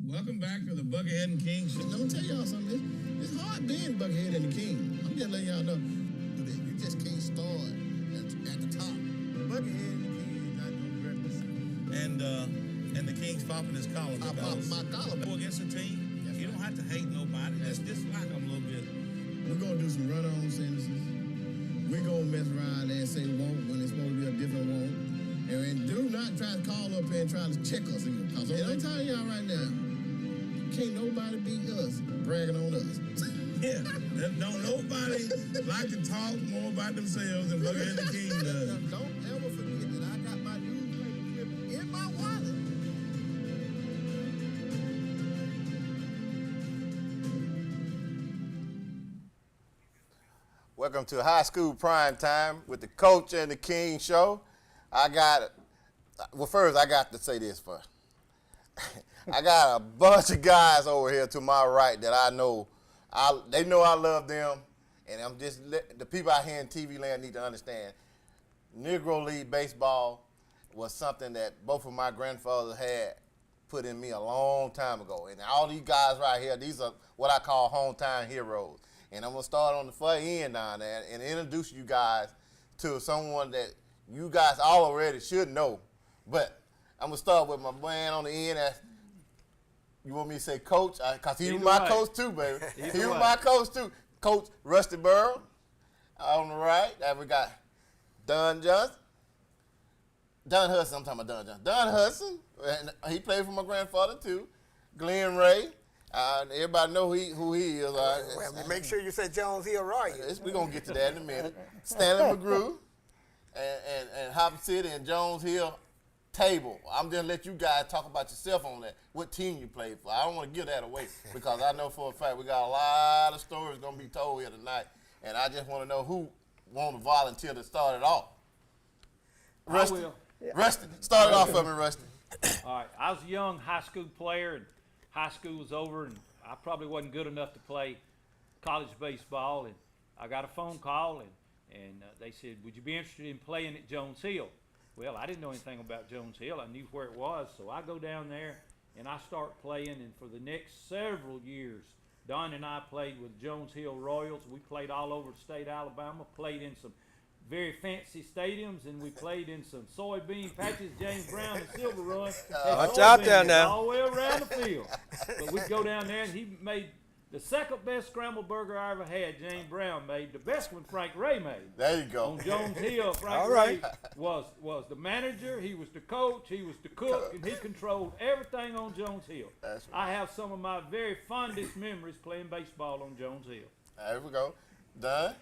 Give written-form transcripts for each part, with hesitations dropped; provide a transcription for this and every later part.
Welcome back to the Buckethead and King Show. I'm gonna tell y'all something. It's hard being Buckethead and the King. I'm just letting y'all know. You just can't start at the top. Buckethead and the King is not no breakfast. And the King's popping his collar. I popped my collar. Go against a team. You don't have to hate nobody. Just dislike them a little bit. We're gonna do some run-on sentences. We're gonna mess around and say won't when it's supposed to be a different won't. And do not try to call up here and try to check us in. Because I'm telling y'all right now, can't nobody beat us bragging on us. Yeah, don't nobody like to talk more about themselves than Buckethead and the King does. Don't ever forget that I got my newspaper clip in my wallet. Welcome to High School Prime Time with the Coach and the King Show. First I got to say this first. I got a bunch of guys over here to my right that I know. They know I love them, and I'm just the people out here in TV land need to understand. Negro League baseball was something that both of my grandfathers had put in me a long time ago, and all these guys right here, these are what I call hometown heroes. And I'm gonna start on the far end down there and introduce you guys to someone that you guys all already should know. But I'm gonna start with my man on the end. You want me to say Coach? Cause he was my coach too, baby. He was my coach too. Coach Rusty Burrow. On the right, we got Don Johnson. Don Hudson, I'm talking about Don Johnson. Don Hudson, and he played for my grandfather too. Glenn Ray. Everybody know who he is. Well, make sure you say Jones Hill Roy. We're going to get to that in a minute. Stanley McGrew and Hop City and Jones Hill Table. I'm just let you guys talk about yourself on that. What team you played for. I don't want to give that away because I know for a fact we got a lot of stories going to be told here tonight. And I just want to know who want to volunteer to start it off. Rusty. I will. Rusty, start it off for me, Rusty. All right. I was a young high school player, and high school was over, and I probably wasn't good enough to play college baseball. And I got a phone call, and they said, would you be interested in playing at Jones Hill? Well, I didn't know anything about Jones Hill. I knew where it was, so I go down there, and I start playing. And for the next several years, Don and I played with Jones Hill Royals. We played all over the state of Alabama, played in some very fancy stadiums, and we played in some soybean patches. James Brown and Silver Run. Watch out there now. All the way around the field. But we'd go down there, and he made the second best scrambled burger I ever had. James Brown made. The best one Frank Ray made. There you go. On Jones Hill, Frank All right. Ray was the manager. He was the coach. He was the cook, and he controlled everything on Jones Hill. That's right. I have some of my very fondest memories playing baseball on Jones Hill. There we go. Don?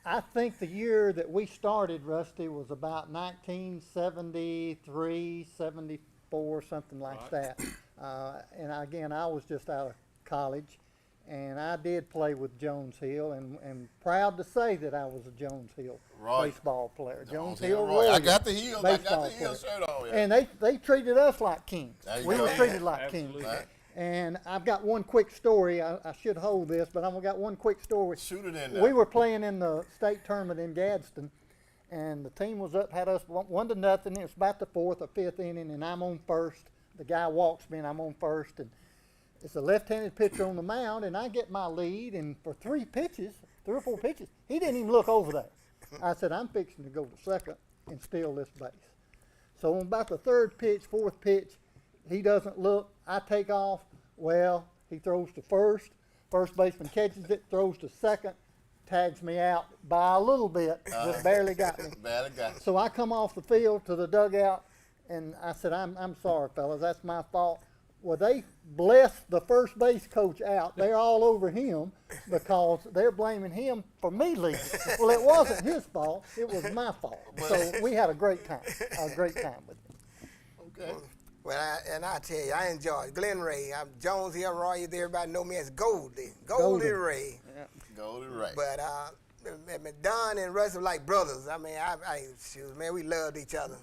I think the year that we started, Rusty, was about 1973, 74, something like that. And again, I was just out of college, and I did play with Jones Hill, and proud to say that I was a Jones Hill baseball player. Jones Hill Roy. I got the heel. I got the heel shirt on. Yeah. And they treated us like kings. We were treated like Absolutely. kings. And I've got one quick story. I should hold this, but I've got one quick story. Shoot it in there. We were playing in the state tournament in Gadsden, and the team was up, had us 1-0. It was about the 4th or 5th inning, and I'm on first. The guy walks me, and I'm on first, and it's a left-handed pitcher on the mound, and I get my lead, and for 3 or 4 pitches, he didn't even look over there. I said, I'm fixing to go to second and steal this base. So on about the 3rd pitch, 4th pitch, he doesn't look. I take off. Well, he throws to first. First baseman catches it, throws to second, tags me out by a little bit, just barely got me. Barely got me. So I come off the field to the dugout, and I said, I'm sorry, fellas, that's my fault. Well, they blessed the first base coach out. They're all over him because they're blaming him for me leaving. Well, it wasn't his fault. It was my fault. So we had a great time with him. Okay. Well, I tell you, I enjoyed Glenn Ray. I'm Jones Hill Roy. Everybody know me as Goldie Ray. Yeah. Golden Ray. But Don and Russ were like brothers. I mean, shoot, man, we loved each other.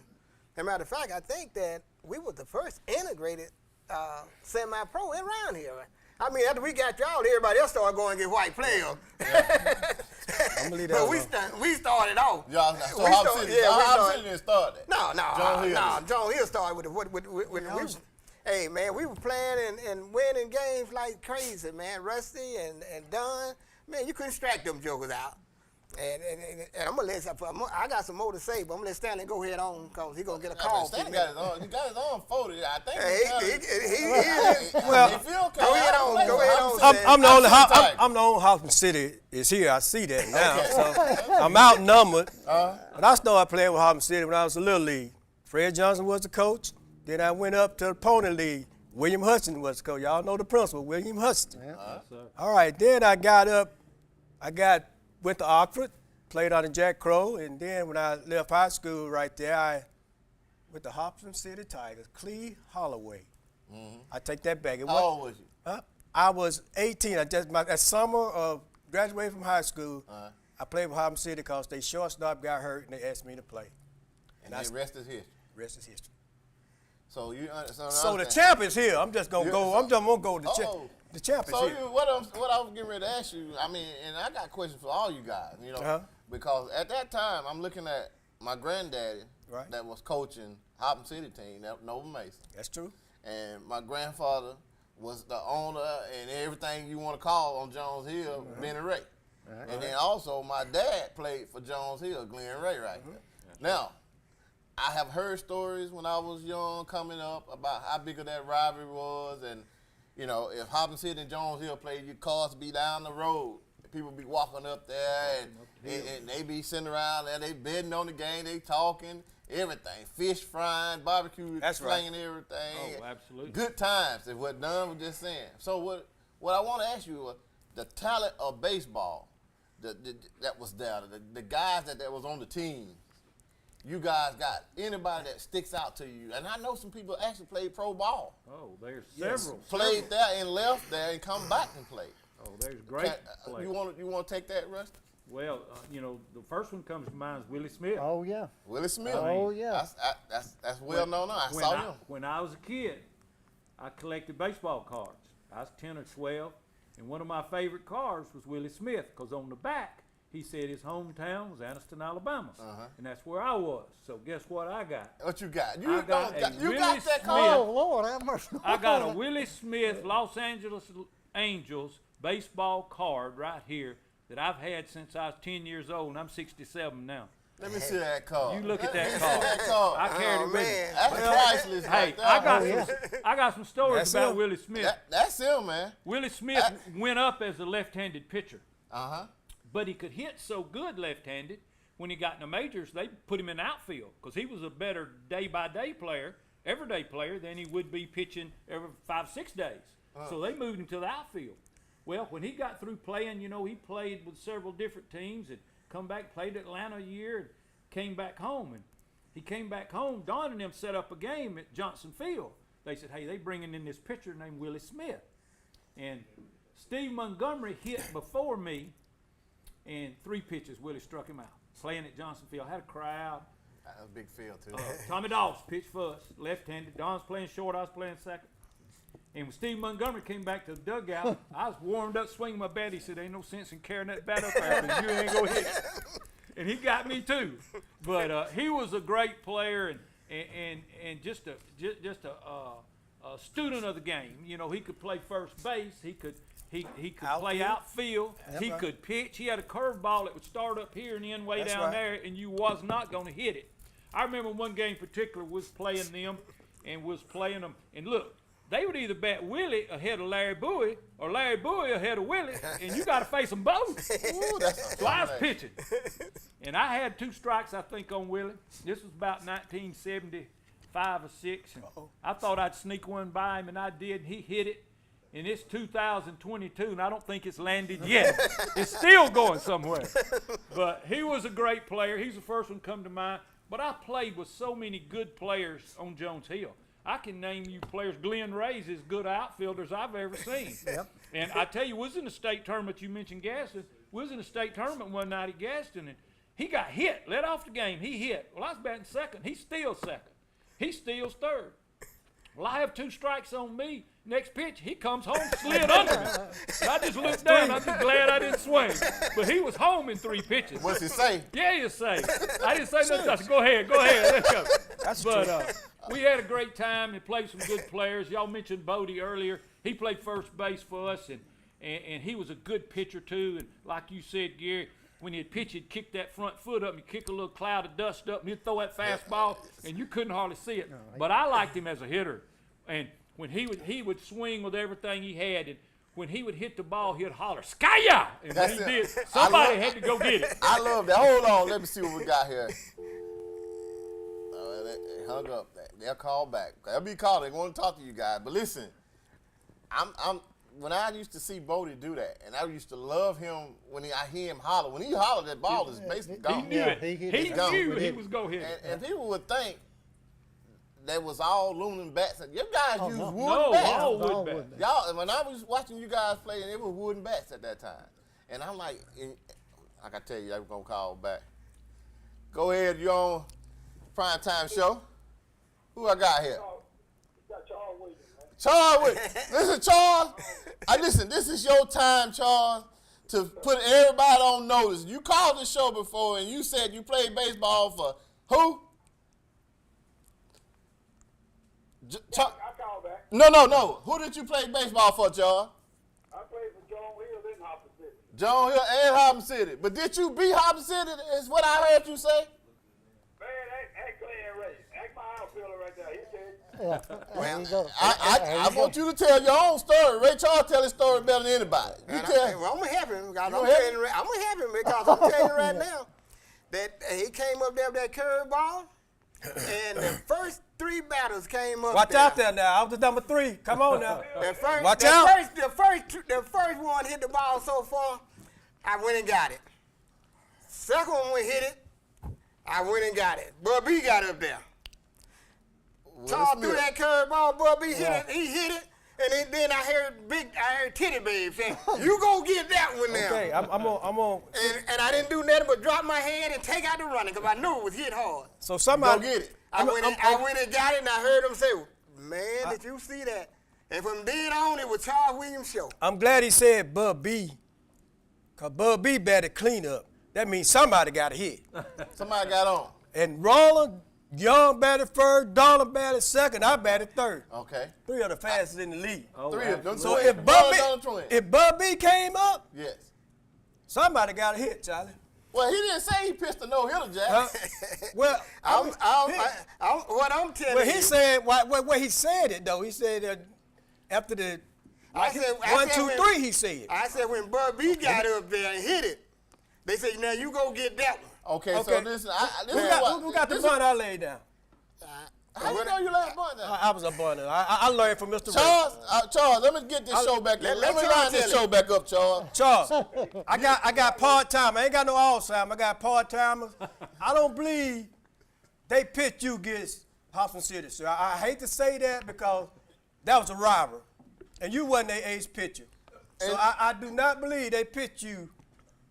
As a matter of fact, I think that we were the first integrated semi-pro around here. I mean, after we got y'all, everybody else started going to get white players. I'm gonna leave that But alone. we started off. Y'all, so Hop City didn't start that. No, John Hill. John Hill started with Hey, man, we were playing and winning games like crazy, man. Rusty and Dunn, man, you couldn't extract them jokers out. And I'm gonna I got some more to say, but I'm gonna let Stanley go ahead on because he's gonna get a call. Stanley got his own folded. I think Well, go ahead on. I'm the only Hoffman City is here. I see that now. So I'm outnumbered. But I started playing with Hoffman City when I was a little league. Fred Johnson was the coach. Then I went up to the Pony League. William Hudson was the coach. Y'all know the principal, William Hudson. All right, then I went to Oxford, played on the Jack Crow, and then when I left high school right there, I went to Hoffman City Tigers, Clee Holloway. I take that back. How old was you? I was 18. That summer of graduating from high school, I played with Hoffman City because they shortstop got hurt and they asked me to play. And the rest is history. Rest is history. So the champ is here. I'm just gonna go. I'm just gonna go to the champ. The champ is here. So what I was getting ready to ask you, I mean, and I got questions for all you guys, you know, because at that time I'm looking at my granddaddy that was coaching Hoppin City team, Nova Mason. That's true. And my grandfather was the owner and everything you want to call on Jones Hill, Benny Ray. And then also my dad played for Jones Hill, Glenn Ray there. Now, I have heard stories when I was young coming up about how big of that rivalry was, and you know, if Hoppin City and Jones Hill played, your cars be down the road. People be walking up there, and they be sitting around there, they betting on the game, they talking, everything. Fish frying, barbecue, slanging everything. Oh, absolutely. Good times is what Dunn was just saying. So what I want to ask you was the talent of baseball that was there, the guys that was on the team. You guys got anybody that sticks out to you? And I know some people actually played pro ball. Oh, there's several. Played there and left there and come back and played. Oh, there's great players. You want to take that, Rusty? Well, you know, the first one comes to mind is Willie Smith. Oh, yeah. Willie Smith. Oh, yeah. That's well known. I saw him. When I was a kid, I collected baseball cards. I was 10 or 12, and one of my favorite cards was Willie Smith because on the back, he said his hometown was Anniston, Alabama, and that's where I was. So guess what I got? What you got? You got that card? Oh, Lord, have mercy. I got a Willie Smith Los Angeles Angels baseball card right here that I've had since I was 10 years old, and I'm 67 now. Let me see that card. You look at that card. I carried it with me. That's priceless. Hey, I got some stories about Willie Smith. That's him, man. Willie Smith went up as a left-handed pitcher. But he could hit so good left-handed, when he got in the majors, they put him in the outfield because he was a better day-by-day player, everyday player, than he would be pitching every 5-6 days. So they moved him to the outfield. Well, when he got through playing, you know, he played with several different teams and come back, played Atlanta a year, and came back home. And he came back home. Don and them set up a game at Johnson Field. They said, hey, they bringing in this pitcher named Willie Smith. And Steve Montgomery hit before me, and 3 pitches, Willie struck him out. Playing at Johnson Field, had a crowd. That was a big field, too. Tommy Dawes pitched first, left-handed. Don's playing short, I was playing second. And when Steve Montgomery came back to the dugout, I was warmed up swinging my bat. He said, ain't no sense in carrying that bat up there because you ain't going to hit it. And he got me, too. But he was a great player and just a student of the game. You know, he could play first base. He could play outfield. He could pitch. He had a curveball that would start up here and end way down there, and you was not going to hit it. I remember one game in particular was playing them, and look, they would either bat Willie ahead of Larry Bowie or Larry Bowie ahead of Willie, and you got to face them both. So I was pitching, and I had 2 strikes, I think, on Willie. This was about 1975 or 6, and I thought I'd sneak one by him, and I did, and he hit it. And it's 2022, and I don't think it's landed yet. It's still going somewhere. But he was a great player. He's the first one to come to mind. But I played with so many good players on Jones Hill. I can name you players. Glenn Ray's as good outfielders I've ever seen. And I tell you, we was in the state tournament. You mentioned Gaston. We was in the state tournament one night at Gaston, and he got hit. Led off the game. He hit. Well, I was batting second. He steals second. He steals third. Well, I have 2 strikes on me. Next pitch, he comes home, slid under me. And I just looked down. I'm just glad I didn't swing. But he was home in 3 pitches. What's he say? Yeah, he was safe. I didn't say nothing. I said, go ahead, let's go. That's true. We had a great time and played some good players. Y'all mentioned Bodie earlier. He played first base for us, and he was a good pitcher too. And like you said, Gary, when he'd pitch, he'd kick that front foot up, and he'd kick a little cloud of dust up, and he'd throw that fastball, and you couldn't hardly see it. But I liked him as a hitter. And when he would swing with everything he had, and when he would hit the ball, he'd holler, "Skya!" And when he did, somebody had to go get it. I love that. Hold on, let me see what we got here. They hung up. They'll call back. They'll be calling. They want to talk to you guys. But listen, when I used to see Bodie do that, and I used to love him when I hear him holler. When he hollered, that ball is basically gone. He knew it. He knew he was going to hit it. And people would think that was all aluminum bats. You guys use No, wooden bats. all wood bats. Y'all, when I was watching you guys play, it was wooden bats at that time. And I'm like I tell you, I'm going to call back. Go ahead, you're on Prime Time Show. Who I got here? Charles, listen, Charles. Listen, this is your time, Charles, to put everybody on notice. You called the show before, and you said you played baseball for who? I called back. No. Who did you play baseball for, Charles? I played for John Hill in Hopper City. John Hill and Hopper City. But did you beat Hopper City, is what I heard you say? Man, act Glenn Ray. Act my outfielder right there. He said. There you go. I want you to tell your own story. Ray Charles tell his story better than anybody. You tell. Well, I'm gonna help him. I'm You gonna help help him. I'm gonna help him because I'm telling you right now that he came up there with that curveball, and the first 3 batters came up. Watch out there now. I was the number 3. Come on now. Watch the out. The first one hit the ball so far, I went and got it. Second one hit it, I went and got it. Bub B got up there. Charles threw that curveball, Bub B hit it. He hit it, and then I heard Titty Babe say, "You go get that one now." Okay, I'm on. And I didn't do nothing but drop my head and take out the running because I knew it was hit hard. So somebody Go get it. I went and got it, and I heard him say, "Man, did you see that?" And from then on, it was Charles Williams' show. I'm glad he said Bub B, because Bub B batted clean up. That means somebody got a hit. Somebody got on. And Roland, Young batted first, Donald batted second, I batted third. Okay. 3 of the fastest in the league. Three of them. So twins. if Bub B came up, Yes. somebody got a hit, Charlie. Well, he didn't say he pitched a no-hitter, Jack. Huh? Well, What I'm telling well, you. he said, well, he said it, though. He said after the I said 1, 2, when- 3, he said. I said when Bub B got up there and hit it, they said, "Now you go get that one." Okay, so Okay. listen. Who got the bunt I laid down? How you know you let bunt down? I was a bunter. I learned from Mr. Charles, let me get this show back up. Let me line this show back up, Charles. Charles, I got part-time. I ain't got no Alzheimer. I got part-timers. I don't believe they pitched you against Houston City, sir. I hate to say that because that was a rival, and you wasn't their ace pitcher. So I do not believe they pitched you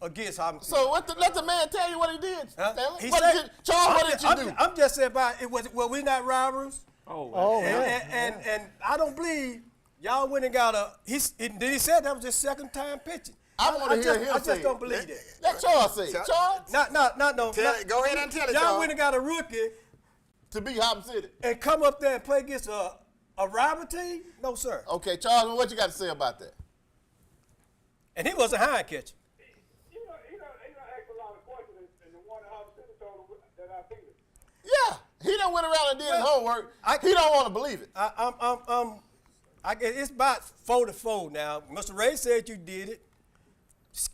against Houston City. So let the man tell you what he did, Huh? Stanley. He What said- did Charles, what did you do? I'm just saying about it. Well, we not rivals. Oh, yeah. And I don't believe y'all went and got a. Then he said that was his second time pitching. I want to hear him I say just don't it. believe that. Let Charles say it. Charles, Not no. Go ahead and tell it, Y'all Charles. went and got a rookie to beat Hopper City. and come up there and play against a rival team? No, sir. Okay, Charles, what you got to say about that? And he was a hind catcher. He done asked a lot of questions, and the one in Hopper City told him that I beat him. Yeah, he done went around and did his homework. I- He don't want to believe it. It's about 4-4 now. Mr. Ray said you did it.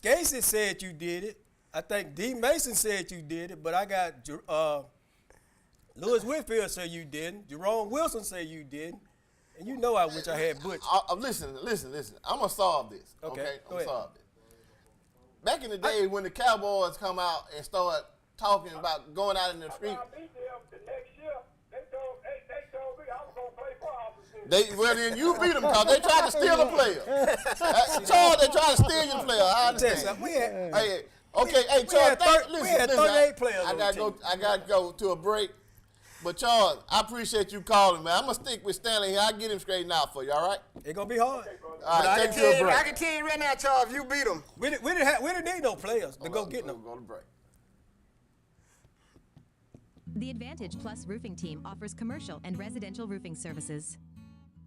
Casey said you did it. I think D. Mason said you did it, but I got Lewis Whitfield said you didn't. Jerome Wilson said you didn't. And you know I wish I had Butch. Listen. I'm going to solve this. Okay, Okay? go I'm going ahead. to solve this. Back in the day when the Cowboys come out and start talking about going out in the street, I beat them the next year. They told me I was going to play for Hopper City. then you beat them because they tried to steal a player. Charles, they tried to steal your player. I understand. We had, Hey, okay, hey, We Charles, had listen, we had listen, 38 players I on gotta the go. team. I gotta go to a break. But Charles, I appreciate you calling, man. I'm gonna stick with Stanley here. I'll get him straightened out for you. All right? it's going to be hard. All right, I take can, you to a tell you, break. I can tell you right now, Charles, you beat them. We didn't need no players to go get them. Go to break. The Advantage Plus roofing team offers commercial and residential roofing services.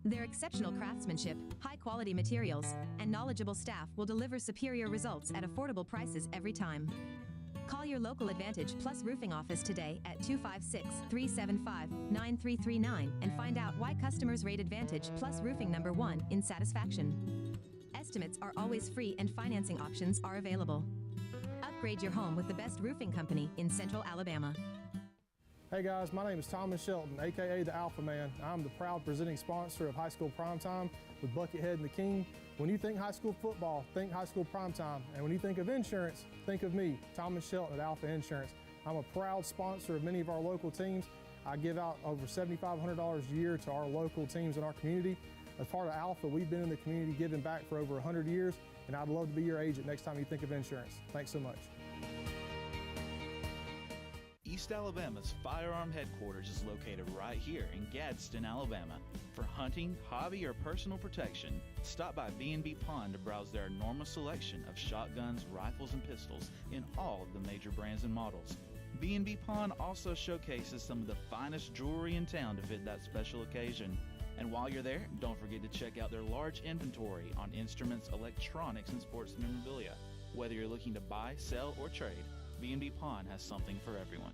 Their exceptional craftsmanship, high-quality materials, and knowledgeable staff will deliver superior results at affordable prices every time. Call your local Advantage Plus roofing office today at 256-375-9339 and find out why customers rate Advantage Plus roofing #1 in satisfaction. Estimates are always free and financing options are available. Upgrade your home with the best roofing company in Central Alabama. Hey guys, my name is Thomas Shelton, aka the Alpha Man. I'm the proud presenting sponsor of High School Primetime with Buckethead and the King. When you think high school football, think High School Primetime. And when you think of insurance, think of me, Thomas Shelton at Alpha Insurance. I'm a proud sponsor of many of our local teams. I give out over $7,500 a year to our local teams in our community. As part of Alpha, we've been in the community giving back for over 100 years, and I'd love to be your agent next time you think of insurance. Thanks so much. East Alabama's firearm headquarters is located right here in Gadsden, Alabama. For hunting, hobby, or personal protection, stop by B&B Pawn to browse their enormous selection of shotguns, rifles, and pistols in all of the major brands and models. B&B Pawn also showcases some of the finest jewelry in town to fit that special occasion. And while you're there, don't forget to check out their large inventory on instruments, electronics, and sports memorabilia. Whether you're looking to buy, sell, or trade, B&B Pawn has something for everyone.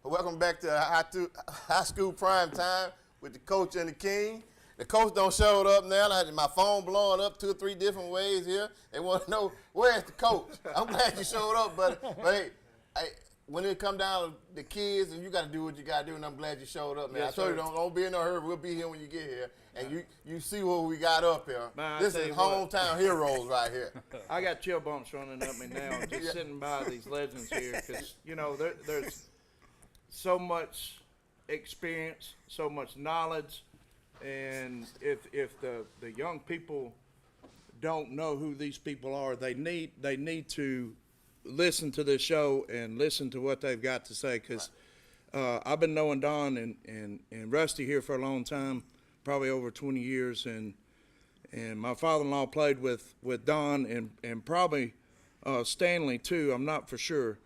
Welcome back to High School Prime Time with the coach and the king. The coach don't show up now. I had my phone blowing up 2 or 3 different ways here. They want to know, where's the coach? I'm glad you showed up, but hey, when it come down to the kids, and you got to do what you got to do, and I'm glad you showed up, man. Yes, I told sir. you, don't be in no hurry. We'll be here when you get here, and you see what we got up here. Man, This I is tell you what. hometown heroes right here. I got chill bumps running up me now just sitting by these legends here because, you know, there's so much experience, so much knowledge, and if the young people don't know who these people are, they need to listen to this show and listen to what they've got to say because I've been knowing Don and Rusty here for a long time, probably over 20 years, and my father-in-law played with Don and probably Stanley too. I'm not for sure.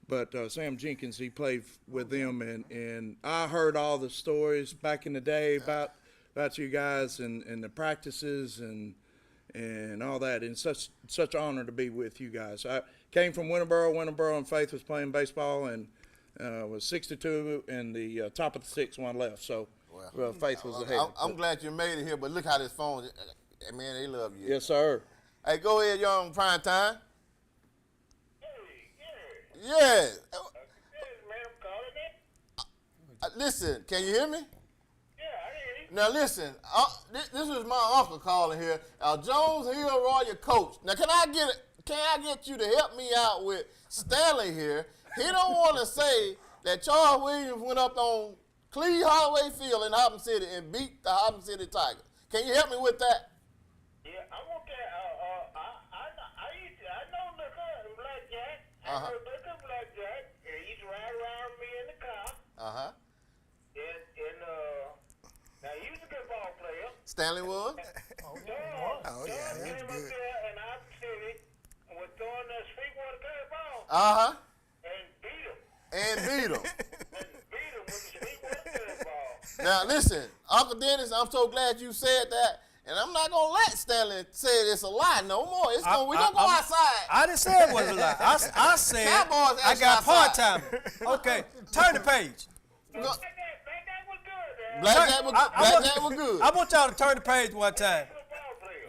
But Sam Jenkins, he played with them, and I heard all the stories back in the day about you guys and the practices and all that. And such honor to be with you guys. I came from Winterboro, and Faith was playing baseball and was 62 and the top of the 6th one left. So Faith was ahead. I'm glad you made it here, but look how this phone, man, they love you. Yes, sir. Hey, go ahead, young Prime Time. Yeah. Man, I'm calling it. Listen, can you hear me? Yeah, I hear you. Now listen, this is my uncle calling here. Jones Hill Royal coach. Now can I get you to help me out with Stanley here? He don't want to say that Charles Williams went up on Cleve Holloway Field in Hobson City and beat the Hobson City Tigers. Can you help me with that? Yeah, I'm okay. I know Looker and Blackjack. I Uh-huh. know Looker and Blackjack. And he used to ride around me in the car. Uh-huh. And now he was a good ball player. Stanley was? Oh, yeah, he was Came up good. there and I City was throwing that Sweetwater curveball Uh-huh. and beat him. And beat him. And beat him with the Sweetwater curveball. Now listen, Uncle Dennis, I'm so glad you said that. And I'm not gonna let Stanley say it's a lie no more. We're gonna go outside. I didn't say it was a lie. I said Cowboys I actually got part outside. time. Okay, turn the page. Blackjack was good, man. Blackjack was good. I want y'all to turn the page one time. Good ball player.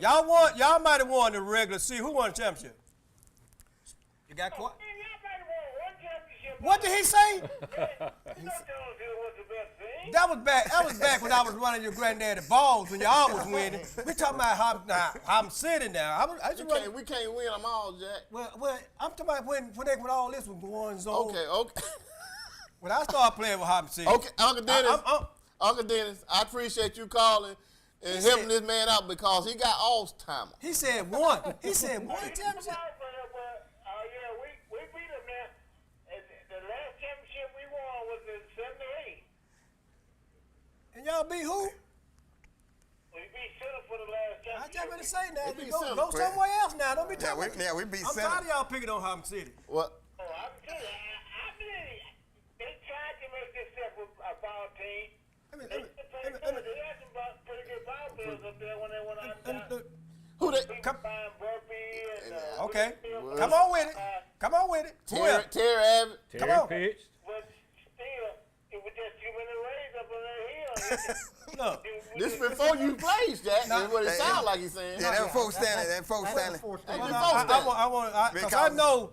Y'all might have won the regular season. Who won the championship? You got quiet. Man, y'all might have won one championship. What did he say? You know Jones Hill was the best thing. That was back when I was running your granddaddy balls when y'all was winning. We talking about how I'm sitting now. We can't win them all, Jack. Well, I'm talking about when all this was going on. Okay. When I started playing with Hobson City. Okay, Uncle Dennis. Uncle Dennis, I appreciate you calling and helping this man out because he got Alzheimer's. He said one. He said one championship. We beat them now. The last championship we won was in '78. And y'all beat who? We beat Center for the last I championship. just gonna say now. beat Go Center, somewhere else now. Don't be talking. we beat I'm Center. tired of y'all picking on Hobson City. What? Oh, I'm telling you, I believe they tried to make this a ball team. They had some pretty good ball players up there when they went out there. Who they? Okay. Come on with it. Come on with it. Terry Abbott. Come on. Pitched. But still, it was just too many rays up on that hill. Look. This before you played, Jack. That's what it sounds like he's saying. Yeah, that folks standing. That folks standing. Because I know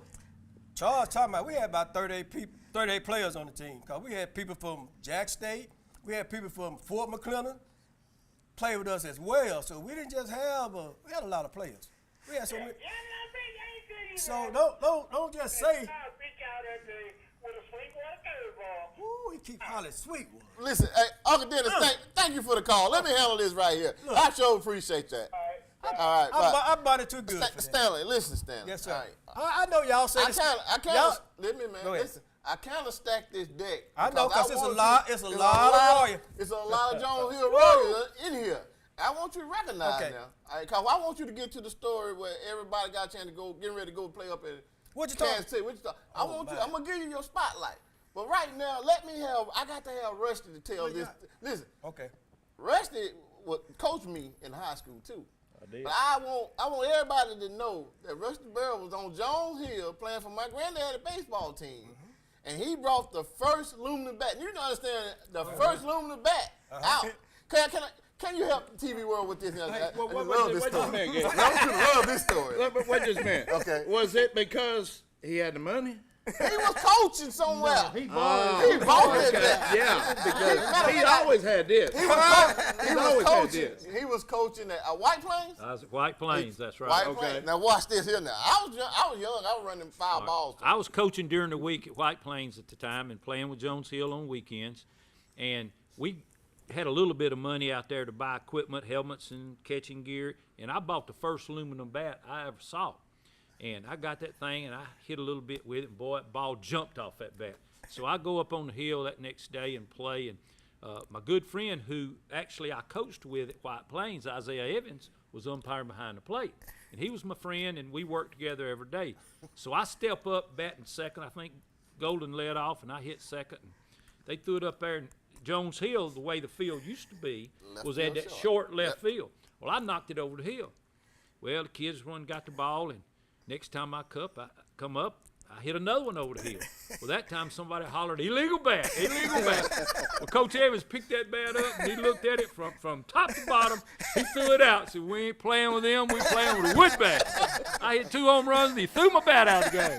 Charles talking about we had about 38 players on the team. Because we had people from Jack State. We had people from Fort McClellan play with us as well. So we didn't just have we had a lot of players. We had so many. So don't just say. Ooh, he keep calling Sweetwater. Listen, hey, Uncle Dennis, thank you for the call. Let me handle this right here. Look. I sure appreciate that. All right. I bought it too good. for that. Stanley, listen, Stanley. Yes, sir. All right. I know y'all say this. I kind of, let me, man. Go ahead. Listen, I kind of stacked this deck. I know, because it's a want lot. you- It's a lot of Royals. It's a lot of Jones Hill Royals in here. I want you to recognize Okay. now. Because I want you to get to the story where everybody got a chance to go, getting ready to go play up in What you Kansas talking? City. What you talking? Oh, I'm man. going to give you your spotlight. But right now, I got to have Rusty to tell this. Listen, Okay. Rusty coached me in high school too. I did. But I want everybody to know that Rusty Burrow was on Jones Hill playing for my granddaddy baseball team. And he brought the first aluminum bat. You can understand the first aluminum bat out. Can you help the TV world with this? I love this story. I want you to love this story. Wait just a minute. Okay. Was it because he had the money? He was coaching somewhere. He bought He bought it back. Yeah, because he always had this. He was always had coaching. this. He was coaching at White Plains. I was at White Plains, that's right. White Plains. Now watch this here. Now I was young. I was running foul balls. I was coaching during the week at White Plains at the time and playing with Jones Hill on weekends. And we had a little bit of money out there to buy equipment, helmets and catching gear. And I bought the first aluminum bat I ever saw. And I got that thing and I hit a little bit with it. And boy, that ball jumped off that bat. So I go up on the hill that next day and play. And my good friend who actually I coached with at White Plains, Isaiah Evans, was umpiring behind the plate. And he was my friend, and we worked together every day. So I step up, batting second. I think Golden led off, and I hit second. And they threw it up there. And Jones Hill, the way the field used to be, was at that short left field. Well, I knocked it over the hill. Well, the kids got the ball, and next time I come up, I hit another one over the hill. Well, that time somebody hollered, illegal bat, illegal bat. Well, Coach Evans picked that bat up, and he looked at it from top to bottom. He threw it out. Said, we ain't playing with them. We playing with a wood bat. I hit 2 home runs, and he threw my bat out of the game.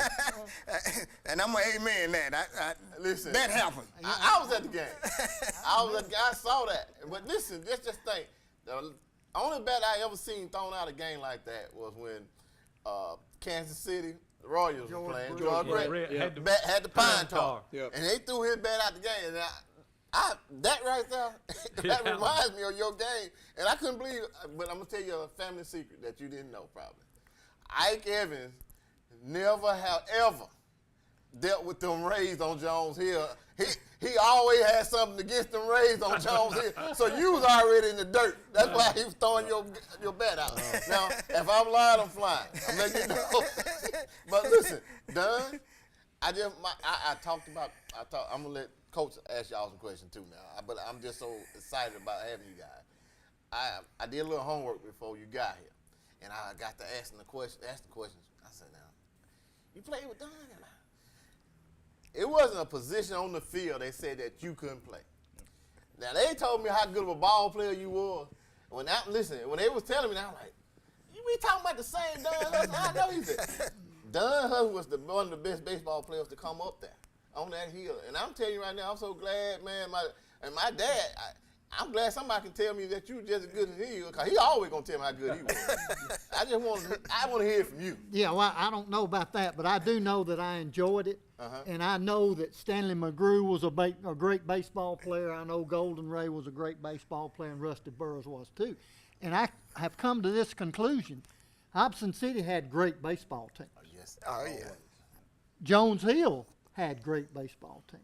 And I'm going to amen that. Listen, that happened. I was at the game. I saw that. But listen, just think. The only bat I ever seen thrown out of a game like that was when Kansas City Royals were playing. George Brett had the pine tar. Yep. And they threw his bat out the game. And that right there, that reminds me of your game. And I couldn't believe it, but I'm going to tell you a family secret that you didn't know probably. Ike Evans never have ever dealt with them Rays on Jones Hill. He always had something against them Rays on Jones Hill. So you was already in the dirt. That's why he was throwing your bat out. Now, if I'm lying, I'm flying. I'm letting you know. But listen, Don, I'm gonna let Coach ask y'all some questions too now. But I'm just so excited about having you guys. I did a little homework before you got here, and I got to ask the questions. I said, now, you played with Don? It wasn't a position on the field they said that you couldn't play. Now, they told me how good of a ball player you was. When they was telling me that, I'm like, we talking about the same Don Hustle? I know he said. Don Hustle was one of the best baseball players to come up there on that hill. And I'm telling you right now, I'm so glad, man. My dad, I'm glad somebody can tell me that you just as good as he is, because he always going to tell me how good he was. I want to hear it from you. Yeah, well, I don't know about that, but I do know that I enjoyed it. And I know that Stanley McGrew was a great baseball player. I know Golden Ray was a great baseball player, and Rusty Burroughs was too. And I have come to this conclusion. Hobson City had great baseball teams. Yes. Oh, yeah. Jones Hill had great baseball teams.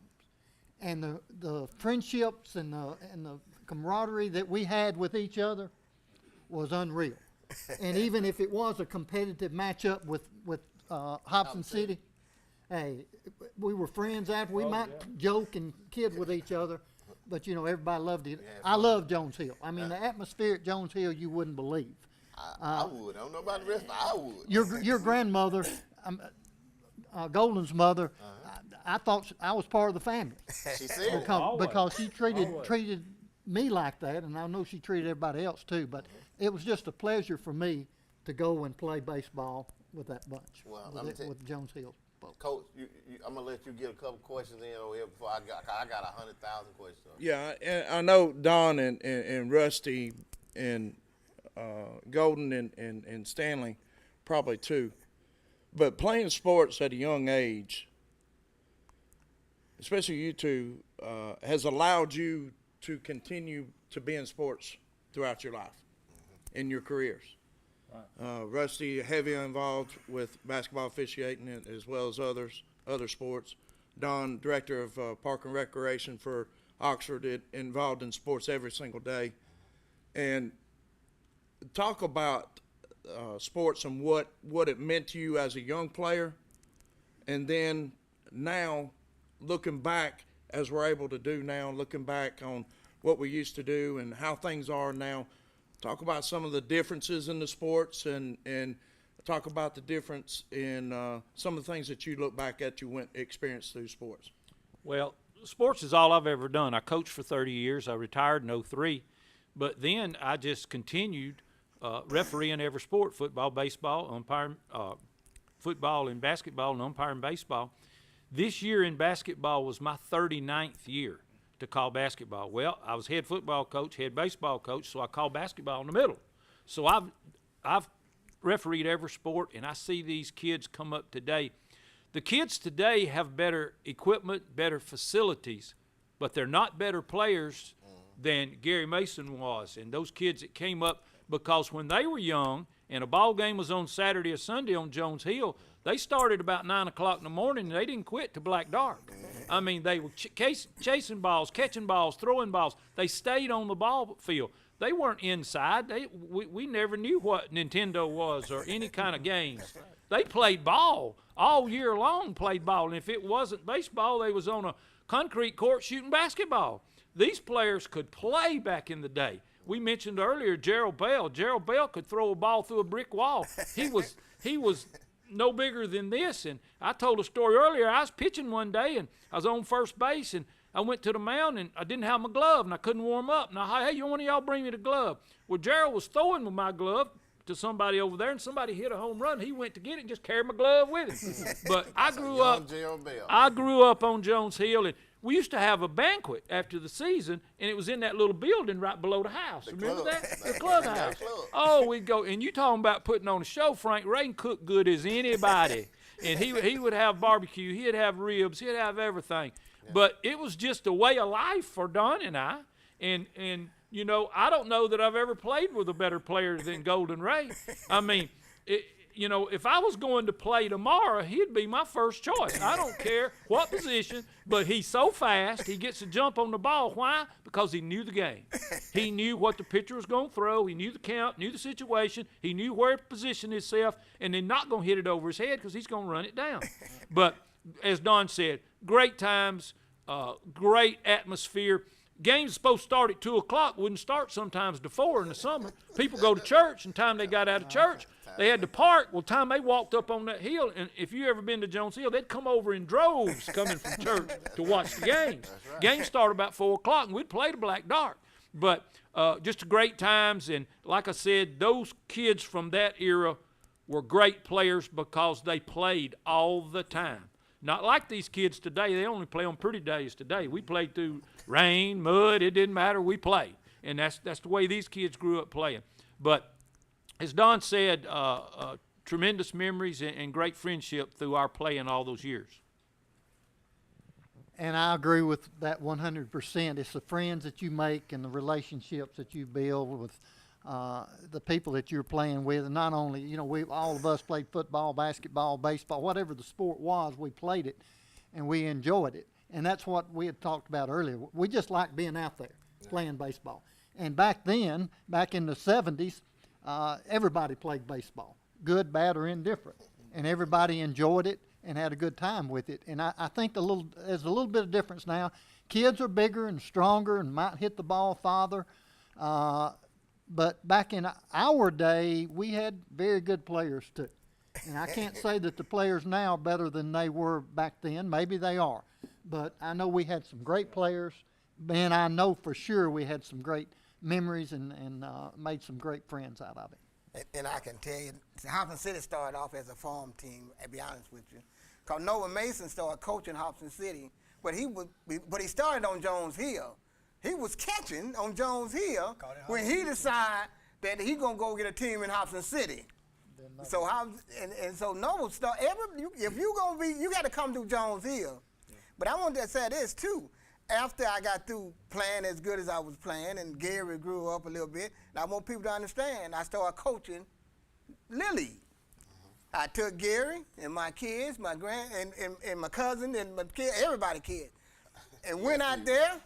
And the friendships and the camaraderie that we had with each other was unreal. And even if it was a competitive matchup with Hobson City, hey, we were friends after. We might joke and kid with each other, but everybody loved it. I love Jones Hill. I mean, the atmosphere at Jones Hill, you wouldn't believe. I would. I don't know about the rest, but I would. Your grandmother, Golden's mother, I thought I was part of the family. She said because she treated me like that, and I know she treated everybody else too. But it was just a pleasure for me to go and play baseball with that bunch, with Jones Hill. Coach, I'm gonna let you get a couple questions in over here before I got 100,000 questions. Yeah, and I know Don and Rusty and Golden and Stanley probably too, but playing sports at a young age, especially you two, has allowed you to continue to be in sports throughout your life, in your careers. Rusty, heavy involved with basketball officiating as well as other sports. Don, director of Park and Recreation for Oxford, involved in sports every single day. And talk about sports and what it meant to you as a young player, and then now looking back, as we're able to do now, looking back on what we used to do and how things are now. Talk about some of the differences in the sports and talk about the difference in some of the things that you look back at you experienced through sports. Well, sports is all I've ever done. I coached for 30 years. I retired in 2003. But then I just continued refereeing every sport, football, baseball, umpiring, football and basketball, and umpiring baseball. This year in basketball was my 39th year to call basketball. Well, I was head football coach, head baseball coach, so I called basketball in the middle. So I've refereed every sport, and I see these kids come up today. The kids today have better equipment, better facilities, but they're not better players than Gary Mason was. And those kids that came up, because when they were young and a ball game was on Saturday or Sunday on Jones Hill, they started about 9 o'clock in the morning, and they didn't quit till black dark. I mean, they were chasing balls, catching balls, throwing balls. They stayed on the ball field. They weren't inside. We never knew what Nintendo was or any kind of games. They played ball all year long, played ball. And if it wasn't baseball, they was on a concrete court shooting basketball. These players could play back in the day. We mentioned earlier Gerald Bell. Gerald Bell could throw a ball through a brick wall. He was no bigger than this. And I told a story earlier. I was pitching one day, and I was on first base, and I went to the mound, and I didn't have my glove, and I couldn't warm up. And I, hey, one of y'all bring me the glove. Well, Gerald was throwing with my glove to somebody over there, and somebody hit a home run. He went to get it and just carried my glove with him. But I grew up on Jones Hill, and we used to have a banquet after the season, and it was in that little building right below the house. Remember that? The clubhouse. Oh, we'd go, and you talking about putting on a show. Frank Ray cooked good as anybody. And he would have barbecue. He'd have ribs. He'd have everything. Yeah. But it was just a way of life for Don and I. And you know, I don't know that I've ever played with a better player than Golden Ray. I mean, you know, if I was going to play tomorrow, he'd be my first choice. I don't care what position, but he's so fast, he gets a jump on the ball. Why? Because he knew the game. He knew what the pitcher was going to throw. He knew the count, knew the situation. He knew where to position himself, and then not going to hit it over his head because he's going to run it down. But as Don said, great times, great atmosphere. Games supposed to start at 2 o'clock, wouldn't start sometimes to 4 in the summer. People go to church, and time they got out of church, they had to park. Well, time they walked up on that hill, and if you ever been to Jones Hill, they'd come over in droves coming from church to watch the games. Right. Games started about 4 o'clock, and we'd play to black dark. But just great times, and like I said, those kids from that era were great players because they played all the time. Not like these kids today. They only play on pretty days today. We played through rain, mud. It didn't matter. We played. And that's the way these kids grew up playing. But as Don said, tremendous memories and great friendship through our playing all those years. And I agree with that 100%. It's the friends that you make and the relationships that you build with the people that you're playing with. And not only, you know, all of us played football, basketball, baseball, whatever the sport was, we played it and we enjoyed it. And that's what we had talked about earlier. We just like being out there playing baseball. And back then, back in the 70s, everybody played baseball, good, bad, or indifferent. And everybody enjoyed it and had a good time with it. And I think there's a little bit of difference now. Kids are bigger and stronger and might hit the ball farther. But back in our day, we had very good players too. And I can't say that the players now are better than they were back then. Maybe they are. But I know we had some great players. And I know for sure we had some great memories and made some great friends out of it. And I can tell you, Hobson City started off as a farm team, to be honest with you. Because Noah Mason started coaching Hobson City, but he started on Jones Hill. He was catching on Jones Hill when he decided that he gonna go get a team in Hobson City. So so Noah start if you gonna be, you got to come to Jones Hill. Yeah. But I want to say this too. After I got through playing as good as I was playing, and Gary grew up a little bit, and I want people to understand, I started coaching Little League. I took Gary and my kids, my and my cousin and my kid, everybody kids, and went out there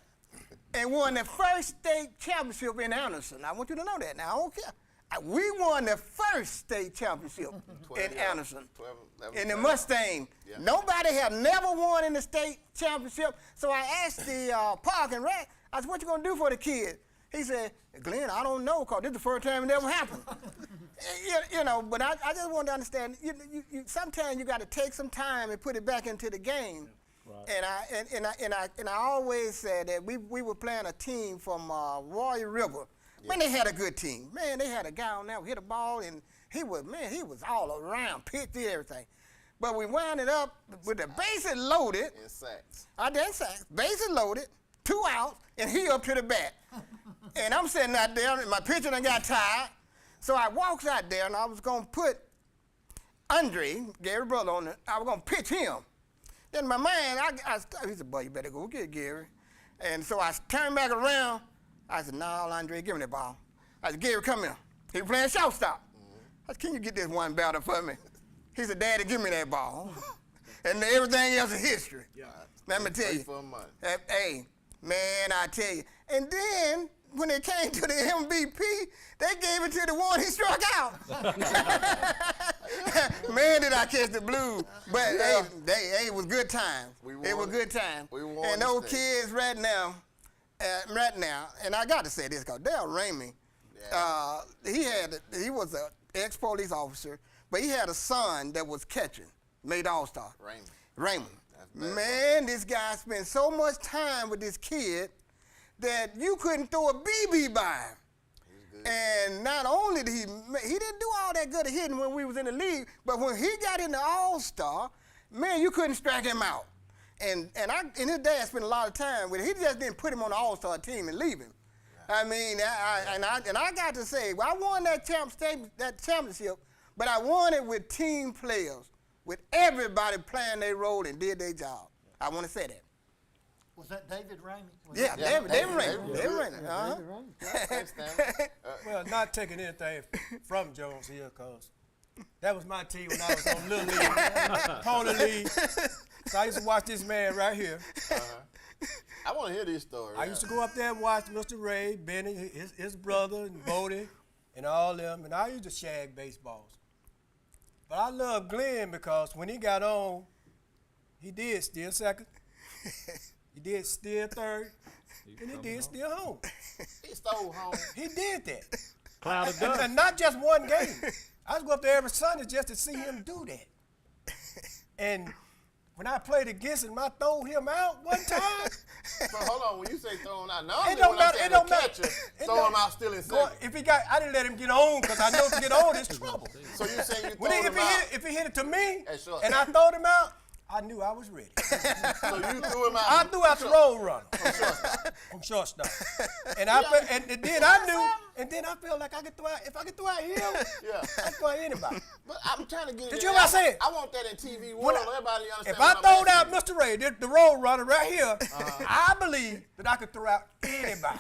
and won the first state championship in Anderson. I want you to know that. Now, I don't care. We won the first state championship in Anderson, in the Mustang. Yeah. Nobody have never won in the state championship. So I asked the park and rec, I said, what you gonna do for the kids? He said, Glenn, I don't know, because this is the first time it ever happened. you know, but I just want to understand, sometimes you got to take some time and put it back into the game. Right. And I always said that we were playing a team from Royal River. Yeah. Man, they had a good team. Man, they had a guy on there who hit a ball, and he was all around, pitched everything. But we wound it up with the bases loaded. In sacks. I did sacks. Bases loaded, 2 outs, and he up to the bat. And I'm sitting out there, and my pitcher done got tired. So I walks out there, and I was going to put Andre, Gary's brother, on it. I was going to pitch him. Then my man, he said, boy, you better go get Gary. And so I turned back around. I said, no, Andre, give me that ball. I said, Gary, come here. He was playing shortstop. I said, can you get this one batter for me? He said, Daddy, give me that ball. And everything else is history. Yeah. Let me tell you. Hey, man, I tell you. And then, when it came to the MVP, they gave it to the one he struck out. Man, did I catch the blues. But hey, it was good times. It was good times. And those kids right now, and I got to say this, because Dale Ramey, he was an ex-police officer, but he had a son that was catching, made All-Star. Raymond. Man, this guy spent so much time with this kid that you couldn't throw a BB by him. And not only did he didn't do all that good at hitting when we was in the league, but when he got in the All-Star, man, you couldn't strike him out. And his dad spent a lot of time with him. He just didn't put him on the All-Star team and leave him. I mean, I got to say, well, I won that championship, but I won it with team players, with everybody playing their role and did their job. I want to say that. Was that David Ramey? Yeah, David Ramey. David Ramey. Well, not taking anything from Jones Hill, because that was my team when I was on Little League, Pony League. So I used to watch this man right here. I want to hear this story. I used to go up there and watch Mr. Ray, Benny, his brother, and Bodie, and all them, and I used to shag baseballs. But I love Glenn because when he got on, he did steal second. He did steal third, and he did steal home. He stole home. He did that. Cloud of dust. And not just one game. I was go up there every Sunday just to see him do that. And when I played against him, I throw him out one time. So hold on, when you say throw him out, it don't matter. Throw him out still in second. If he got, I didn't let him get on because I know if he get on, it's trouble. So you saying you throw him out? If he hit it to me and I throwed him out, I knew I was ready. So you threw him out. I threw out the road runner from shortstop. And I felt, and then I knew, and then I felt like I could throw out. If I could throw out him, Yeah. I could throw out anybody. But I'm trying to get it. Did you hear what I said? I want that in TV world. When Everybody understand. If I what I'm throwed asking out you. Mr. Ray, the road runner right here, I believe that I could throw out anybody.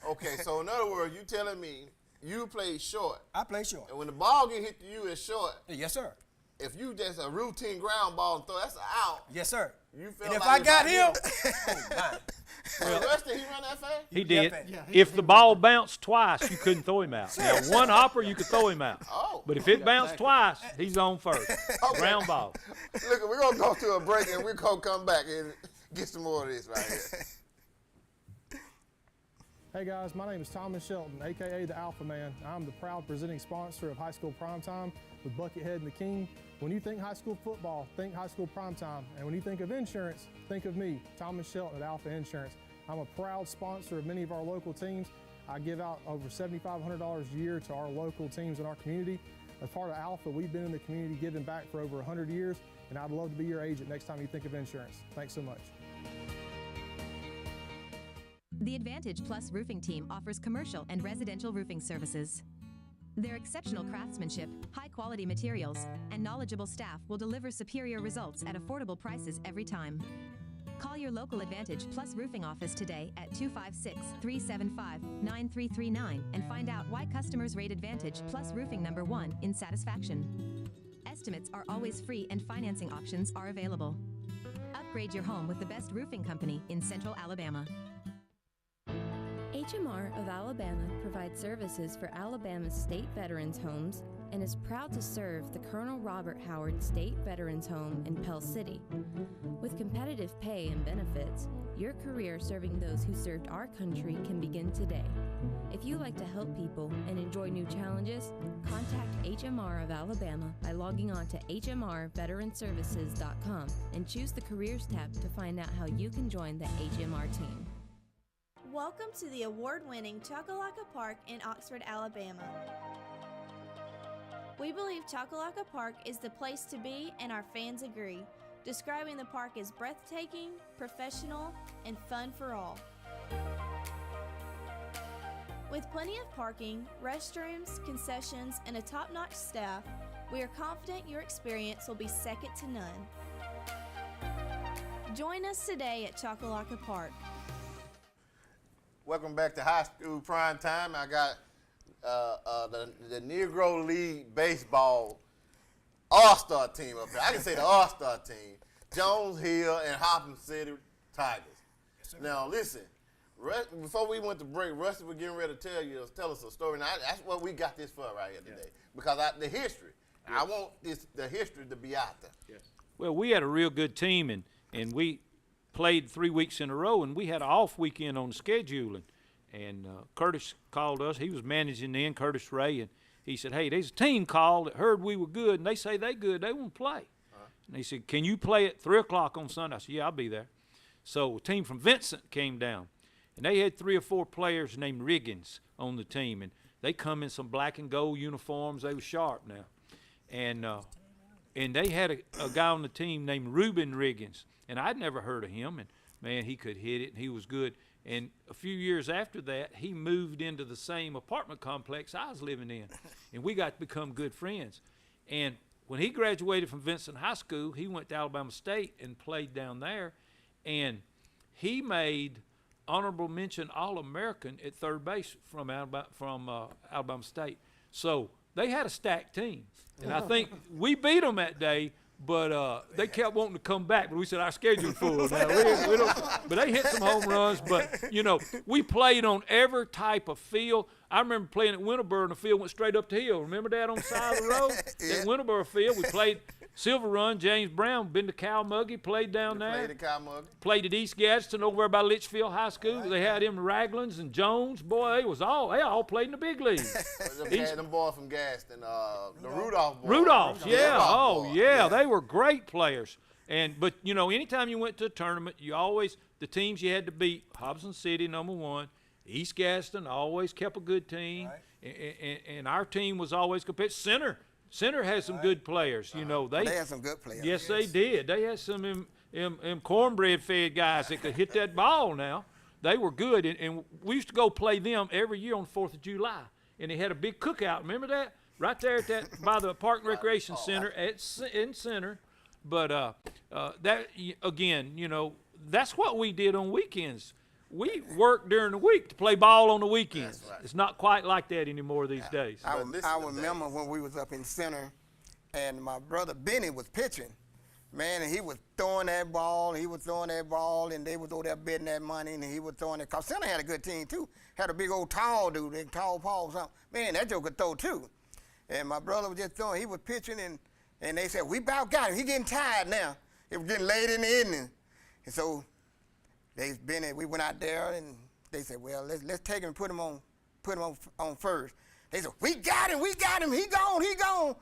Okay, so in other words, you telling me you played short, I play short. and when the ball get hit to you, it's short. Yes, sir. If you just a routine ground ball and throw, that's an out. Yes, sir. You feel And if like I got it's him, like oh, man. Well, Rusty, he run that fast? He did. Yeah, If the ball bounced twice, you couldn't throw him out. Now, one hopper, you could throw him out. Oh. But if it bounced twice, he's on first. Okay. Ground ball. Look, we're going to go to a break, and we're going to come back and get some more of this right here. Hey guys, my name is Thomas Shelton, aka the Alpha Man. I'm the proud presenting sponsor of High School Primetime with Buckethead and the King. When you think high school football, think High School Primetime. And when you think of insurance, think of me, Thomas Shelton at Alpha Insurance. I'm a proud sponsor of many of our local teams. I give out over $7,500 a year to our local teams in our community. As part of Alpha, we've been in the community giving back for over 100 years, and I'd love to be your agent next time you think of insurance. Thanks so much. The Advantage Plus roofing team offers commercial and residential roofing services. Their exceptional craftsmanship, high-quality materials, and knowledgeable staff will deliver superior results at affordable prices every time. Call your local Advantage Plus roofing office today at 256-375-9339 and find out why customers rate Advantage Plus roofing #1 in satisfaction. Estimates are always free and financing options are available. Upgrade your home with the best roofing company in Central Alabama. HMR of Alabama provides services for Alabama's state veterans' homes and is proud to serve the Colonel Robert Howard State Veterans Home in Pell City. With competitive pay and benefits, your career serving those who served our country can begin today. If you like to help people and enjoy new challenges, contact HMR of Alabama by logging on to hmrveteranservices.com and choose the Careers tab to find out how you can join the HMR team. Welcome to the award-winning Chocolaca Park in Oxford, Alabama. We believe Chocolaca Park is the place to be, and our fans agree, describing the park as breathtaking, professional, and fun for all. With plenty of parking, restrooms, concessions, and a top-notch staff, we are confident your experience will be second to none. Join us today at Chocolaca Park. Welcome back to High School Prime Time. I got the Negro League Baseball All-Star team up there. I can say the All-Star team. Jones Hill and Hoppin City Tigers. Now, listen, before we went to break, Rusty was getting ready to tell us a story. Now, that's what we got this for right here today. Because the history. Yes. I want the history to be out there. Yes. Well, we had a real good team, and we played 3 weeks in a row, and we had an off weekend on the schedule. And Curtis called us. He was managing then, Curtis Ray, and he said, hey, there's a team called that heard we were good, and they say they good. They want to play. And he said, can you play at 3 o'clock on Sunday? I said, yeah, I'll be there. So a team from Vincent came down, and they had 3 or 4 players named Riggins on the team, and they come in some black and gold uniforms. They were sharp now. And they had a guy on the team named Reuben Riggins, and I'd never heard of him, and, man, he could hit it, and he was good. And a few years after that, he moved into the same apartment complex I was living in, and we got to become good friends. And when he graduated from Vincent High School, he went to Alabama State and played down there, and he made honorable mention All-American at third base from Alabama State. So they had a stacked team, and I think we beat them that day. But they kept wanting to come back, but we said our schedule's full now. We don't, but they hit some home runs. But, you know, we played on every type of field. I remember playing at Winterboro, and the field went straight up the hill. Remember that on the side of the road? Yeah. At Winterboro Field, we played Silver Run. James Brown, been to Calmuggy, played down there. Played at Calmuggy. Played at East Gadsden over there by Litchfield High School. Right. They had him Raglins and Jones. Boy, they all played in the big leagues. Them boys from Gadsden, the Rudolph boys. Rudolphs, yeah. Rudolph boys. Yeah, they were great players. But you know, anytime you went to a tournament, the teams you had to beat, Hobson City, #1, East Gadsden always kept a good team, right. And our team was always competitive. Center, Center has some good players. You know, They had some good players. Yes, they did. They had some cornbread-fed guys that could hit that ball now. They were good, and we used to go play them every year on the 4th of July. And they had a big cookout. Remember that? Right there by the Park and Recreation Center in Center. But that, again, you know, that's what we did on weekends. We worked during the week to play ball on the weekends. Right. It's not quite like that anymore these days. I remember when we was up in Center, and my brother Benny was pitching. Man, and he was throwing that ball, and they was over there betting that money, and he was throwing it. Because Center had a good team, too. Had a big old tall dude, tall Paul or something. Man, that joke could throw, too. And my brother was just throwing. He was pitching, and they said, we about got him. He getting tired now. It was getting late in the evening. And so we went out there, and they said, well, let's take him and put him on first. They said, we got him, he gone.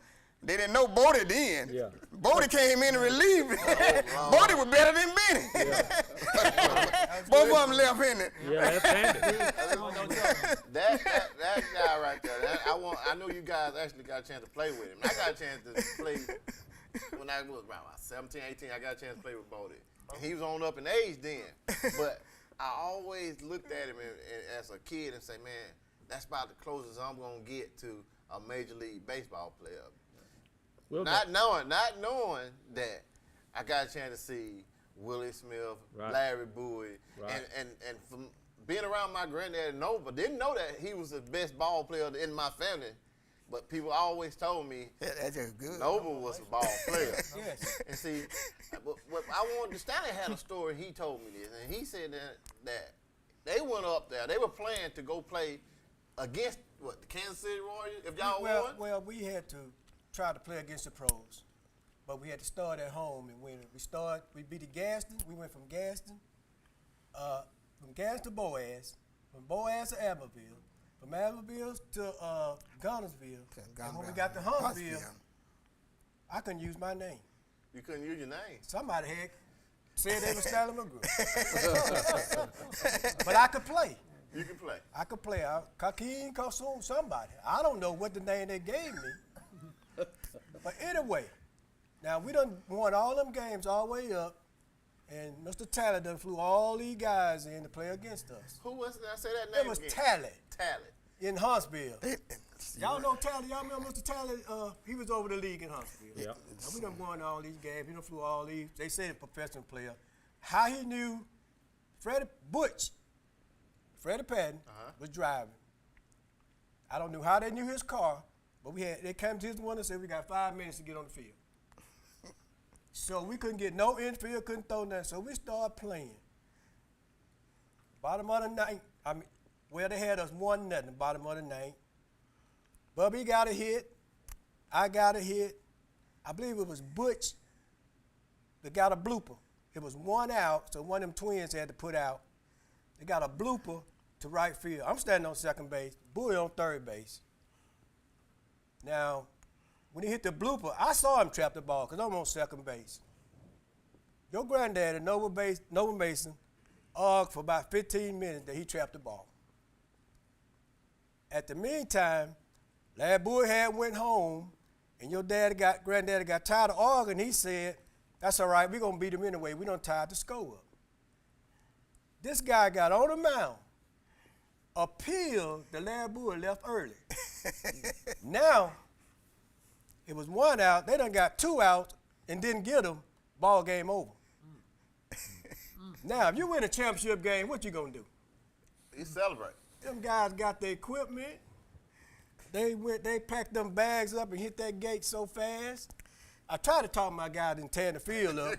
They didn't know Bodie then. Yeah. Bodie came in and relieved him. Bodie was better than Benny. Yeah. Both of them left-handed. Yeah, left-handed. that guy right there, I know you guys actually got a chance to play with him. I got a chance to play when I was around 17, 18, I got a chance to play with Bodie. And he was on up in age then. But I always looked at him as a kid and say, man, that's about the closest I'm going to get to a Major League Baseball player. Well, not knowing that I got a chance to see Willie Smith, right. Larry Bowie, right. and from being around my granddad, didn't know that he was the best ball player in my family. But people always told me that's just good. Noble was a ball player. Yes. And see, what I wanted, Stanley had a story. He told me this, and he said that they went up there. They were planning to go play against the Kansas City Royals. If y'all won. Well, we had to try to play against the pros, but we had to start at home and win. We beat the Gaston. We went from Gaston to Boaz, from Boaz to Abbeville, from Abbeville to Gunnersville. And when we got to Huntsville, I couldn't use my name. You couldn't use your name? Somebody had said they were Stanley McGrew. But I could play. You can play. I could play. Kakeem, Kasoon, somebody. I don't know what the name they gave me. But anyway, now we done won all them games all the way up, and Mr. Talley done flew all these guys in to play against us. Who was it? I say that name It was again. Talley in Huntsville. Y'all know Talley? Y'all remember Mr. Talley? He was over the league in Huntsville. Yeah. Now we done won all these games. He done flew all these. They said a professional player. How he knew Freddie Patton was driving. I don't know how they knew his car. But they came to his one and said, we got 5 minutes to get on the field. So we couldn't get no infield, couldn't throw nothing. So we started playing. Bottom of the ninth, they had us 1-0, bottom of the ninth. Bubby got a hit. I got a hit. I believe it was Butch that got a blooper. It was 1 out, so one of them twins had to put out. They got a blooper to right field. I'm standing on second base, Bowie on third base. Now, when he hit the blooper, I saw him trap the ball because I'm on second base. Your granddaddy, Noble Mason, argued for about 15 minutes that he trapped the ball. At the meantime, Larry Bowie had went home, and your granddaddy got tired of arguing. He said, that's all right, we're going to beat him anyway. We done tied the score up. This guy got on the mound, appealed that Larry Bowie left early. Now, it was 1 out. They done got 2 out and didn't get them. Ball game over. Now, if you win a championship game, what you gonna do? You celebrate. Them guys got their equipment. They packed them bags up and hit that gate so fast. I tried to talk my guys and tear the field up.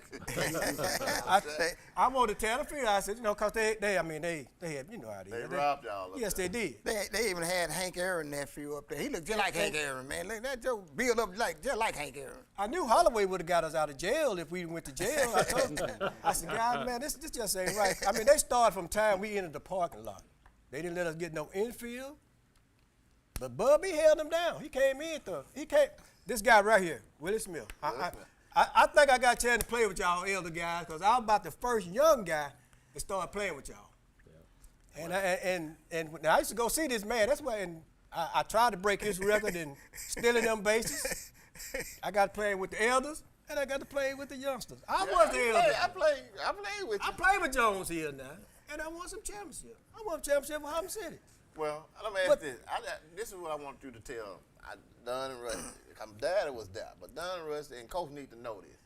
I wanted to tear the field. I said, because they had, you know how they did. They robbed y'all. Yes, they did. They even had Hank Aaron nephew up there. He looked just like Hank Aaron, man. Look, that Joe built up just like Hank Aaron. I knew Holloway would have got us out of jail if we went to jail. I told him. I said, guys, man, this just ain't right. They started from time we entered the parking lot. They didn't let us get no infield. But Bubby held him down. He came in through. This guy right here, Willie Smith. I think I got a chance to play with y'all elder guys because I was about the first young guy that started playing with y'all. Yeah. And I used to go see this man. That's why I tried to break his record in stealing them bases. I got to play with the elders, and I got to play with the youngsters. I was the elder. I played with you. I played with Jones here now, and I won some championship. I won a championship with Harlem City. Well, let me ask this. This is what I want you to tell Don and Rusty. My daddy was there, but Don and Rusty and Coach need to know this.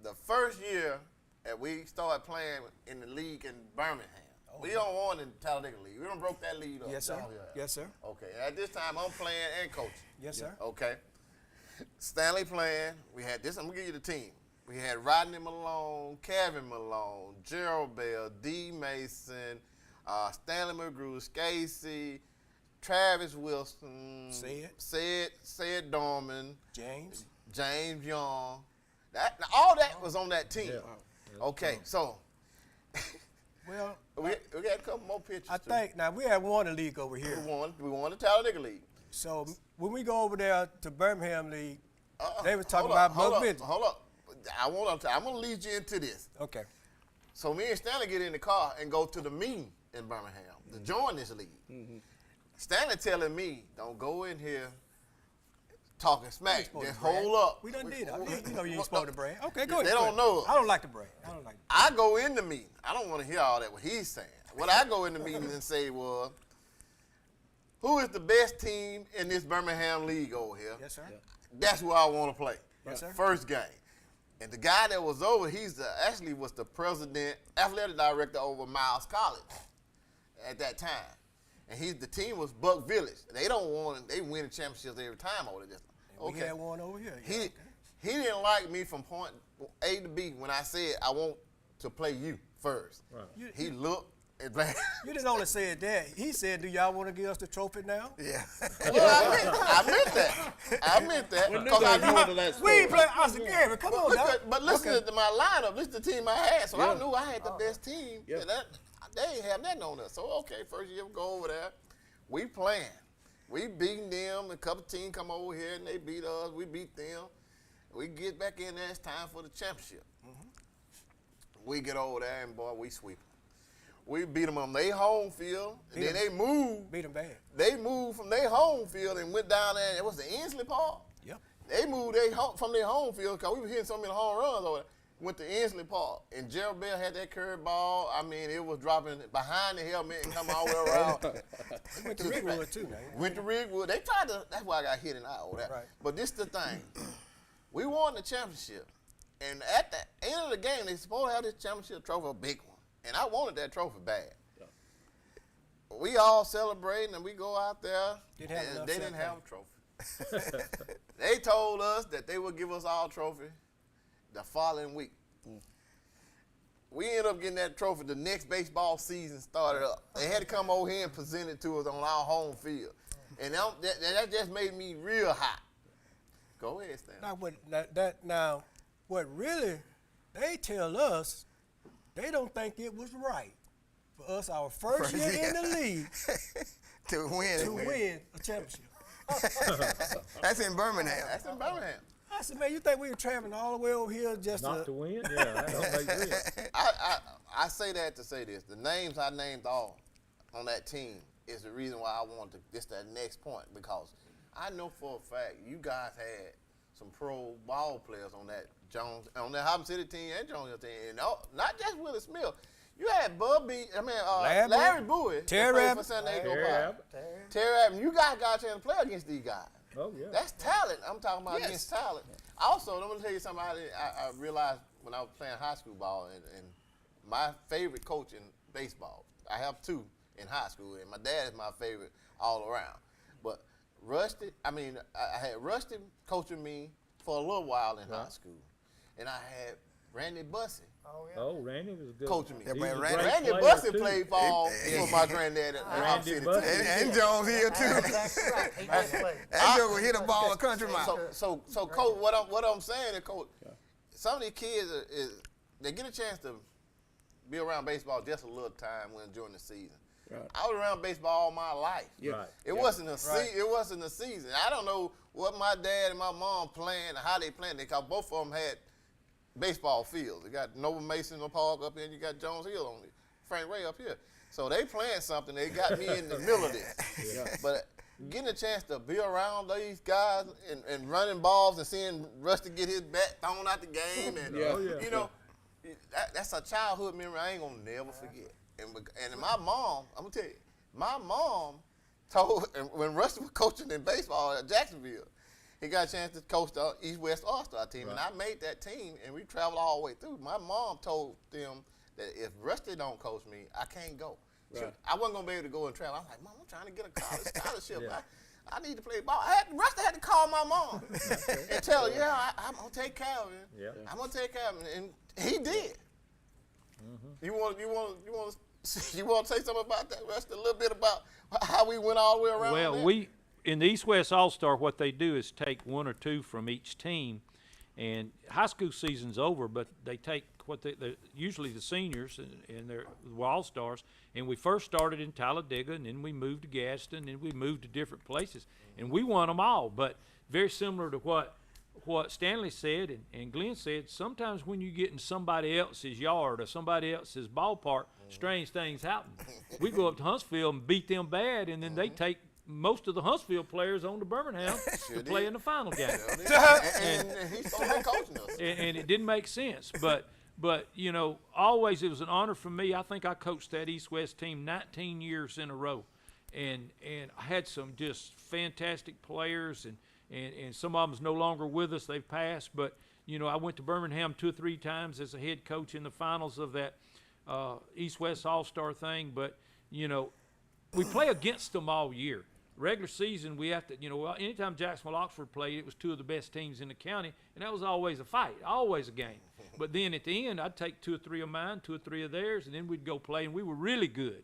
The first year that we started playing in the league in Birmingham, we don't want in the Talladega League. We don't broke that lead up. Yes, sir. Yes, sir. Okay. At this time, I'm playing and coaching. Yes, sir. Okay. Stanley playing. We had this. I'm gonna give you the team. We had Rodney Malone, Kevin Malone, Gerald Bell, D. Mason, Stanley McGrew, Casey, Travis Wilson, Said Dorman, James Young. All that was on that team. Yeah. Okay, so well, we got a couple more pictures. I think now we had won the league over here. We won the Talladega League. So when we go over there to Birmingham League, they was talking about Buck Vintage. Hold up. I'm gonna lead you into this. Okay. So me and Stanley get in the car and go to the meeting in Birmingham to join this league. Mm-hmm. Stanley telling me, don't go in here talking smack. Just hold up. We done did. You know you ain't supposed to brag. Okay, go ahead. They don't know. I don't like to brag. I go in the meeting. I don't want to hear all that what he's saying. What I go in the meeting and say was, who is the best team in this Birmingham league over here? Yes, sir. Yeah. That's where I want to play. Yes, sir. First game. And the guy that was over, actually was the president, athletic director over Miles College at that time. And the team was Buck Village. They win championships every time over there. We had one over here. He didn't like me from point A to B when I said I want to play you first. Right. He looked at me. You didn't only say that. He said, do y'all want to give us the trophy now? Yeah. Well, I meant that. I meant that. We ain't playing us again. Come on now. But listen to my lineup. This is the team I had. So I knew I had the best team. Yeah. They ain't have nothing on us. So, okay, first year we go over there. We playing. We beating them. A couple teams come over here and they beat us. We beat them. We get back in there. It's time for the championship. Mm-hmm. We get over there and, boy, we sweep them. We beat them on their home field. And then they moved. Beat them bad. They moved from their home field and went down there. It was the Inslee Park. Yep. They moved from their home field because we were hitting so many home runs over there. Went to Inslee Park, and Gerald Bell had that curve ball. I mean, it was dropping behind the helmet and coming all the way around. We went to Rigwood, too, man. Went to Rigwood. They tried to, that's why I got hit in the eye over that. Right. But this is the thing. We won the championship, and at the end of the game, they supposed to have this championship trophy, a big one. And I wanted that trophy bad. Yeah. We all celebrating, and we go out there, and they didn't have a trophy. They told us that they would give us our trophy the following week. We ended up getting that trophy. The next baseball season started up. They had to come over here and present it to us on our home field. And that just made me real hot. Go ahead, Stan. Now, what really, they tell us they don't think it was right for us, our first year in the league, to win a championship. That's in Birmingham. That's in Birmingham. I said, man, you think we were traveling all the way over here just not to win? Yeah, that don't make sense. I say that to say this. The names I named all on that team is the reason why I wanted to, this that next point, because I know for a fact you guys had some pro ball players on that Harlem City team and Jones Hill team, and not just Willie Smith. You had Larry Bowie, Terry Abbott, for San Diego Terry Abbott. You guys got a chance to play against these guys. Oh, yeah. That's talent. I'm talking about against talent. Also, I'm going to tell you something I realized when I was playing high school ball, and my favorite coach in baseball, I have two in high school, and my dad is my favorite all around. But I had Rusty coaching me for a little while in high school, and I had Randy Bussey. Oh, Randy was good. Coaching me. Yeah, Randy Bussey played ball for my granddad at Harlem City. And Jones here too. That joke will hit a ball a country mile. So Coach, what I'm saying is, Coach, some of these kids they get a chance to be around baseball just a little time during the season. Right. I was around baseball all my life. Yeah. Right. It wasn't a season. I don't know what my dad and my mom playing and how they playing, because both of them had baseball fields. You got Nova Mason Park up here, and you got Jones Hill on it, Frank Ray up here. So they playing something. They got me in the middle of this. Yeah. But getting a chance to be around these guys and running balls and seeing Rusty get his bat thrown out the game, and you know, that's a childhood memory I ain't gonna never forget. And my mom, I'm gonna tell you, my mom told when Rusty was coaching in baseball at Jacksonville, he got a chance to coach the East-West All-Star team, and I made that team, and we traveled all the way through. My mom told them that if Rusty don't coach me, I can't go. Right. I wasn't gonna be able to go and travel. I'm like, Mom, I'm trying to get a college scholarship. I need to play ball. Rusty had to call my mom and tell her, I'm gonna take care of him. Yeah. I'm gonna take care of him, and he did. Mm-hmm. You want to say something about that, Rusty? A little bit about how we went all the way around. Well, we in the East-West All-Star, what they do is take one or two from each team, and high school season's over, but they take what they're usually the seniors and they're all-stars, and we first started in Talladega, and then we moved to Gadsden, and we moved to different places, and we won them all. But very similar to what Stanley said and Glenn said, sometimes when you get in somebody else's yard or somebody else's ballpark, strange things happen. We go up to Huntsville and beat them bad, and then they take most of the Huntsville players on to Birmingham to play in the final game. and he's still coaching us. And it didn't make sense. But you know, always it was an honor for me. I think I coached that East-West team 19 years in a row. And I had some just fantastic players, and some of them's no longer with us. They've passed. But, you know, I went to Birmingham 2 or 3 times as a head coach in the finals of that East-West All-Star thing. But, you know, we play against them all year. Regular season, we have to, you know, anytime Jacksonville Oxford played, it was 2 of the best teams in the county, and that was always a fight, always a game. But then at the end, I'd take 2 or 3 of mine, 2 or 3 of theirs, and then we'd go play, and we were really good.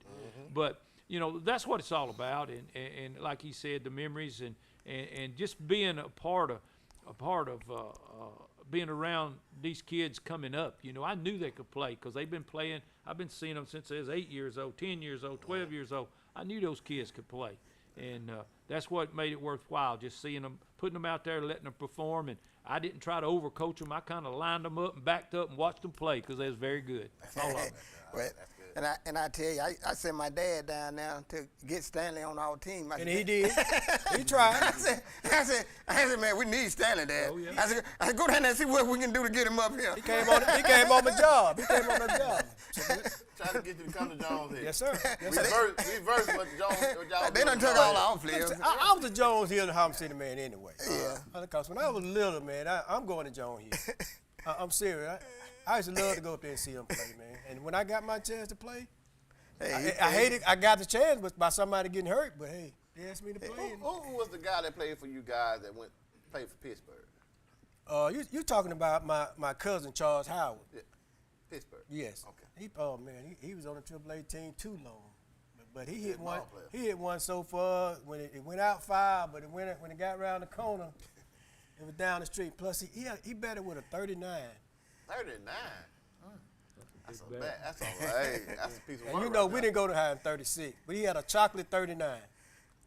But, you know, that's what it's all about, and like he said, the memories and just being a part of being around these kids coming up. You know, I knew they could play because they've been playing. I've been seeing them since they was 8 years old, 10 years old, 12 years old. I knew those kids could play. And that's what made it worthwhile, just seeing them, putting them out there, letting them perform. And I didn't try to overcoach them. I kind of lined them up and backed up and watched them play because they was very good. That's all of it. And I tell you, I sent my dad down there to get Stanley on our team. And he did. He tried. I said, man, we need Stanley, Dad. Oh, yeah. I said, go down there and see what we can do to get him up here. He came on the job. Trying to get you to come to Jones Hill. Yes, sir. Reverse what Jones. They done took all our players. I was a Jones Hill and Harlem City man anyway. Yeah. Because when I was little, man, I'm going to Jones Hill. I'm serious. I used to love to go up there and see them play, man. And when I got my chance to play, I hated. I got the chance by somebody getting hurt, but hey, they asked me to play. Who was the guy that played for you guys that played for Pittsburgh? You talking about my cousin Charles Howard? Yeah. Pittsburgh. Yes. Okay. He was on the AAA team too long, but he hit one. He hit one so far when it went out foul, but when it got around the corner, it was down the street. Plus he batted with a 39. 39. That's all right. That's a piece of work. And you know, we didn't go to high in 36, but he had a chocolate 39.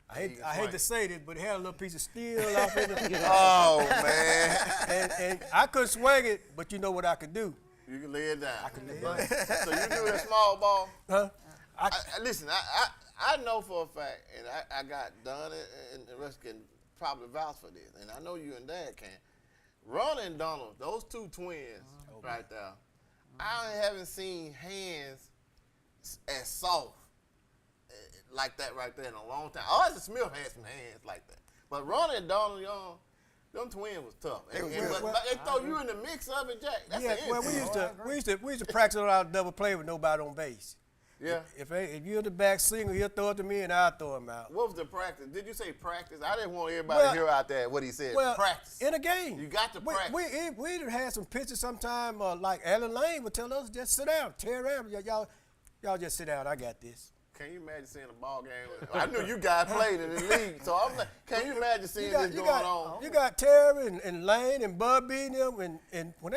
I hate to say this, but he had a little piece of steel off in the Oh, man. And I couldn't swing it, but you know what I could do? You can lay it down. I can lay it down. So you do that small ball? Huh? Listen, I know for a fact, and I got Don and the rest can probably vouch for this, and I know you and Dad can. Ron and Donald, those 2 twins right there, I haven't seen hands as soft like that right there in a long time. Ozzie Smith had some hands like that. But Ron and Donald Young, them twins was tough. But they throw you in the mix of it, Jack. That's we used to practice on our double play with nobody on base. Yeah. If you're the back single, he'll throw it to me and I'll throw him out. What was the practice? Did you say practice? I didn't want everybody to hear out there what he said. Practice. In a game. You got to practice. We had some pitches sometime, like Alan Lane would tell us, just sit down, tear around. Y'all just sit down. I got this. Can you imagine seeing a ball game? I knew you guys played in the league, so I'm like, can you imagine seeing this going on? You got Terry and Lane and Bud beating them, and when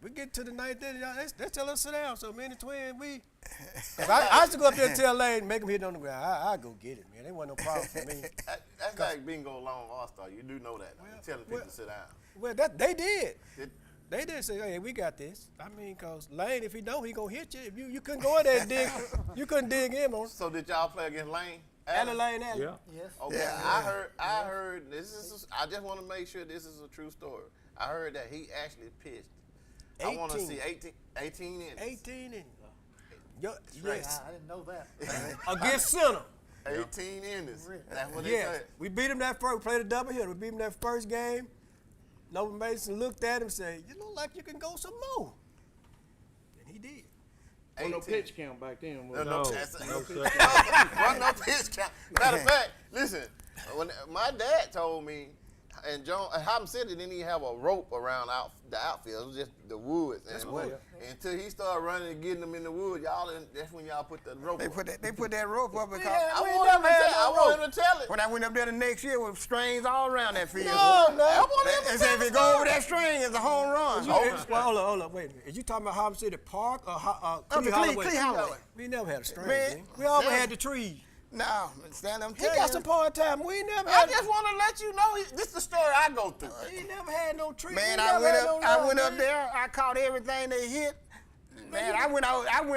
we get to the ninth inning, they tell us to sit down. So me and the twin, I used to go up there and tell Lane, make him hit on the ground. I go get it, man. There wasn't no problem for me. That's like bingo long all-star. You do know that. Telling people to sit down. Well, they did. They did say, hey, we got this. I mean, because Lane, if he don't, he going to hit you. If you couldn't go in there and dig, you couldn't dig him on. So did y'all play against Lane? Alley Lane Alley. Yeah. Yes. Okay, Yeah. I heard. This is. I just want to make sure this is a true story. I heard that he actually pitched. I want to 18. see 18 innings. 18 innings. Yes. I didn't know that. Against Center. 18 innings. That's what they Yes. said. We beat him that first. We played a double hitter. We beat him that first game. Nova Mason looked at him and said, "You look like you can go some more." And he did. Wasn't no pitch count back then. Was No, No, that's- no such Wasn't no pitch count. Matter of fact, listen, when my dad told me, and Hobson City didn't even have a rope around the outfield. It was just the woods. Until he started running and getting them in the woods, that's when y'all put the rope. They put that rope up because I want him to tell it. when I went up there the next year with strings all around that field. No. I want him to They said if it go over that string, it's a home run. Well, hold on, wait a minute. Is you talking about Hobson City Park or Clee Holloway? Clee Holloway. We never had a string. Man, did we? We always had the trees. No, Stan, I'm He telling got you. some part-time. We never I had. just want to let you know this is the story I go through. He never had no trees. Man, We I never went had up. no I lawn, went up man. there. I caught everything they hit. Man, I went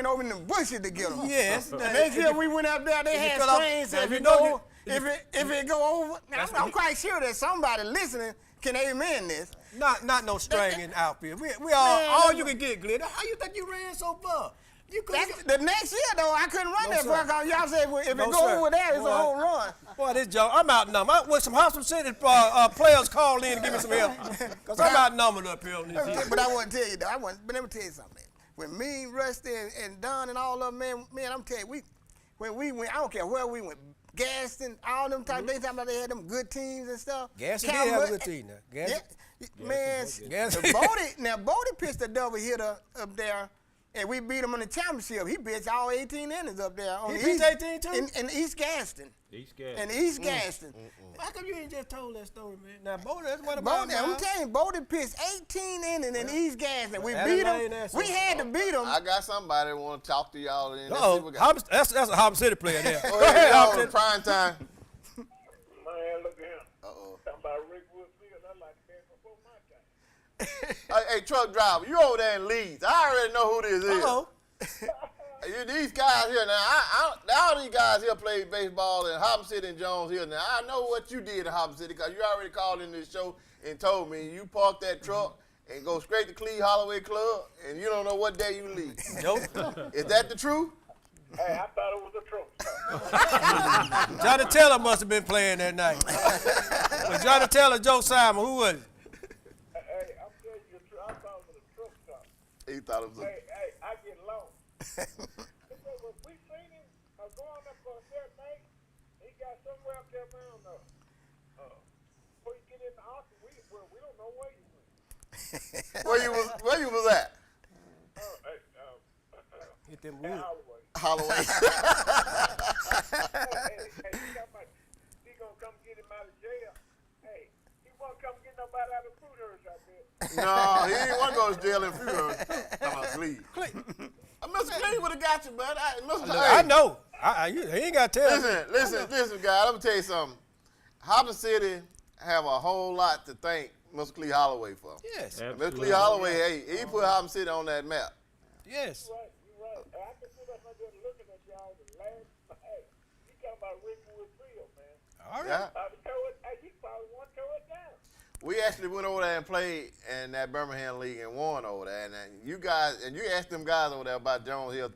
over in the bushes to get them. Yes. The next year we went up there, they If you had cut off- strings. now, If if it you don't go, get- if it go over, I'm quite sure that somebody listening can amen this. Not no string in the outfield. We Man, all you can get, Glenn. How you think you ran so far? You couldn't. The next year though, I couldn't run No, that sir. far because y'all said if No, it go sir. over there, it's Boy. a home run. Boy, this joke. I'm outnumbered. I wish some Hobson City players called in and give me some help. Because I'm outnumbered up here on this here. But I want to tell you though, but let me tell you something. Man. When me, Rusty, and Don and all of them, man, I'm telling you, when we went, I don't care where we went, Gaston, all them type, they talking about they had them good teams and stuff. Gaston did have a good team now. Gaston. Man, Gaston. Bodie pitched a double hitter up there, and we beat him in the championship. He pitched all 18 innings up there. He pitched 18 too? In East Gaston. East Gaston. In East Gaston. How come you ain't just told that story, man? Now, Bodie, that's what Bodie, I'm telling you, Bodie pitched 18 innings in East Gaston. We beat him. We had to beat him. I got somebody want to talk to y'all. That's a Hobson City player there. Go Go ahead, ahead, Hobson City. prime time. Man, look at him. Talking about Rick Woodfield, I like that before my time. Hey, truck driver, you over there in Leeds. I already know who this is. Uh-oh. These guys here now, all these guys here play baseball in Hobson City and Jones here. Now, I know what you did in Hobson City because you already called in this show and told me you parked that truck and go straight to Clee Holloway Club and you don't know what day you leave. Nope. Is that the truth? Hey, I thought it was a truth. Johnny Taylor must have been playing that night. Was Johnny Taylor, Joe Simon, who was it? Hey, I'm telling you the truth. I thought it was a truth stop. He thought it was Hey, I get lost. Because we seen him going up on that night, he got somewhere up there around before you get in the house, we don't know where you went. Where you was at? Hit them woods. Holloway. Hey, he gonna come get him out of jail. Hey, he won't come get nobody out of food hers out there. No, he didn't want to go to jail in Florida. Talking about Clee. Mr. Clee would have got you, bud. I know. He ain't got to tell me. Listen, guys. Let me tell you something. Hobson City have a whole lot to thank Mr. Clee Holloway for. Yes. Mr. Clee Holloway, hey, he put Hobson City on that map. Yes. You're right. I can sit up there looking at y'all and laughing. Hey, you talking about Rick Woodfield, man. All right. Yeah. You probably want to throw it down. We actually went over there and played in that Birmingham League and won over there. And you asked them guys over there about Jones Hill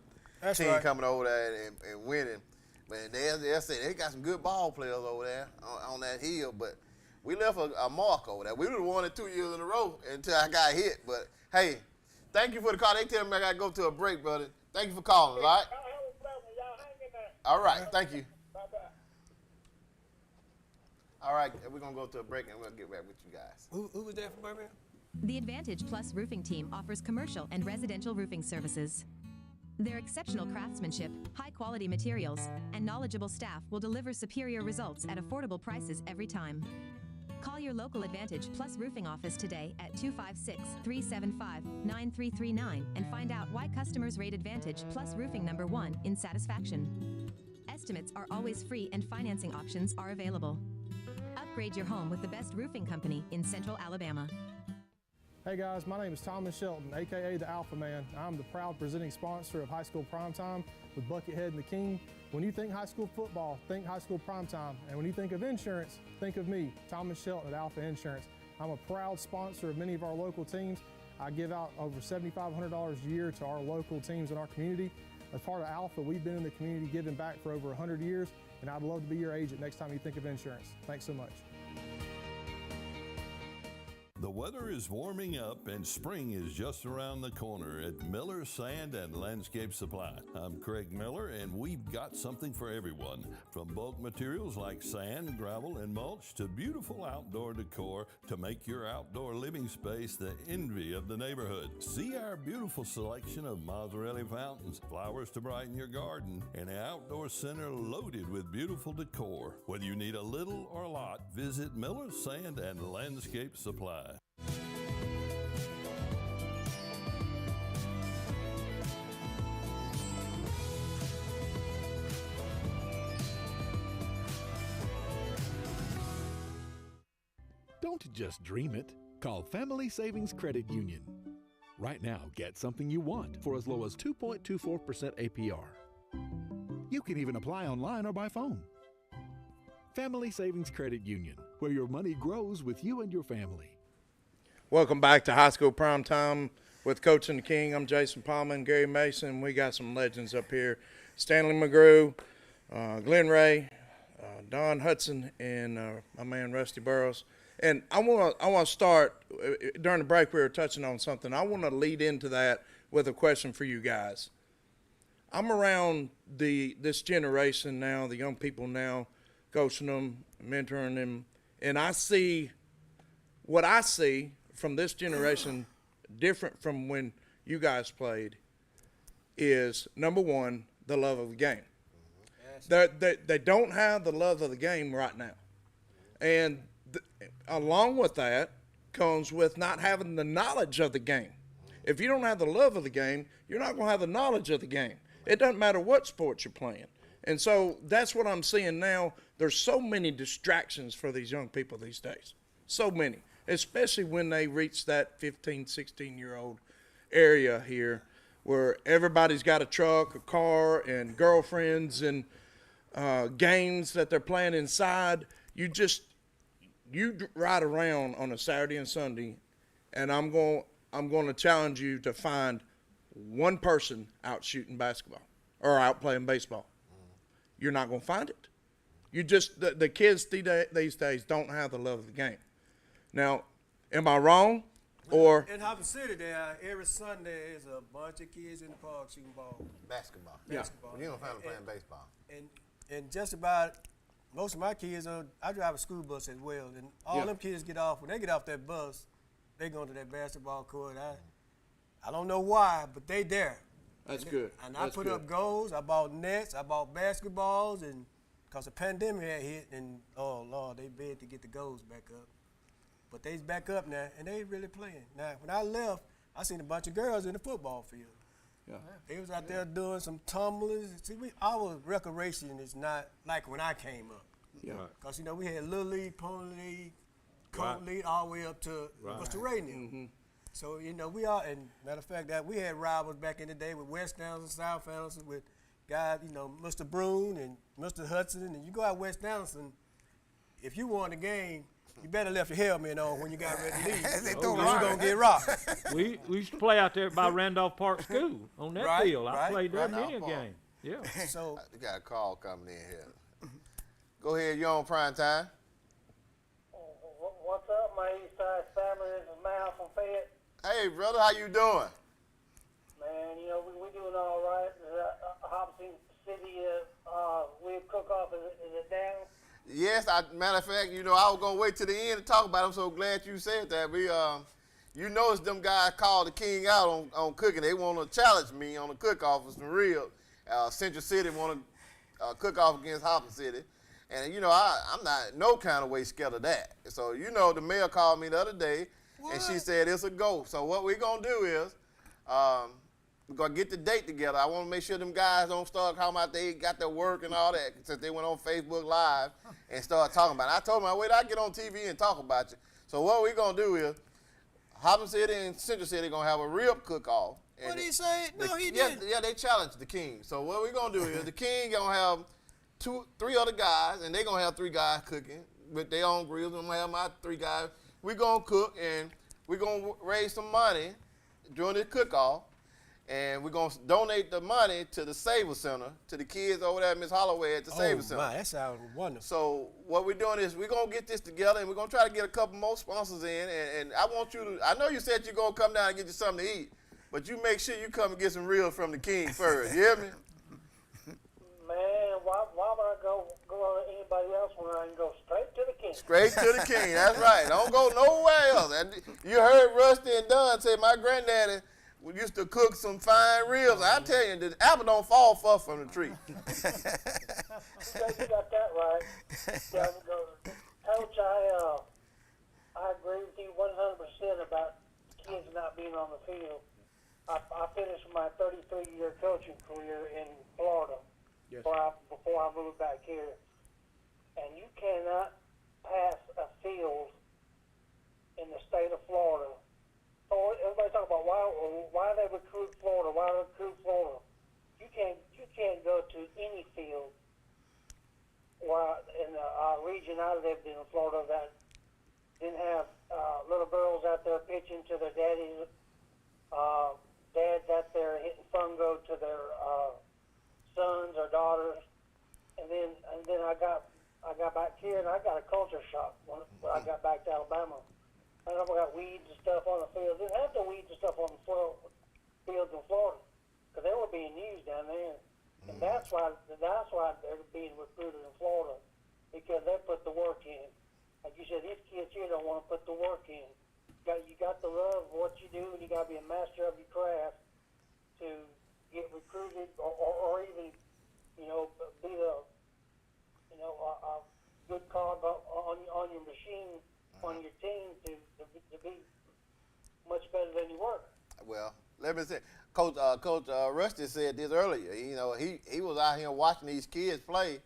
team coming over there and winning. But they said they got some good ball players over there on that hill. But we left a mark over there. We would have won it 2 years in a row until I got hit. But, hey, thank you for the call. They tell me I got to go to a break, brother. Thank you for calling, all right? Y'all hang in there. All right, thank you. Bye-bye. All right, we're going to go to a break and we'll get back with you guys. Who was there for Birmingham? The Advantage Plus Roofing Team offers commercial and residential roofing services. Their exceptional craftsmanship, high-quality materials, and knowledgeable staff will deliver superior results at affordable prices every time. Call your local Advantage Plus Roofing office today at 256-375-9339 and find out why customers rate Advantage Plus Roofing #1 in satisfaction. Estimates are always free and financing options are available. Upgrade your home with the best roofing company in Central Alabama. Hey guys, my name is Thomas Shelton, aka the Alpha Man. I'm the proud presenting sponsor of High School Primetime with Buckethead and the King. When you think high school football, think High School Primetime. And when you think of insurance, think of me, Thomas Shelton at Alpha Insurance. I'm a proud sponsor of many of our local teams. I give out over $7,500 a year to our local teams in our community. As part of Alpha, we've been in the community giving back for over 100 years, and I'd love to be your agent next time you think of insurance. Thanks so much. The weather is warming up and spring is just around the corner at Miller Sand and Landscape Supply. I'm Craig Miller and we've got something for everyone. From bulk materials like sand, gravel, and mulch to beautiful outdoor decor to make your outdoor living space the envy of the neighborhood. See our beautiful selection of Mazzarelli fountains, flowers to brighten your garden, and an outdoor center loaded with beautiful decor. Whether you need a little or a lot, visit Miller Sand and Landscape Supply. Don't just dream it. Call Family Savings Credit Union. Right now, get something you want for as low as 2.24% APR. You can even apply online or by phone. Family Savings Credit Union, where your money grows with you and your family. Welcome back to High School Primetime with Coach and the King. I'm Jason Palmer and Gary Mason. We got some legends up here. Stanley McGrew, Glenn Ray, Don Hudson, and my man Rusty Burrows. And I want to start, during the break we were touching on something. I want to lead into that with a question for you guys. I'm around this generation now, the young people now, coaching them, mentoring them, and I see what I see from this generation different from when you guys played is, number one, the love of the game. They don't have the love of the game right now. And along with that comes with not having the knowledge of the game. If you don't have the love of the game, you're not going to have the knowledge of the game. It doesn't matter what sport you're playing. And so that's what I'm seeing now. There's so many distractions for these young people these days. So many, especially when they reach that 15, 16-year-old area here where everybody's got a truck, a car, and girlfriends and games that they're playing inside. You ride around on a Saturday and Sunday, and I'm going to challenge you to find one person out shooting basketball or out playing baseball. You're not going to find it. You just the kids these days don't have the love of the game. Now, am I wrong? Or in Hopper City, there every Sunday is a bunch of kids in the park shooting ball. Basketball. Yeah. You don't find them playing baseball. And just about most of my kids I drive a school bus as well, and all them kids get off. When they get off that bus, they go to that basketball court. I don't know why, but they there. That's good. And I put up goals. I bought nets. I bought basketballs, and because the pandemic had hit, and oh Lord, they begged to get the goals back up. But they's back up now, and they really playing. Now, when I left, I seen a bunch of girls in the football field. Yeah. They was out there doing some tumblers. See, our recreation is not like when I came up. Yeah. Because, we had Little League, Pony League, Colt League, all the way up to Mr. Rainier. Mm-hmm. So, we are, and matter of fact, that we had rivals back in the day with West Downs and South Anderson with guys, Mr. Brown and Mr. Hudson. And you go out West Anderson, if you won the game, you better left your helmet on when you got ready to leave. You're going to get rocked. We used to play out there by Randolph Park School on that field. I played there many a game. Yeah. So we got a call coming in here. Go ahead, you're on prime time. What's up, my East Side family? This is Mal from Fayette. Hey, brother, how you doing? Man, we're doing all right. Hobson City, we cook-off, is it down? Yes, matter of fact, I was going to wait till the end to talk about it. I'm so glad you said that. We, notice them guys called the King out on cooking. They want to challenge me on the cook-off for some real. Central City want to cook off against Hopper City. And, I'm not no kind of way scared of that. So, the mayor called me the other day, and she said it's a go. So what we're going to do is we're going to get the date together. I want to make sure them guys don't start talking about they got their work and all that since they went on Facebook Live and started talking about it. I told them, wait, I get on TV and talk about you. So what we're going to do is Hobson City and Central City going to have a rib cook-off. What did he say? No, he yeah, didn't. Yeah, they challenged the King. So what we're going to do is the King going to have 3 other guys, and they're going to have 3 guys cooking with their own grills. I'm going to have my 3 guys. We're going to cook, and we're going to raise some money during this cook-off. And we're going to donate the money to the Saver Center, to the kids over there at Miss Holloway at the Saver Center. Oh, my, that sounds wonderful. So what we're doing is we're going to get this together, and we're going to try to get a couple more sponsors in. And I want you to, I know you said you're going to come down and get you something to eat, but you make sure you come and get some reels from the King first. You hear me? Man, why would I go on anybody else when I can go straight to the King? Straight to the King, that's right. Don't go nowhere else. And you heard Rusty and Dunn say my granddaddy used to cook some fine ribs. I tell you, the apple don't fall far from the tree. You got that right. Coach, I agree with you 100% about kids not being on the field. I finished my 33-year coaching career in Florida before I moved back here. And you cannot pass a field in the state of Florida. So everybody talk about why they recruit Florida, why they recruit Florida. You can't go to any field in the region I lived in Florida that didn't have little girls out there pitching to their daddies, dads out there hitting fungo to their sons or daughters, and then I got back here and I got a culture shock when I got back to Alabama. I know we got weeds and stuff on the field. Didn't have the weeds and stuff on the fields in Florida because they were being used down there, and that's why they're being recruited in Florida because they put the work in. Like you said, these kids here don't want to put the work in. You got to love what you do, and you got to be a master of your craft to get recruited, or even be the a good cog on your machine. On your team to be much better than you were. Well, let me say, Coach Rusty said this earlier. You know, he was out here watching these kids play,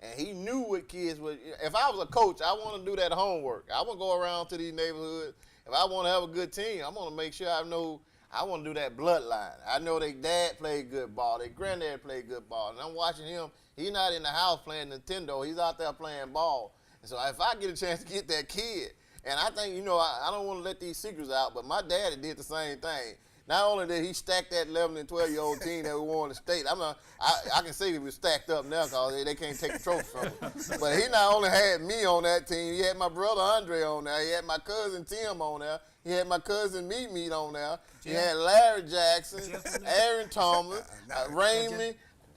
and he knew what kids would. If I was a coach, I want to do that homework. I want to go around to these neighborhoods. If I want to have a good team, I want to make sure I know. I want to do that bloodline. I know their dad played good ball, their granddad played good ball, and I'm watching him. He's not in the house playing Nintendo. He's out there playing ball. And so if I get a chance to get that kid. And I think, I don't want to let these secrets out, but my daddy did the same thing. Not only did he stack that 11 and 12-year-old team that we won the state, I can say he was stacked up now because they can't take the trophy from him. But he not only had me on that team, he had my brother Andre on there, he had my cousin Tim on there, he had my cousin Meat on there, he had Larry Jackson, Aaron Thomas, Raymond.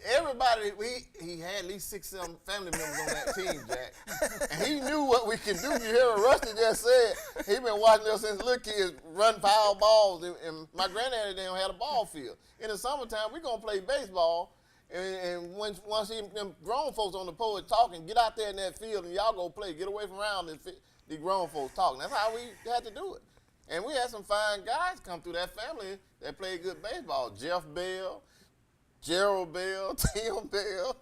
Everybody, he had at least 6-7 family members on that team, Jack. And he knew what we could do. You hear what Rusty just said. He been watching us since little kids run foul balls. And my granddaddy didn't have a ball field. In the summertime, we're going to play baseball. And once them grown folks on the porch talking, get out there in that field and y'all go play. Get away from around the grown folks talking. That's how we had to do it. And we had some fine guys come through that family that played good baseball. Jeff Bell, Gerald Bell, Tim Bell,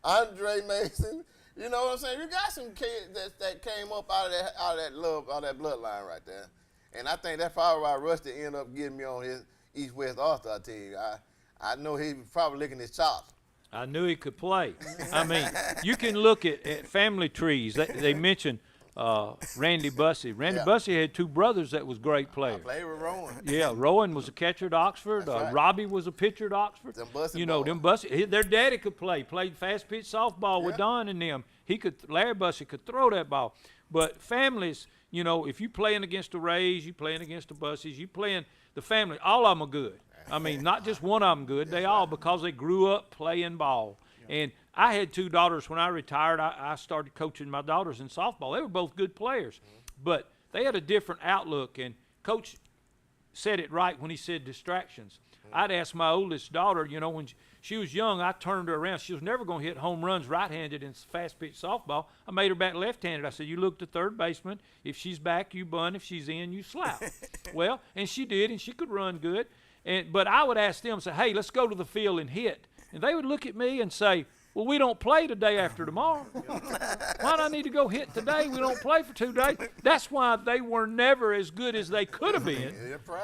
Andre Mason. You know what I'm saying? You got some kids that came up out of that love, out of that bloodline right there. And I think that's probably why Rusty ended up getting me on his East-West All-Star team. I know he was probably licking his chops. I knew he could play. I mean, you can look at family trees. They mentioned Randy Bussey. Randy Bussey had 2 brothers that was great players. I played with Rowan. Yeah, Rowan was a catcher at Oxford. Right. Robbie was a pitcher at Oxford. Them Bussey them Bussey. Their daddy could play. Played fast pitch softball with Don and them. Larry Bussey could throw that ball. But families, if you playing against the Rays, you playing against the Busseys, you playing the family. All of them are good. I mean, not just one of them good. They all because they grew up playing ball. And I had 2 daughters. When I retired, I started coaching my daughters in softball. They were both good players, but they had a different outlook. And Coach said it right when he said distractions. I'd ask my oldest daughter, when she was young, I turned her around. She was never going to hit home runs right-handed in fast-pitch softball. I made her bat left-handed. I said, you look to third baseman. If she's back, you bunt. If she's in, you slap. Well, and she did, and she could run good. But I would ask them, say, hey, let's go to the field and hit. And they would look at me and say, Well, we don't play the day after tomorrow. Why do I need to go hit today? We don't play for 2 days. That's why they were never as good as they could have been,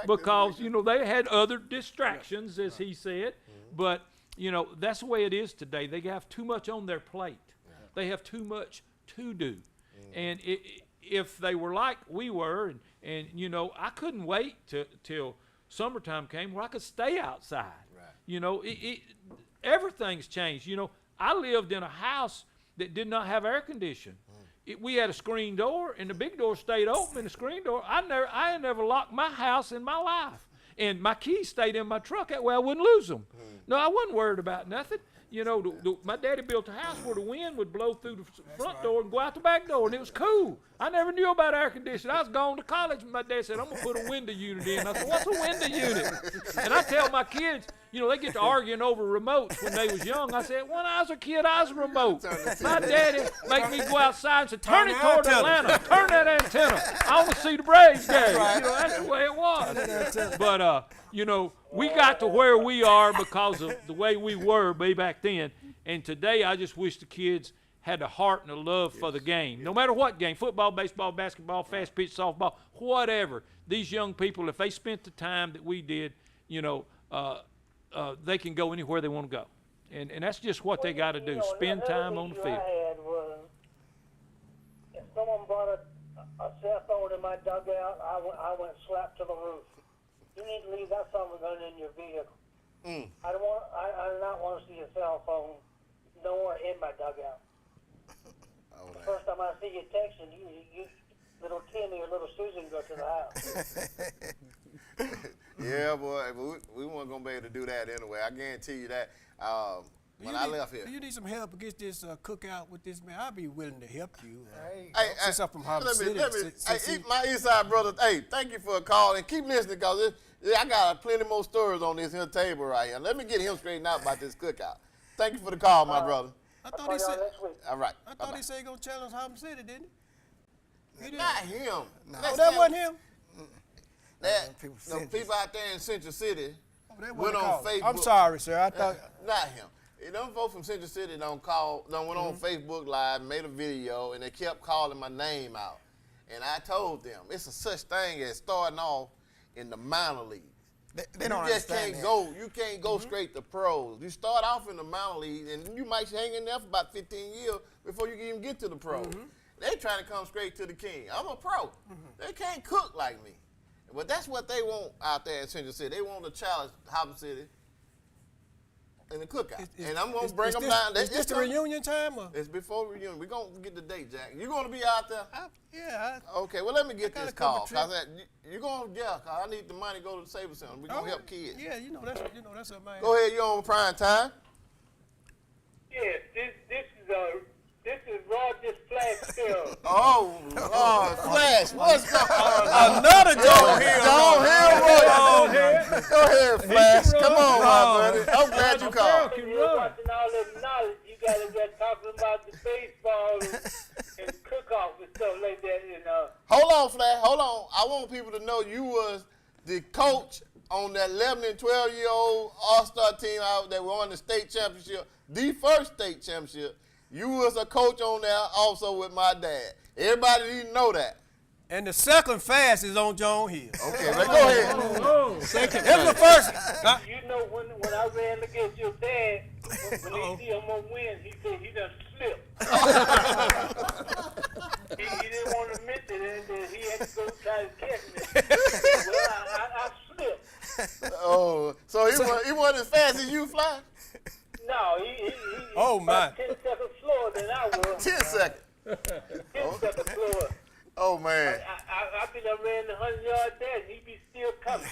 because, you know, they had other distractions, as he said. But, you know, that's the way it is today. They have too much on their plate. They have too much to do. And if they were like we were, and you know, I couldn't wait till summertime came where I could stay outside. You know, everything's changed. You know, I lived in a house that did not have air conditioning. We had a screen door, and the big door stayed open, and the screen door, I had never locked my house in my life. And my keys stayed in my truck, that way I wouldn't lose them. No, I wasn't worried about nothing. You know, my daddy built a house where the wind would blow through the front door and go out the back door, and it was cool. I never knew about air conditioning. I was going to college, and my dad said, I'm going to put a window unit in. I said, what's a window unit? And I tell my kids, you know, they get to arguing over remotes when they was young. I said, when I was a kid, I was a remote. My daddy make me go outside and say, turn it toward Atlanta. Turn that antenna. I want to see the Braves game. You know, that's the way it was. But, you know, we got to where we are because of the way we were way back then. And today, I just wish the kids had a heart and a love for the game. No matter what game, football, baseball, basketball, fast pitch, softball, whatever. These young people, if they spent the time that we did, you know, they can go anywhere they want to go. And that's just what they got to do, spend time on the field. I had was, if someone brought a cell phone in my dugout, I went slap to the roof. You need to leave that something gun in your vehicle. I do not want to see a cell phone nowhere in my dugout. The first time I see you texting, you little Timmy or little Susan go to the house. Yeah, boy, but we weren't going to be able to do that anyway. I guarantee you that. When I left here. Do you need some help against this cookout with this man? I'll be willing to help you. Since I'm from Harvard City. My East Side brothers, hey, thank you for a call, and keep listening, because I got plenty more stories on this here table right here. Let me get him straightened out about this cookout. Thank you for the call, my brother. I thought he said. All right. I thought he said he gonna challenge Harvard City, didn't he? Not him. No, that wasn't him. The people out there in Central City went on Facebook. I'm sorry, sir. I thought not him. Them folks from Central City went on Facebook Live, made a video, and they kept calling my name out. And I told them it's a such thing as starting off in the minor leagues. They don't understand that. You can't go straight to pros. You start off in the minor leagues, and you might hang in there for about 15 years before you can even get to the pros. They trying to come straight to the king. I'm a pro. They can't cook like me. But that's what they want out there in Central City. They want to challenge Harvard City in the cookout. And I'm going to bring them down. Is this the reunion time? Or? It's before reunion. We're going to get the date, Jack. You going to be out there? Yeah. Okay, well, let me get this call. You're going to, cause I need the money to go to the Savings Center. We're going to help kids. Yeah, that's a man. Go ahead, you're on prime time. Yes, this is Roger's Flash Hill. Flash, what's going on? Another John Hill. John Hill. Go ahead, Flash. Come on, my buddy. I'm glad you called. Watching all this knowledge, you got to get talking about the baseball and cook-off and stuff like that. Hold on, Flash. Hold on. I want people to know you was the coach on that 11 and 12-year-old all-star team out that won the state championship, the first state championship. You was a coach on there also with my dad. Everybody didn't know that. And the second fast is on John Hill. Okay, let's go ahead. Second fast. The first. You know, when I ran against your dad, when he see him on win, he said he done slipped. he didn't want to admit it, and he had to go try to catch me. Well, I slipped. So he wasn't as fast as you, Fly? No, he about 10 seconds slower than I was. 10 seconds. 10 seconds slower. Oh, man. I think I ran the 100-yard dash, and he'd be still coming.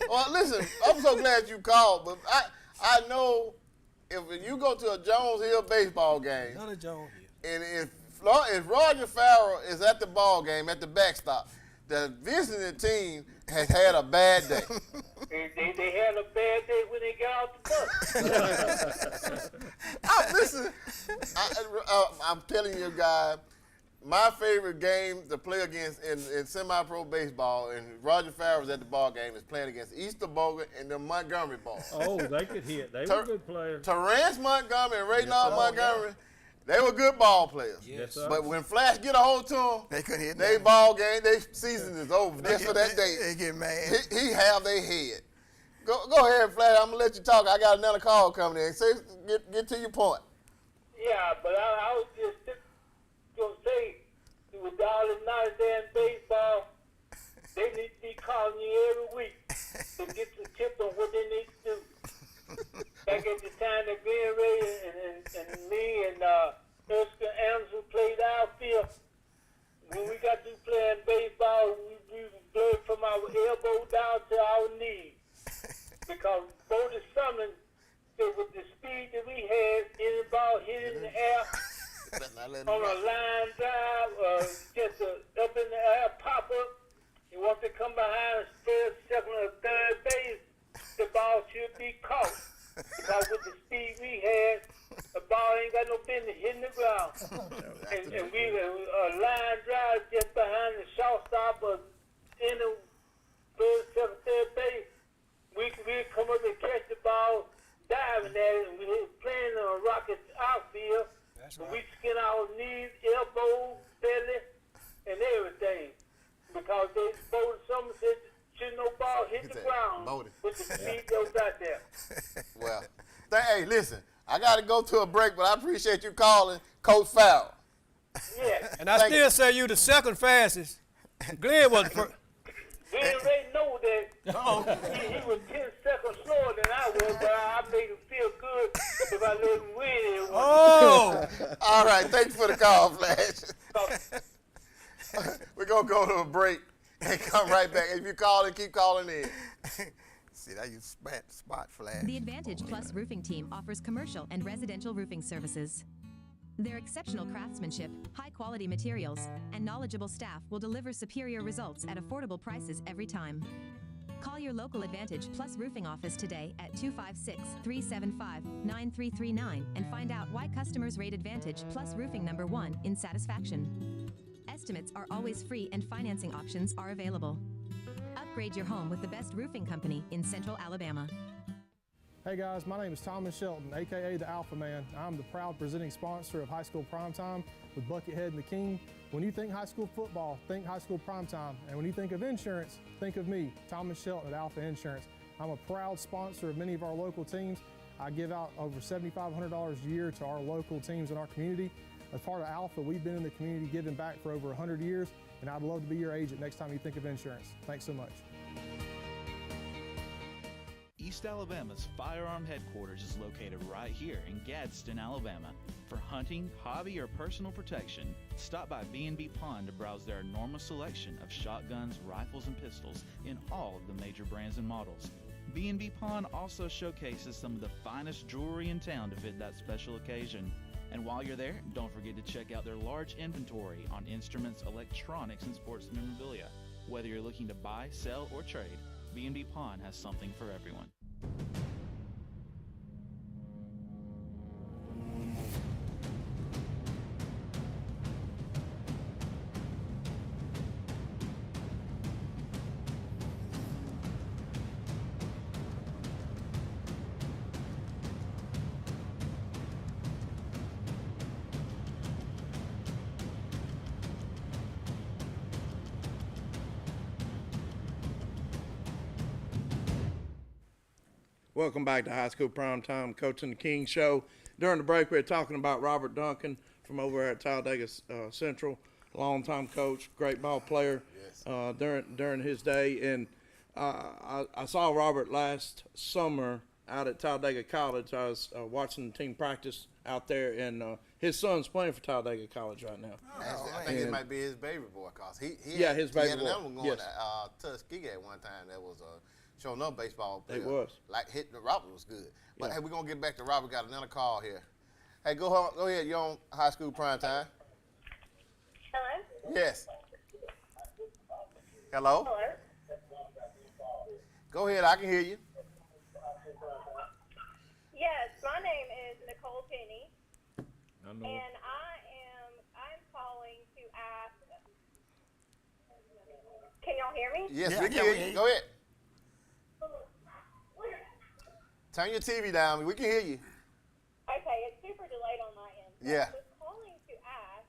Well, listen, I'm so glad you called, but I know if you go to a Jones Hill baseball game, not a Jones Hill, and if Roger Farrell is at the ball game, at the backstop, the visiting team has had a bad day. They had a bad day when they got off the bus. Listen, I'm telling you, guys, my favorite game to play against in semi-pro baseball, and Roger Farrer was at the ball game, is playing against Easter Bogut and the Montgomery Ball. Oh, they could hit. They were good players. Terrence Montgomery and Reynald Montgomery, they were good ball players. Yes, sir. But when Flash get a hold to them, They couldn't hit they nothing. ball game, they season is over just for that day. They get mad. He have their head. Go ahead, Flash. I'm gonna let you talk. I got another call coming in. Get to your point. Yeah, but I was just going to say, with all the nice damn baseball, they need to be calling you every week to get some tips on what they need to do. Back at the time that Glenn Ray and me and Oscar Anderson played outfield, when we got to playing baseball, we blurred from our elbow down to our knees. Because Bodie Summon, with the speed that we had, any ball hit in the air, on a line drive, just up in the air, pop up, and once they come behind and spread second or third base, the ball should be caught. Because with the speed we had, the ball ain't got no business hitting the ground. and we a line drive just behind the shortstop or in the first, second, third base. We come up and catch the ball, diving at it, and we was playing on a rocket outfield. Right. We skin our knees, elbows, belly, and everything. Because they voted something said should no ball hit the ground with the speed that was out there. Well, hey, listen, I got to go to a break, but I appreciate you calling Coach Farrell. Yeah. And I still say you the second fastest. Glenn was first. We already know that he was 10 seconds slower than I was, but I made him feel good if I let him win. Oh! All right, thanks for the call, Flash. We're going to go to a break and come right back. If you call in, keep calling in. See, that you spot Flash. The Advantage Plus roofing team offers commercial and residential roofing services. Their exceptional craftsmanship, high-quality materials, and knowledgeable staff will deliver superior results at affordable prices every time. Call your local Advantage Plus roofing office today at 256-375-9339 and find out why customers rate Advantage Plus roofing #1 in satisfaction. Estimates are always free and financing options are available. Upgrade your home with the best roofing company in Central Alabama. Hey guys, my name is Thomas Shelton, aka the Alpha Man. I'm the proud presenting sponsor of High School Primetime with Buckethead and the King. When you think high school football, think High School Primetime. And when you think of insurance, think of me, Thomas Shelton at Alpha Insurance. I'm a proud sponsor of many of our local teams. I give out over $7,500 a year to our local teams in our community. As part of Alpha, we've been in the community giving back for over 100 years, and I'd love to be your agent next time you think of insurance. Thanks so much. East Alabama's firearm headquarters is located right here in Gadsden, Alabama. For hunting, hobby, or personal protection, stop by B&B Pawn to browse their enormous selection of shotguns, rifles, and pistols in all of the major brands and models. B&B Pawn also showcases some of the finest jewelry in town to fit that special occasion. And while you're there, don't forget to check out their large inventory on instruments, electronics, and sports memorabilia. Whether you're looking to buy, sell, or trade, B&B Pawn has something for everyone. Welcome back to High School Primetime, Coach and the King Show. During the break, we were talking about Robert Duncan from over at Talladega Central, longtime coach, great ball player during his day. And I saw Robert last summer out at Talladega College. I was watching the team practice out there, and his son's playing for Talladega College right now. I think it might be his baby boy, cause he his baby had boy. another one going to Tuskegee at one time. That was showing up baseball player. It was. Like hitting Robert was good. But hey, we're gonna get back to Robert. Got another call here. Hey, go ahead. You're on High School Primetime. Hello? Yes. Hello? Hello? Go ahead, I can hear you. Yes, my name is Nicole Penny. I know. And I'm calling to Can y'all hear me? Yes, we can hear you. Go ahead. Turn your TV down. We can hear you. Okay, it's super delayed on my end. Yeah. I was calling to ask,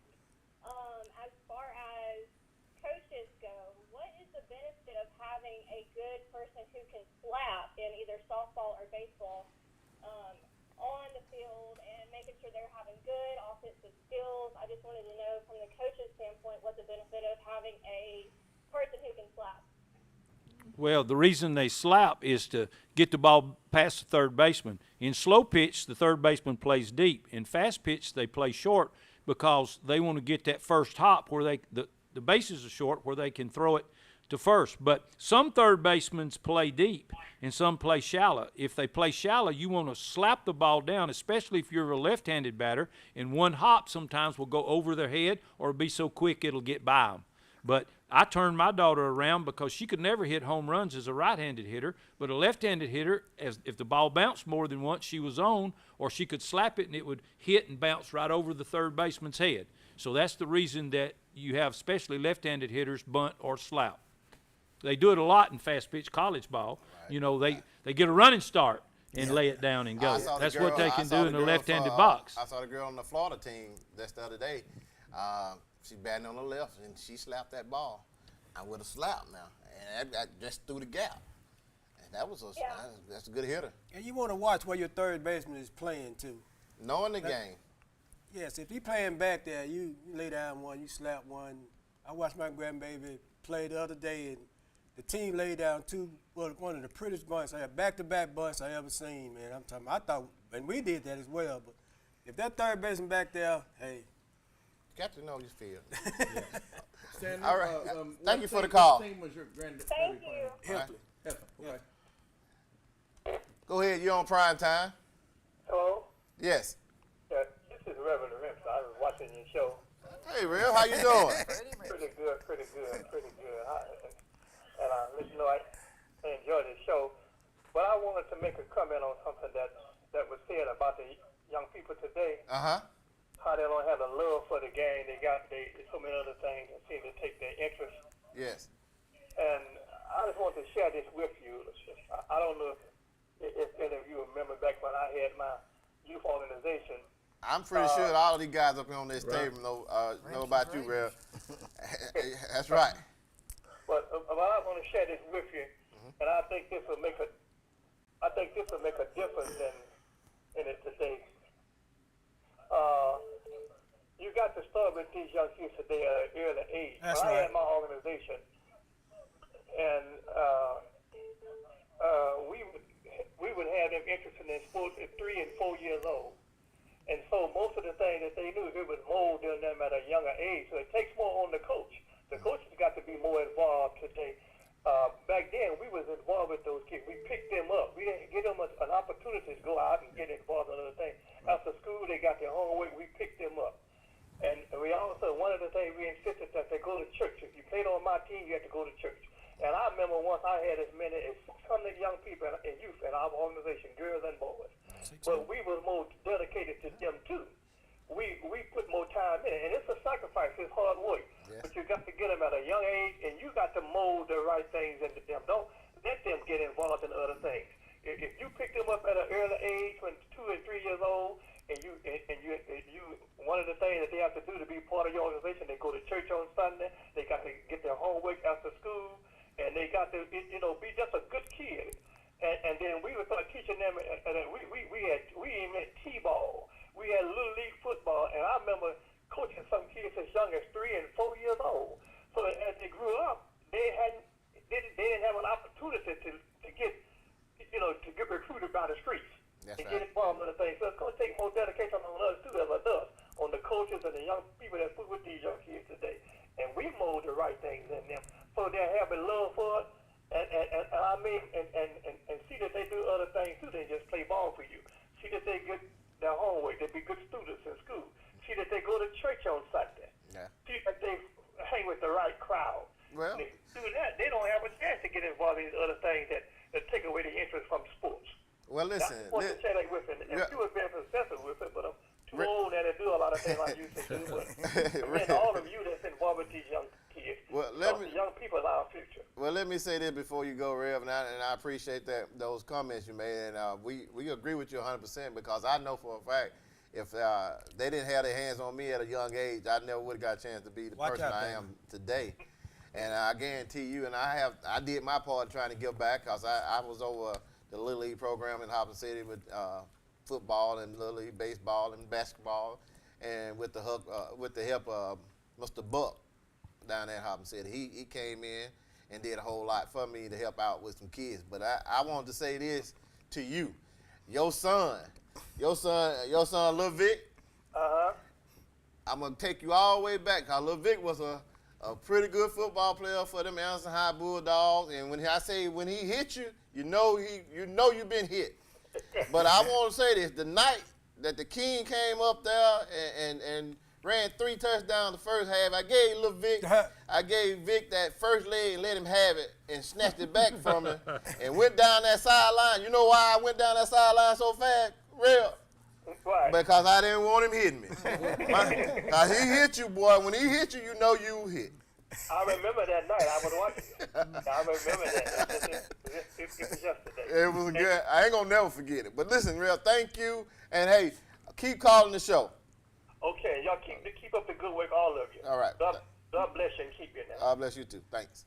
as far as coaches go, what is the benefit of having a good person who can slap in either softball or baseball on the field and making sure they're having good offensive skills? I just wanted to know from the coach's standpoint what the benefit of having a person who can slap. Well, the reason they slap is to get the ball past the third baseman. In slow pitch, the third baseman plays deep. In fast pitch, they play short because they want to get that first hop where the bases are short where they can throw it to first. But some third basemen play deep and some play shallow. If they play shallow, you want to slap the ball down, especially if you're a left-handed batter, and one hop sometimes will go over their head or be so quick it'll get by them. But I turned my daughter around because she could never hit home runs as a right-handed hitter, but a left-handed hitter, if the ball bounced more than once, she was on, or she could slap it and it would hit and bounce right over the third baseman's head. So that's the reason that you have especially left-handed hitters bunt or slap. They do it a lot in fast-pitch college ball. Right. You know, they get a running start and lay it down and go. That's what they can do in the left-handed box. I saw the girl on the Florida team just the other day. She batting on the left, and she slapped that ball. I would have slapped now, and I just threw the gap. And that was that's a good hitter. And you want to watch where your third baseman is playing too. Knowing the game. Yes, if he playing back there, you lay down one, you slap one. I watched my grandbaby play the other day, and the team laid down one of the prettiest bunts, back-to-back bunts I ever seen, man. I'm talking. I thought, and we did that as well. But if that third baseman back there, hey. Got to know his field. Stanley, all right. Thank you for the call. What team was your granddaddy Thank playing? you. Okay. Go ahead. You're on prime time. Hello? Yes. Yeah, this is Reverend Rips. I was watching your show. Hey, Rev, how you doing? Pretty good. And listen, I enjoy the show. But I wanted to make a comment on something that was said about the young people today. Uh-huh. How they don't have the love for the game. They so many other things that seem to take their interest. Yes. And I just want to share this with you. I don't know if any of you remember back when I had my youth organization. I'm pretty sure all of these guys up here on this table know about you, Rev. That's right. But I want to share this with you, and I think this will make a difference in it today. You got to start with these young kids today at an early age. That's when right. I had my organization, and we would have them interested in sports at 3 and 4 years old. And so most of the things that they knew, it was molded in them at a younger age. So it takes more on the coach. The coaches got to be more involved today. Back then, we was involved with those kids. We picked them up. We didn't give them an opportunity to go out and get involved in other things. After school, they got their homework. We picked them up. And we also, one of the things we insisted that they go to church. If you played on my team, you had to go to church. And I remember once I had as many as 600 young people and youth in our organization, girls and boys. But we were more dedicated to them too. We put more time in it, and it's a sacrifice. It's hard work. Yes. But you got to get them at a young age, and you got to mold the right things into them. Don't let them get involved in other things. If you pick them up at an early age, when 2 and 3 years old, and you one of the things that they have to do to be part of your organization, they go to church on Sunday. They got to get their homework after school, and they got to be just a good kid. And then we would start teaching them. We even had t-ball. We had little league football, and I remember coaching some kids as young as 3 and 4 years old. So as they grew up, they didn't have an opportunity to get recruited by the streets. That's Get involved in the things. So it's going to take more dedication on us too, as it does on the coaches and the young people that put with these young kids today. And we mold the right things in them, so they're having love for it. And see that they do other things too. They just play ball for you. See that they get their homework. They be good students in school. See that they go to church on Sunday. Yeah. See that they hang with the right crowd. Well, they do that. They don't have a chance to get involved in these other things that take away the interest from sports. Well, listen. I want to share that with it. And you have been successful with it, but I'm too old now to do a lot of things I used to do. But all of you that's involved with these young kids, well, the young people out our future. Well, let me say this before you go, Rev, and I appreciate those comments you made, and we agree with you 100% because I know for a fact if they didn't have their hands on me at a young age, I never would have got a chance to be the person I am today. And I guarantee you, and I did my part trying to give back because I was over the Little League program in Hobson City with football and Little League baseball and basketball, and with the help of Mr. Buck down there in Hobson City. He came in and did a whole lot for me to help out with some kids. But I wanted to say this to you. Your son, Lil Vic, I'm going to take you all the way back because Lil Vic was a pretty good football player for them Anderson High Bulldogs. And when he hit you, you know you've been hit. But I want to say this. The night that the King came up there and ran 3 touchdowns the first half, I gave Vic that first leg and let him have it and snatched it back from him and went down that sideline. You know why I went down that sideline so fast, Real? Why? Because I didn't want him hitting me. Because he hit you, boy. When he hit you, you know you hit. I remember that night. I was watching it. I remember that. It was yesterday. It was good. I ain't going to never forget it. But listen, Real, thank you. And, hey, keep calling the show. Okay, y'all keep up the good work, all of you. All right. God bless you and keep you now. God bless you too. Thanks.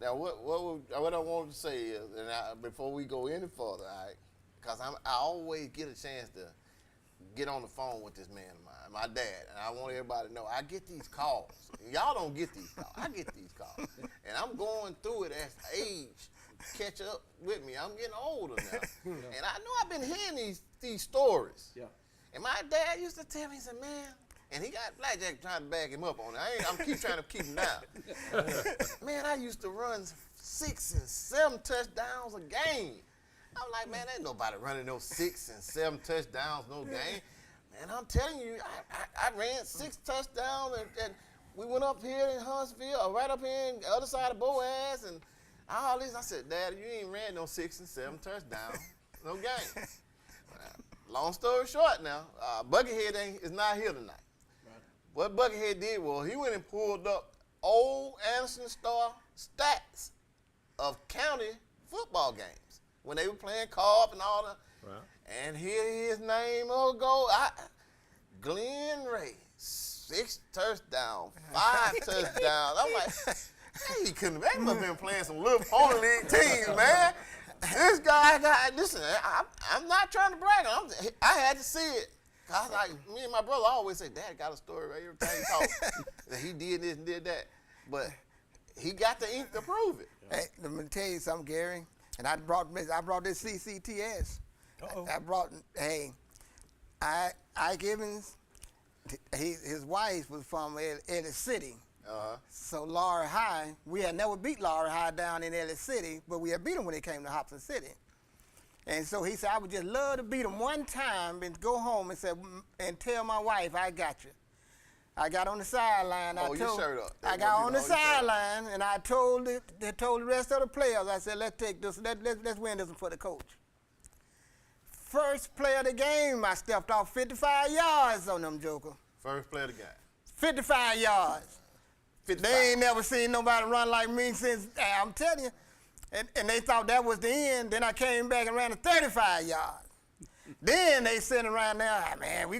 Now, what I want to say is, and before we go any further, all right, because I always get a chance to get on the phone with this man of mine, my dad, and I want everybody to know I get these calls. Y'all don't get these calls. I get these calls, and I'm going through it as age catch up with me. I'm getting older now, and I know I've been hearing these stories. Yeah. And my dad used to tell me, he said, man, and he got Blackjack trying to back him up on it. I'm keep trying to keep him down. Man, I used to run 6 and 7 touchdowns a game. I'm like, man, ain't nobody running no 6 and 7 touchdowns no game. And I'm telling you, I ran 6 touchdowns, and we went up here in Huntsville, or right up here on the other side of Boaz, and all this. I said, Dad, you ain't ran no 6 and 7 touchdowns no game. Long story short now, Buckethead is not here tonight. Right. What Buckethead did was he went and pulled up old Anderson Star stats of county football games when they were playing co-op and all that. Right. And here his name will go. Glenn Ray, 6 touchdowns, 5 touchdowns. I'm like, hey, they must have been playing some little pony league teams, man. This guy listen, I'm not trying to brag. I had to see it. I was like, me and my brother always say, Dad got a story right every time he talks. That he did this and did that. But he got the ink to prove it. Hey, let me tell you something, Gary. And I brought this CCTS. I brought, Ike Evans, his wife was from Ellis City. So Laurel High, we had never beat Laurel High down in Ellis City, but we had beat them when they came to Hobson City. And so he said, I would just love to beat them one time and go home and tell my wife I got you. I got on the sideline. Your shirt up. I got on the sideline, and I told the rest of the players, I said, let's take this, let's win this one for the coach. First play of the game, I stepped off 55 yards on them joker. First play of the game. 55 yards. 55. They ain't never seen nobody run like me since, I'm telling you. And they thought that was the end. Then I came back and ran a 35 yards. Then they sitting around there, man,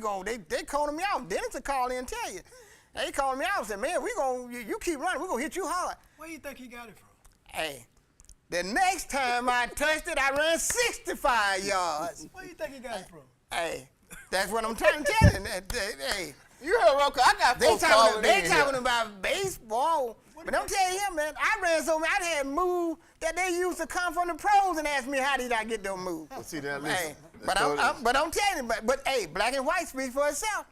they calling me out. Dennis will call in and tell you. They calling me out and said, man, you keep running, we're going to hit you hard. Where do you think he got it from? Hey, the next time I touched it, I ran 65 yards. Where do you think he got it from? Hey, that's what I'm trying to tell you. Hey. You heard Rocco, I got folks calling in. They talking about baseball. But I'm telling you, man, I ran so many, I had moves that they used to come from the pros and ask me, how did I get those moves? Well, see that, listen. Hey, but I'm telling you, but hey, black and white speaks for itself.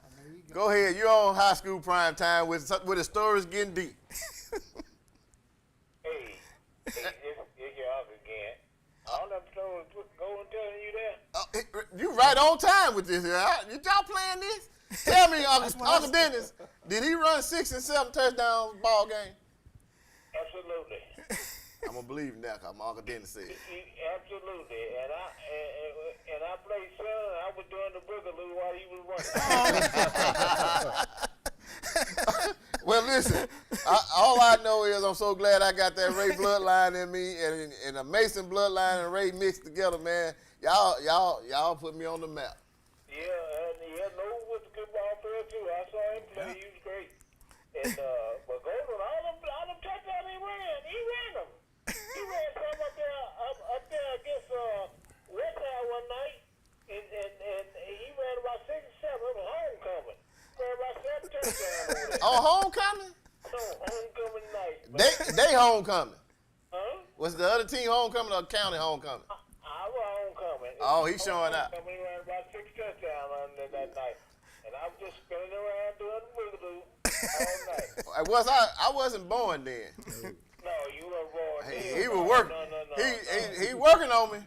Go ahead, you're on high school prime time with the stories getting deep. Hey, it's your uncle again. All them stories going telling you that? You right on time with this. Did y'all playing this? Tell me, Uncle Dennis, did he run 6 and 7 touchdowns ball game? Absolutely. I'm gonna believe him now, cause my Uncle Dennis said. Absolutely, and I played son. I was doing the boogaloo while he was running. Well, listen, all I know is I'm so glad I got that Ray bloodline in me and a Mason bloodline and Ray mixed together, man. Y'all put me on the map. Yeah, and Noah was a good ball player too. I saw him play; he was great. And but Golden, all them touchdowns he ran them. He ran some up there against Westside one night, and he ran about 6 or 7. It was homecoming. Ran about 7 touchdowns. Oh, homecoming? Homecoming night. They homecoming. Huh? Was the other team homecoming or county homecoming? I was homecoming. Oh, he's showing out. He ran about 6 touchdowns on that night. And I was just spinning around doing the wiggle all night. I wasn't born then. No, you weren't born then. He was working. No. He working on me.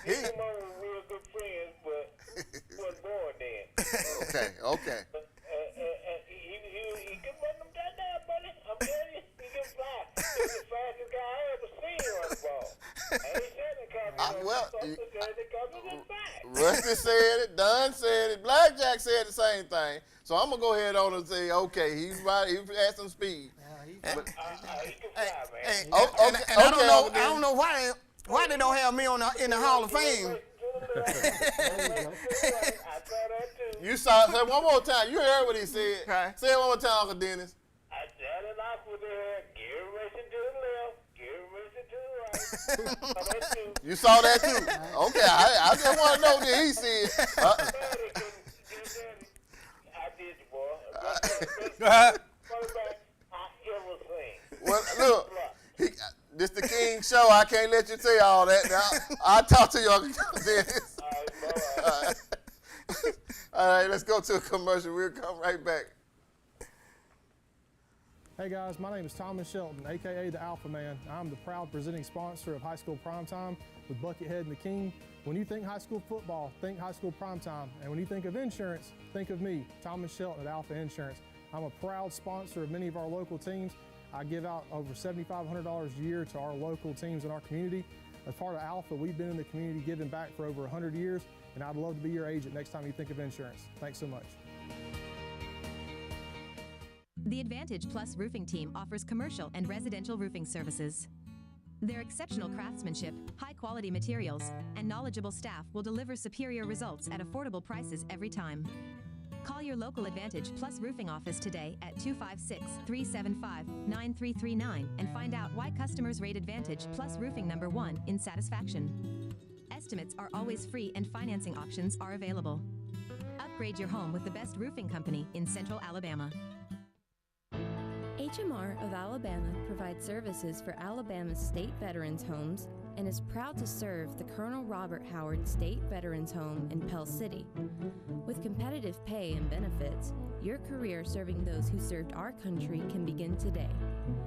He and Mom were real good friends, but he wasn't born then. Okay. He could run them down, buddy. I'm telling you, he can fly. He's the fastest guy I ever seen run the ball. I ain't saying it Rusty said it, Dunn said it, Blackjack said the same thing. So I'm gonna go ahead on and say, okay, he's right. He has some speed. He can fly, man. I don't know why they don't have me in the Hall of Fame. You saw it. Say one more time. You heard what he said. Okay. Say it one more time, Uncle Dennis. I said it off with the gear racing to the left, gear racing to the right. You saw that too. Okay, I just want to know what he said. I did, boy. Well, look, this the King show. I can't let you say all that. Now, I'll talk to you, Uncle Dennis. All right, let's go to a commercial. We'll come right back. Hey guys, my name is Thomas Shelton, aka the Alpha Man. I'm the proud presenting sponsor of High School Primetime with Buckethead and the King. When you think high school football, think High School Primetime. And when you think of insurance, think of me, Thomas Shelton at Alpha Insurance. I'm a proud sponsor of many of our local teams. I give out over $7,500 a year to our local teams in our community. As part of Alpha, we've been in the community giving back for over 100 years, and I'd love to be your agent next time you think of insurance. Thanks so much. The Advantage Plus roofing team offers commercial and residential roofing services. Their exceptional craftsmanship, high-quality materials, and knowledgeable staff will deliver superior results at affordable prices every time. Call your local Advantage Plus roofing office today at 256-375-9339 and find out why customers rate Advantage Plus roofing #1 in satisfaction. Estimates are always free and financing options are available. Upgrade your home with the best roofing company in Central Alabama. HMR of Alabama provides services for Alabama's state veterans' homes and is proud to serve the Colonel Robert Howard State Veterans Home in Pell City. With competitive pay and benefits, your career serving those who served our country can begin today.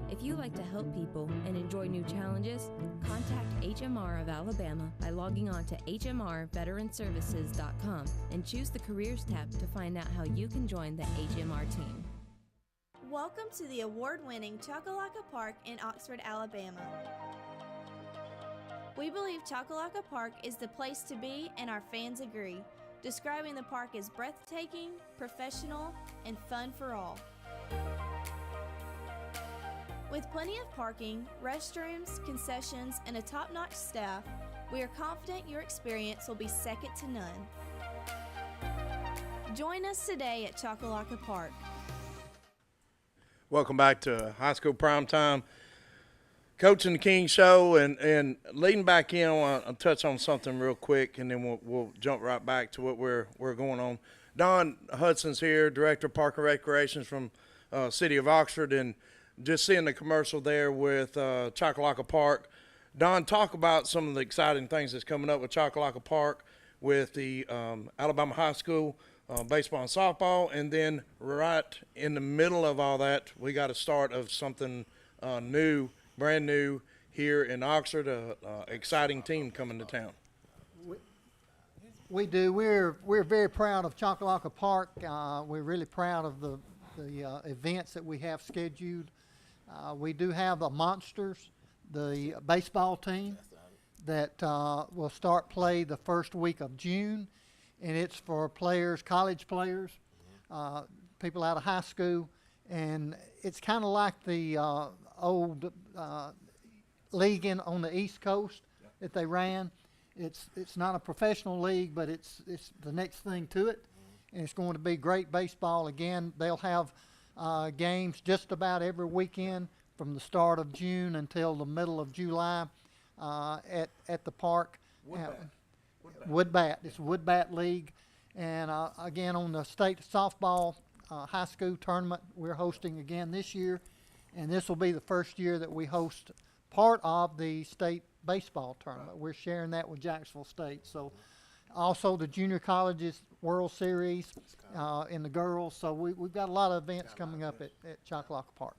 If you like to help people and enjoy new challenges, contact HMR of Alabama by logging on to hmrveteranservices.com and choose the Careers tab to find out how you can join the HMR team. Welcome to the award-winning Chocolaca Park in Oxford, Alabama. We believe Chocolaca Park is the place to be, and our fans agree, describing the park as breathtaking, professional, and fun for all. With plenty of parking, restrooms, concessions, and a top-notch staff, we are confident your experience will be second to none. Join us today at Chocolaca Park. Welcome back to High School Primetime. Coach and the King Show, and leading back in, I want to touch on something real quick, and then we'll jump right back to what we're going on. Don Hudson's here, Director of Park and Recreations from City of Oxford, and just seeing the commercial there with Chocolaca Park. Don, talk about some of the exciting things that's coming up with Chocolaca Park with the Alabama High School baseball and softball, and then right in the middle of all that, we got a start of something new, brand new here in Oxford, exciting team coming to town. We do. We're very proud of Chocolaca Park. We're really proud of the events that we have scheduled. We do have the Monsters, the baseball team that will start play the first week of June, and it's for players, college players, people out of high school, and it's kind of like the old league on the East Coast that they ran. It's not a professional league, but it's the next thing to it, and it's going to be great baseball. Again, they'll have games just about every weekend from the start of June until the middle of July at the park. Woodbat. It's a Woodbat League. And again, on the state softball high school tournament, we're hosting again this year. And this will be the first year that we host part of the state baseball tournament. We're sharing that with Jacksonville State. So also the junior colleges World Series in the girls. So we've got a lot of events coming up at Choccolocco Park.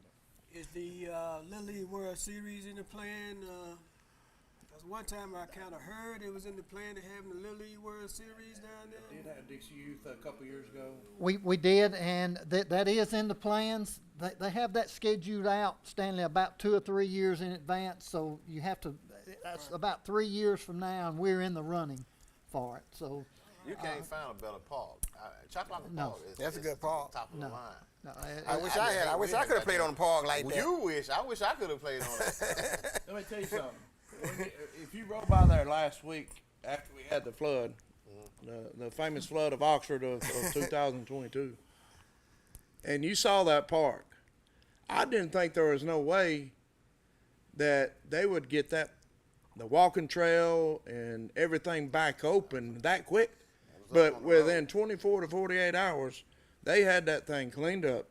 Is the Little League World Series in the plan? Because one time I kind of heard it was in the plan to have the Little League World Series down there. Did have Dixie Youth a couple years ago. We did, and that is in the plans. They have that scheduled out, Stanley, about 2 or 3 years in advance. So you have to. That's about 3 years from now, and we're in the running for it. So you can't find a better park. Choccolocco Park is that's a good park. Top of the line. No, I wish I could have played on the park like that. You wish. I wish I could have played on it. Let me tell you something. If you rode by there last week after we had the flood, the famous flood of Oxford of 2022, and you saw that park, I didn't think there was no way that they would get the walking trail and everything back open that quick. But within 24 to 48 hours, they had that thing cleaned up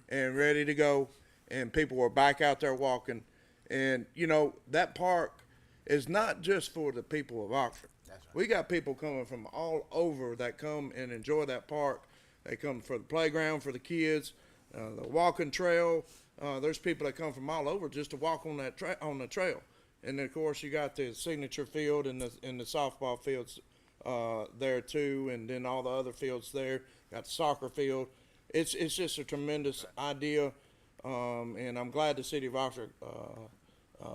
and ready to go, and people were back out there walking. And, you know, that park is not just for the people of Oxford. That's right. We got people coming from all over that come and enjoy that park. They come for the playground for the kids, the walking trail. There's people that come from all over just to walk on that on the trail. And, of course, you got the signature field and the softball fields there, too, and then all the other fields there. Got the soccer field. It's just a tremendous idea, and I'm glad the city of Oxford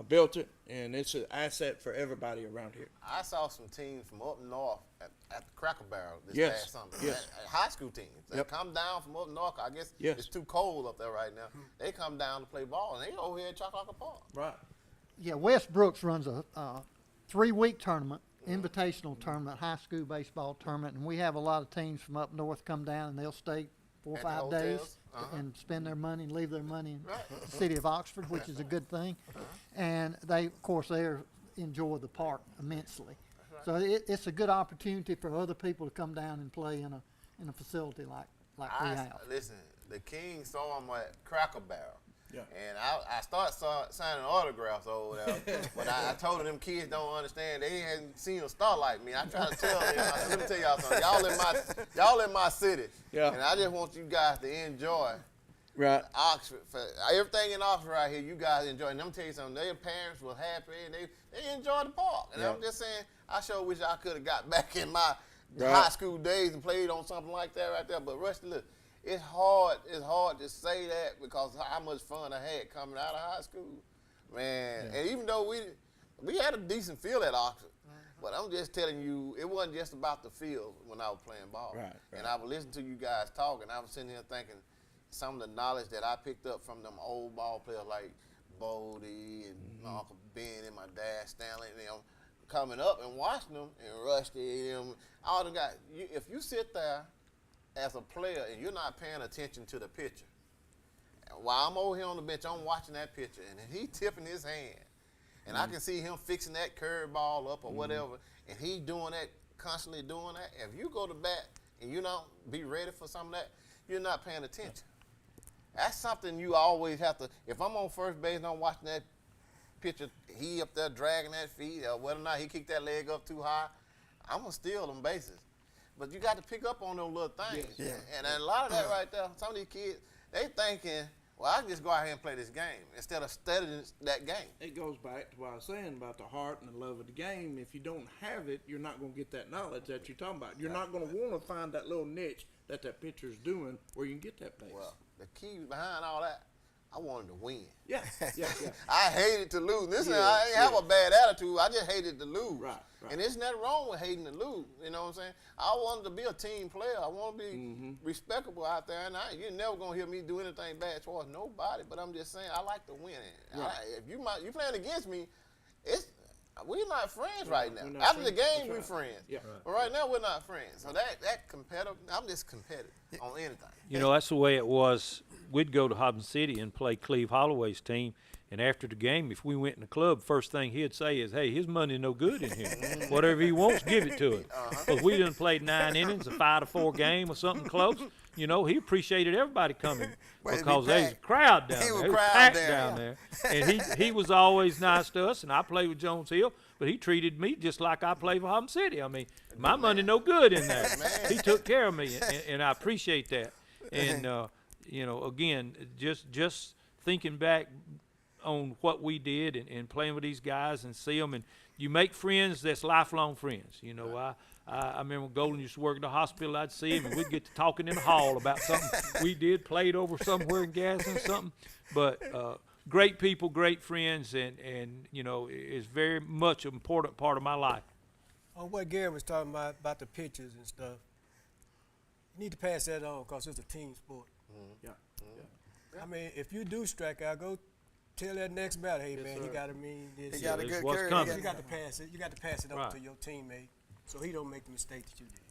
built it, and it's an asset for everybody around here. I saw some teams from up north at the Cracker Barrel this past summer. Yes. High school teams. They come down from up north. I guess it's too cold up there right now. They come down to play ball, and they over here at Choccolocco Park. Right. Yeah, West Brooks runs a 3-week tournament. Invitational tournament, high school baseball tournament, and we have a lot of teams from up north come down, and they'll stay 4 or 5 days and spend their money and leave their money in the city of Oxford, which is a good thing. And they, of course, they enjoy the park immensely. So it's a good opportunity for other people to come down and play in a facility like we have. Listen, the King saw them at Cracker Barrel. Yeah. And I started signing autographs over there, but I told them kids don't understand. They hadn't seen a star like me. I try to tell them, let me tell y'all something. Y'all in my city, and I just want you guys to enjoy Oxford. For everything in Oxford right here, you guys enjoy. And let me tell you something. Their parents were happy, and they enjoyed the park. And I'm just saying, I sure wish I could have got back in my high school days and played on something like that right there. But Rusty, look. It's hard to say that because how much fun I had coming out of high school, man. And even though we had a decent field at Oxford, but I'm just telling you, it wasn't just about the field when I was playing ball. Right. And I would listen to you guys talk, and I was sitting here thinking some of the knowledge that I picked up from them old ball players like Bodie and my Uncle Ben and my dad Stanley and them coming up and watching them and Rusty and them, all the guys. If you sit there as a player and you're not paying attention to the pitcher, while I'm over here on the bench, I'm watching that pitcher, and he tipping his hand, and I can see him fixing that curveball up or whatever, and he doing that, constantly doing that. If you go to bat and you don't be ready for some of that, you're not paying attention. That's something you always have to. If I'm on first base and I'm watching that pitcher, he up there dragging that feet, or whether or not he kicked that leg up too high, I'm gonna steal them bases. But you got to pick up on those little things. Yeah. And a lot of that right there, some of these kids, they thinking, well, I can just go out here and play this game instead of studying that game. It goes back to what I was saying about the heart and the love of the game. If you don't have it, you're not going to get that knowledge that you're talking about. You're not going to want to find that little niche that pitcher's doing where you can get that base. Well, the key behind all that, I wanted to win. Yeah. I hated to lose. Listen, Yeah, I ain't have a bad attitude. I just hated to lose. Right. And there's nothing wrong with hating to lose. You know what I'm saying? I wanted to be a team player. I want to be respectable out there. And you're never going to hear me do anything bad towards nobody. But I'm just saying, I like to win. Right. If you playing against me, we're not friends right now. not After the friends. game, That's we're right. friends. Yeah. But right now, we're not friends. So that competitive, I'm just competitive on anything. You know, that's the way it was. We'd go to Hobson City and play Cleve Holloway's team. And after the game, if we went in the club, first thing he'd say is, hey, his money no good in here. Whatever he wants, give it to him. Because we done played 9 innings, a 5-4 game or something close. You know, he appreciated everybody coming because there's a crowd down there. It was packed down there. And he was always nice to us, and I played with Jones Hill, but he treated me just like I played for Hobson City. I mean, my money no good in there. He took care of me, and I appreciate that. And, you know, again, just thinking back on what we did and playing with these guys and see them, and you make friends that's lifelong friends. You know, I remember when Golden used to work at the hospital, I'd see him and we'd get to talking in the hall about something we did, played over somewhere in Gadsden or something. But great people, great friends, and you know, is very much an important part of my life. On what Gary was talking about the pitchers and stuff, you need to pass that on because it's a team sport. I mean, if you do strike out, go tell that next batter, hey, man, sir. he got to mean this. He got a good what's curve. coming. You got to pass it. You got to pass it on Right. to your teammate so he don't make the mistake that you did.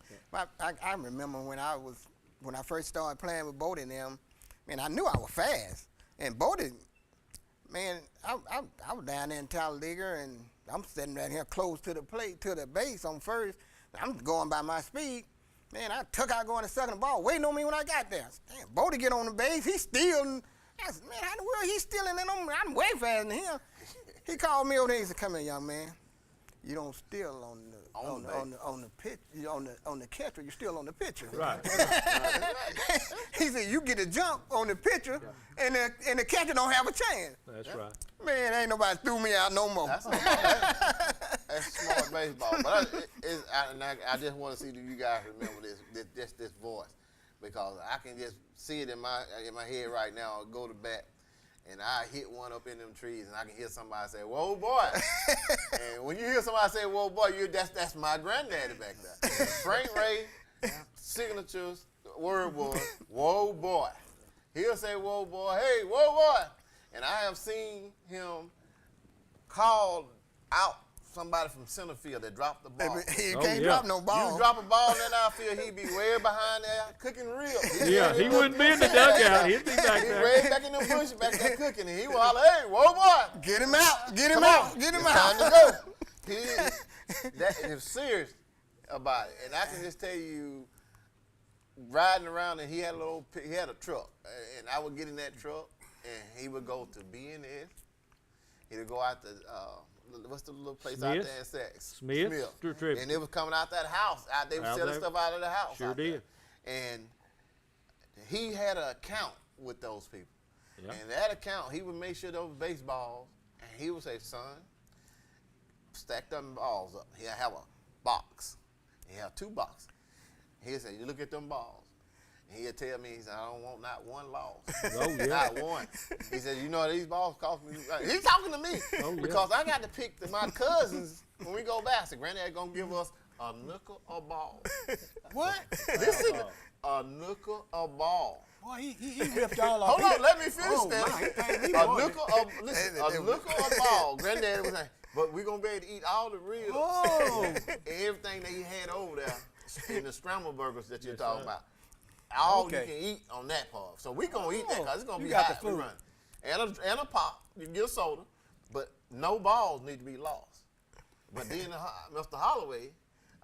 I remember when I first started playing with Bodie and them, man, I knew I was fast. And Bodie, man, I was down there in Talladega, and I'm sitting right here close to the plate, to the base on first. I'm going by my speed. Man, I took out going to second ball, waiting on me when I got there. Damn, Bodie get on the base, he's stealing. I said, man, how in the world he's stealing? And I'm way faster than him. He called me over there. He said, "Come here, young man. You don't steal on the pitch, on the catcher. You steal on the pitcher." Right. He said, "You get a jump on the pitcher, and the catcher don't have a chance." That's right. Man, ain't nobody threw me out no more. That's smart baseball. But I just want to see that you guys remember this voice, because I can just see it in my head right now. I'll go to bat, and I hit one up in them trees, and I can hear somebody say, "Whoa, boy!" And when you hear somebody say, "Whoa, boy," that's my granddaddy back there. Frank Ray signatures word was, "Whoa, boy." He'll say, "Whoa, boy," "Hey, whoa, boy," and I have seen him call out somebody from center field that dropped the ball. He can't drop no ball. You drop a ball in that outfield, he'd be way behind there cooking ribs. He wouldn't be in the dugout. He'd be back there. He'd way back in the bushes back there cooking, and he would holler, "Hey, whoa, boy. Get him out. Get him Come out. on. Get him It's out." time to go. He is serious about it. And I can just tell you, riding around, and he had a truck, and I would get in that truck, and he would go to B&S. He would go out to, what's the little place out there in Saks? Smith. And it was coming out that house. They were selling stuff out of the house. Sure out there. did. And he had an account with those people. Yep. And that account, he would make sure those baseballs, and he would say, "Son, stack them balls up." He'll have a box. He'll have 2 boxes. He'll say, "You look at them balls." And he'll tell me, he said, "I don't want not one loss." Oh, yeah. Not one. He said, "You know, these balls cost me." He's talking to me. Oh, yeah. Because I got to pick my cousins when we go back. I said, "Granddad going to give us a nickel a ball." What? Listen, a nickel a ball. Boy, he ripped y'all off. Hold on, let me finish Oh, that. A nickel a ball. Granddad was like, "But we're going to be able to eat all the ribs." Oh. And everything that he had over there in the scramble burgers that you're talking about. All you can eat on that part. So we're going to eat that because it's going to be got hot. the food. And a pop. You can get a soda. But no balls need to be lost. But then Mr. Holloway,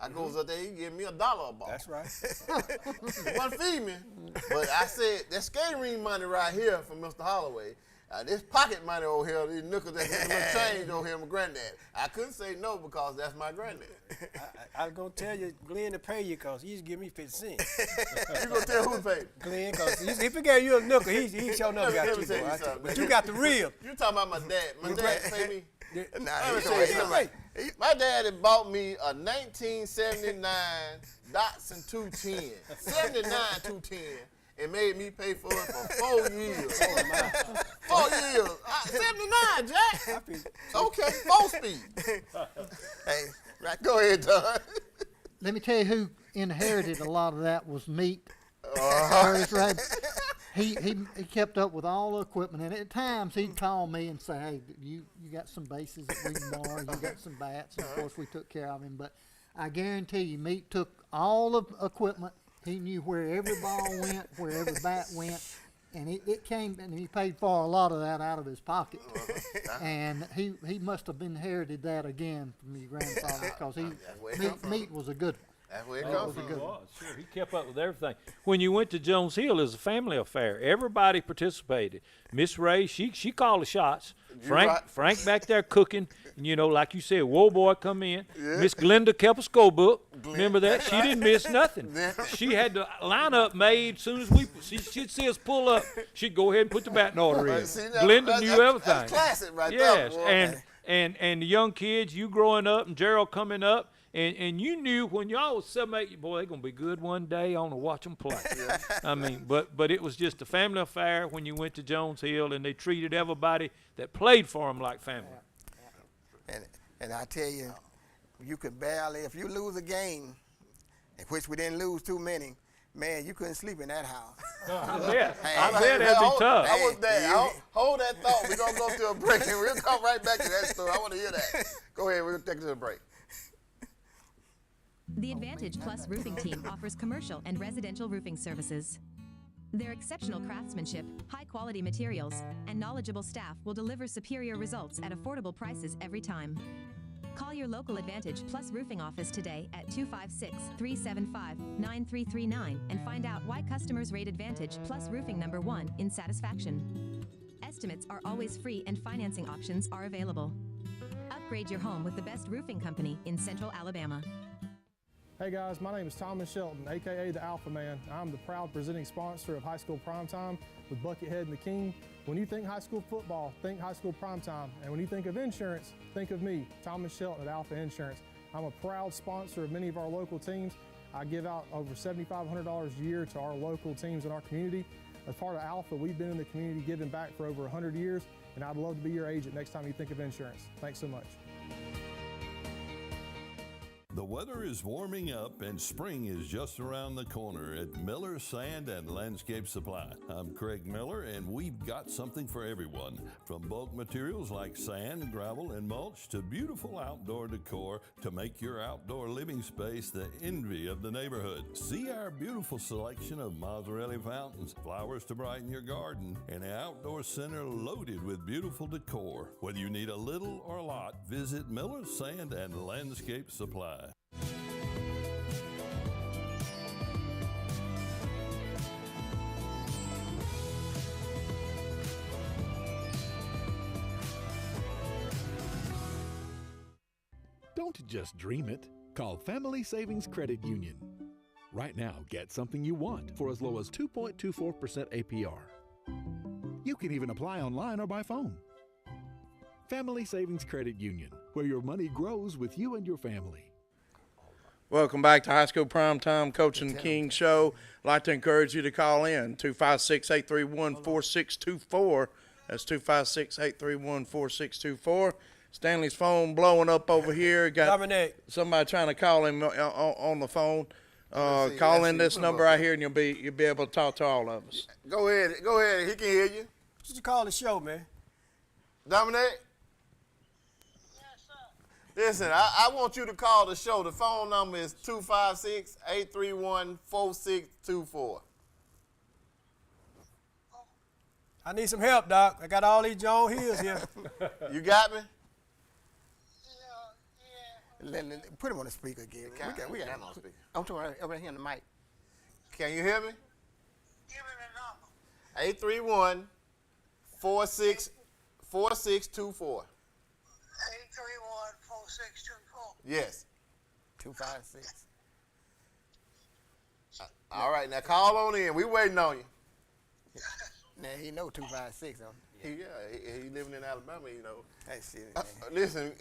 I goes up there, he give me $1 a ball. That's right. He wasn't feed me. But I said, that skating ring money right here from Mr. Holloway, this pocket money over here, these nickels, that little change over here, my granddad. I couldn't say no because that's my granddad. I was going to tell you, Glenn, to pay you because he used to give me 50 cents. You going to tell who paid? Glenn, because if he gave you a nickel, he sure enough got Let you. me tell you Boy. something, But man. you got the rib. You talking about my dad. My dad paid me. Nah, Let me he tell you don't something. My daddy bought me a 1979 Datsun 210. 79 210. and made me pay for it for 4 years. 4 years. 79, Jack. Okay, 4-speed. Hey, right. Go ahead, Don. Let me tell you who inherited a lot of that was Meat. Uh-huh. Right. He kept up with all the equipment, and at times he'd call me and say, "Hey, you got some bases that we can borrow? You got some bats?" And of course, we took care of him. But I guarantee you, Meat took all the equipment. He knew where every ball went, where every bat went, and it came. And he paid for a lot of that out of his pocket. And he must have inherited that again from your grandfather, because Meat was a good one. That's where it comes from. Sure, he kept up with everything. When you went to Jones Hill, it was a family affair. Everybody participated. Miss Ray, she called the shots. Frank back there cooking. And, like you said, Whoa Boy come in. Yeah. Miss Glenda kept a score book. Remember that? She didn't miss nothing. She had the lineup made as soon as she'd see us pull up. She'd go ahead and put the batting order in. Glenda knew everything. That's classic right yes, there. Yes, and the young kids, you growing up and Gerald coming up, and you knew when y'all was 7, 8, boy, they're going to be good one day. I want to watch them play. Yeah. I mean, but it was just a family affair when you went to Jones Hill, and they treated everybody that played for them like family. And I tell you, you could barely, if you lose a game, in which we didn't lose too many, man, you couldn't sleep in that house. Yeah, I bet that'd be tough. I was there. Hold that thought. We're going to go to a break, and we'll come right back to that story. I want to hear that. Go ahead. We'll take it to a break. The Advantage Plus roofing team offers commercial and residential roofing services. Their exceptional craftsmanship, high-quality materials, and knowledgeable staff will deliver superior results at affordable prices every time. Call your local Advantage Plus roofing office today at 256-375-9339 and find out why customers rate Advantage Plus roofing #1 in satisfaction. Estimates are always free and financing options are available. Upgrade your home with the best roofing company in Central Alabama. Hey guys, my name is Thomas Shelton, aka the Alpha Man. I'm the proud presenting sponsor of High School Primetime with Buckethead and the King. When you think high school football, think High School Primetime. And when you think of insurance, think of me, Thomas Shelton at Alpha Insurance. I'm a proud sponsor of many of our local teams. I give out over $7,500 a year to our local teams in our community. As part of Alpha, we've been in the community giving back for over 100 years, and I'd love to be your agent next time you think of insurance. Thanks so much. The weather is warming up and spring is just around the corner at Miller Sand and Landscape Supply. I'm Craig Miller, and we've got something for everyone. From bulk materials like sand, gravel, and mulch to beautiful outdoor decor to make your outdoor living space the envy of the neighborhood. See our beautiful selection of Mazzarelli fountains, flowers to brighten your garden, and an outdoor center loaded with beautiful decor. Whether you need a little or a lot, visit Miller Sand and Landscape Supply. Don't just dream it. Call Family Savings Credit Union. Right now, get something you want for as low as 2.24% APR. You can even apply online or by phone. Family Savings Credit Union, where your money grows with you and your family. Welcome back to High School Primetime Coach and King Show. I'd like to encourage you to call in 256-831-4624. That's 256-831-4624. Stanley's phone blowing up over here. Got Dominic. somebody trying to call him on the phone. Call in this number right here, and you'll be able to talk to all of us. Go ahead. He can hear you. Just call the show, man. Dominic? Listen, I want you to call the show. The phone number is 256-831-4624. I need some help, Doc. I got all these Jones Hills here. You got me? Put him on the speaker again. We got him on speaker. I'm talking over here on the mic. Can you hear me? Give me the number. 831-4624. 831-4624. Yes. 256. All right, now call on in. We waiting on you. Now he know 256 on. He living in Alabama, you know. Hey, shit. Listen,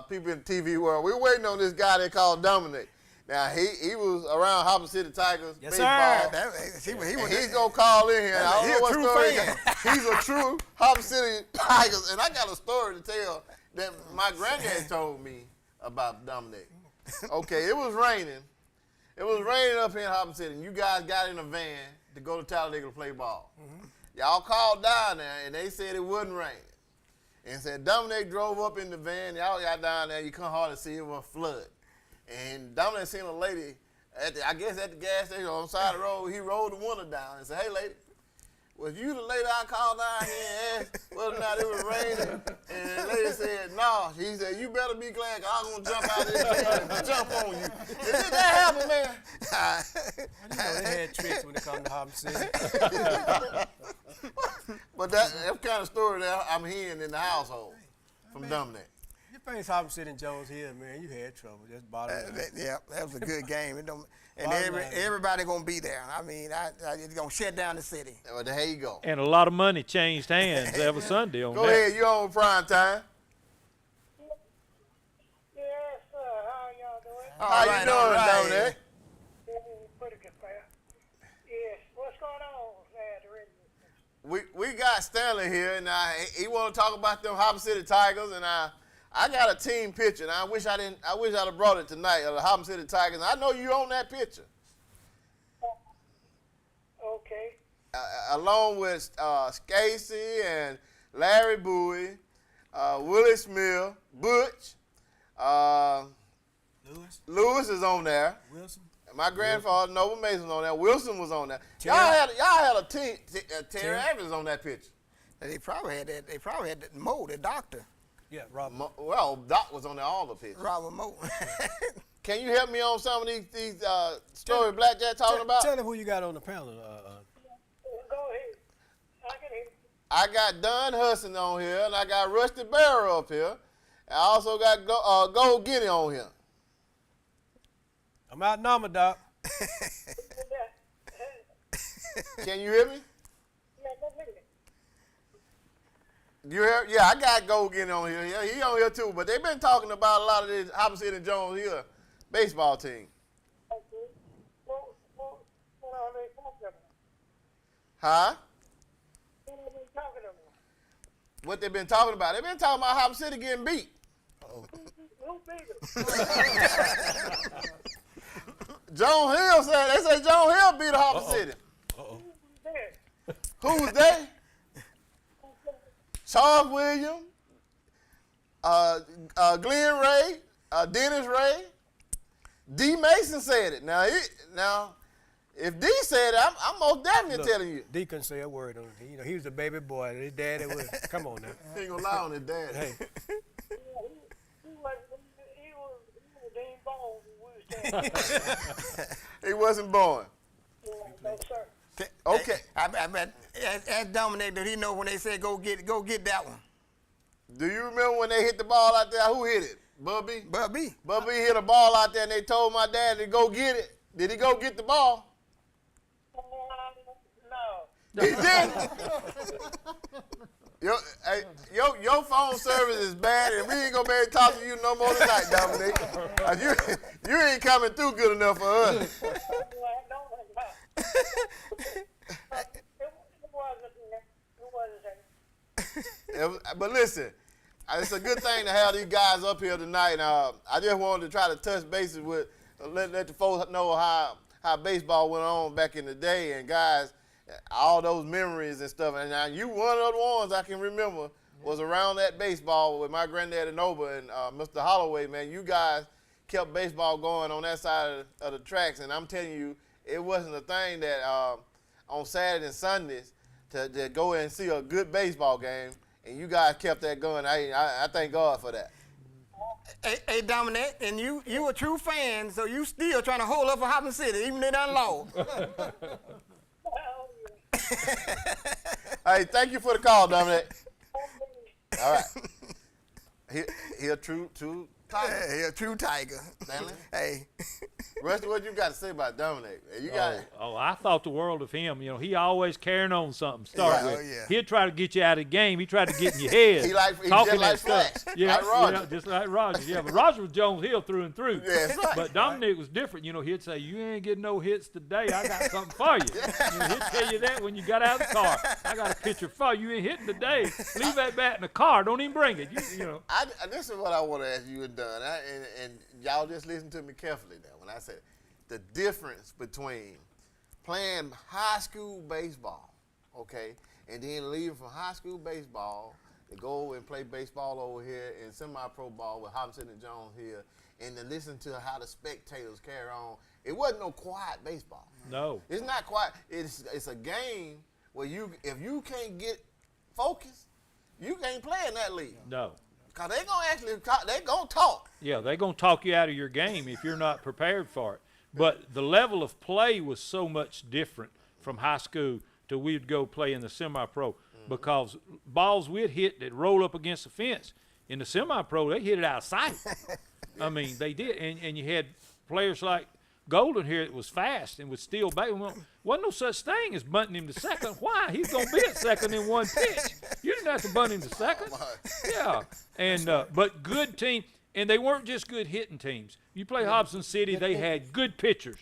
people in the TV world, we're waiting on this guy they call Dominic. Now he was around Hopper City Tigers Yes, baseball. sir. And he's gonna call in here. I don't know what true story. fan. He's a true Hopper City Tigers, and I got a story to tell that my granddad told me about Dominic. Okay, it was raining. It was raining up here in Hopper City, and you guys got in a van to go to Talladega to play ball. Y'all called down there, and they said it wouldn't rain. And said Dominic drove up in the van. Y'all got down there. You couldn't hardly see it was a flood. And Dominic seen a lady, I guess at the gas station on the side of the road. He rolled the window down and said, "Hey, lady, was you the lady I called down here and asked whether or not it was raining?" And the lady said, "No." He said, "You better be glad, 'cause I'm going to jump out of this car and jump on you." Did that happen, man? You know, they had tricks when it come to Hopper City. But that's kind of story that I'm hearing in the household from Dominic. You face Hopper City and Jones Hill, man, you had trouble. Just bottom line. Yeah, that was a good game. And Bottom line. everybody gonna be there. I mean, it's gonna shut down the city. Well, there you go. And a lot of money changed hands every Sunday on Go that. ahead, you're on prime time. Yes, sir. How y'all doing? How you doing, Dominic? Pretty good, man. Yes. What's going on, We got Stanley here, and he want to talk about them Hopper City Tigers, and I got a team picture, and I wish I'd have brought it tonight of the Hopper City Tigers. I know you own that picture. Okay. Along with Scasey and Larry Bowie, Willie Smith, Butch, Lewis is on there. Wilson. My grandfather, Noble Mason, was on there. Wilson was on there. Terry. Y'all had a team. Terry Evans on that picture. They probably had that. They probably had Moe, the doctor. Yeah, Robert. Well, Doc was on there all the pictures. Robert Moe. Can you help me on some of these stories Blackjack talking about? Tell them who you got on the panel. Go ahead. I can hear you. I got Don Hudson on here, and I got Rusty Barrow up here. I also got Gold Guinea on here. I'm outnumbered, Doc. Can you hear me? Yeah, go ahead. You hear? Yeah, I got Gold Guinea on here. Yeah, he on here too. But they've been talking about a lot of this Hopper City and Jones Hill baseball team. Okay. What are they talking about? Huh? What are they talking about? What they've been talking about? They've been talking about Hopper City getting beat. Who beat them? Jones Hill said, they say Jones Hill beat Hopper City. Who was they? Charles Williams, Glenn Ray, Dennis Ray. D. Mason said it. Now, if D said it, I'm most definitely telling you. D couldn't say a word on it. You know, he was a baby boy. His daddy was. Come on now. He ain't gonna lie on his dad. Hey. He wasn't born. No, sir. Okay. I bet. Ask Dominic, did he know when they said go get that one? Do you remember when they hit the ball out there? Who hit it? Bubby? Bubby. Bubby hit a ball out there, and they told my dad to go get it. Did he go get the ball? No. He did. Your phone service is bad, and we ain't gonna be able to talk to you no more tonight, Dominic. You ain't coming through good enough for us. But listen, it's a good thing to have these guys up here tonight. I just wanted to try to touch bases with, let the folks know how baseball went on back in the day, and guys, all those memories and stuff. And now you one of the ones I can remember was around that baseball with my granddad and Nova and Mr. Holloway. Man, you guys kept baseball going on that side of the tracks, and I'm telling you, it wasn't a thing that on Saturdays and Sundays to go and see a good baseball game, and you guys kept that going. I thank God for that. Hey, Dominic, and you a true fan, so you still trying to hold up for Hopper City, even though they done lost. Hey, thank you for the call, Dominic. All right. He a true tiger. He a true tiger. Stanley? Hey. Rusty, what you got to say about Dominic? You got I thought the world of him. You know, he always carrying on something. Start Yeah, with. oh, yeah. He'd try to get you out of the game. He tried to get in your head. He talking just like that Flash, stuff. Yeah, like Roger. yeah, just like Roger. Yeah, but Roger was Jones Hill through and through. Yeah, that's right. But Dominic was different. You know, he'd say, "You ain't getting no hits today. I got something for you." You know, he'd tell you that when you got out of the car. I got a picture for you. You ain't hitting today. Leave that bat in the car. Don't even bring it. You know. This is what I want to ask you and Dunn, and y'all just listen to me carefully now. When I said the difference between playing high school baseball, okay, and then leaving from high school baseball to go and play baseball over here in semi-pro ball with Hobson and Jones here, and to listen to how the spectators carry on. It wasn't no quiet baseball. No. It's not quiet. It's a game where if you can't get focused, you can't play in that league. No. Because they're going to talk. Yeah, they're going to talk you out of your game if you're not prepared for it. But the level of play was so much different from high school to we'd go play in the semi-pro because balls we'd hit that roll up against the fence, in the semi-pro, they hit it out of sight. I mean, they did. And you had players like Golden here that was fast and would steal back. Wasn't no such thing as bunting him to second. Why? He's going to be at second in one pitch. You didn't have to bunt him to second. Yeah. And but good team. And they weren't just good hitting teams. You play Hobson City, they had good pitchers.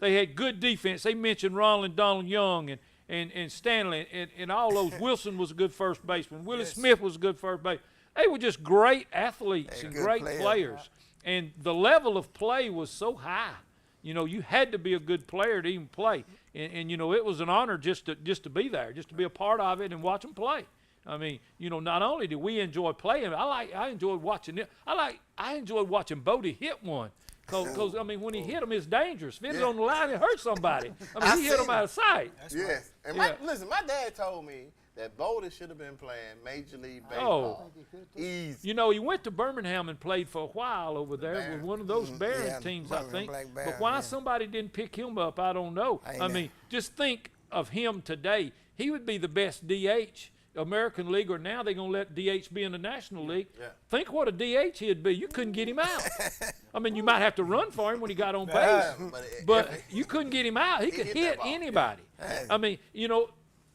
They had good defense. They mentioned Ronald Donald Young and Stanley and all those. Wilson was a good first baseman. Willie Smith was a good first baseman. They were just great athletes and great players. And the level of play was so high. You know, you had to be a good player to even play. And you know, it was an honor just to be there, just to be a part of it and watch them play. I mean, you know, not only did we enjoy playing, I enjoyed watching it. I enjoyed watching Bodie hit one. Because, I mean, when he hit him, it's dangerous. If it's on the line, it hurt somebody. I mean, he hit him out of sight. Yes. And listen, my dad told me that Bodie should have been playing Major League Baseball. Easy. You know, he went to Birmingham and played for a while over there with one of those Barons teams, I think. But why somebody didn't pick him up, I don't know. I mean, just think of him today. He would be the best DH. American League, or now they're going to let DH be in the National League. Yeah. Think what a DH he'd be. You couldn't get him out. I mean, you might have to run for him when he got on base, but you couldn't get him out. He could hit anybody. Yeah. I mean, you know,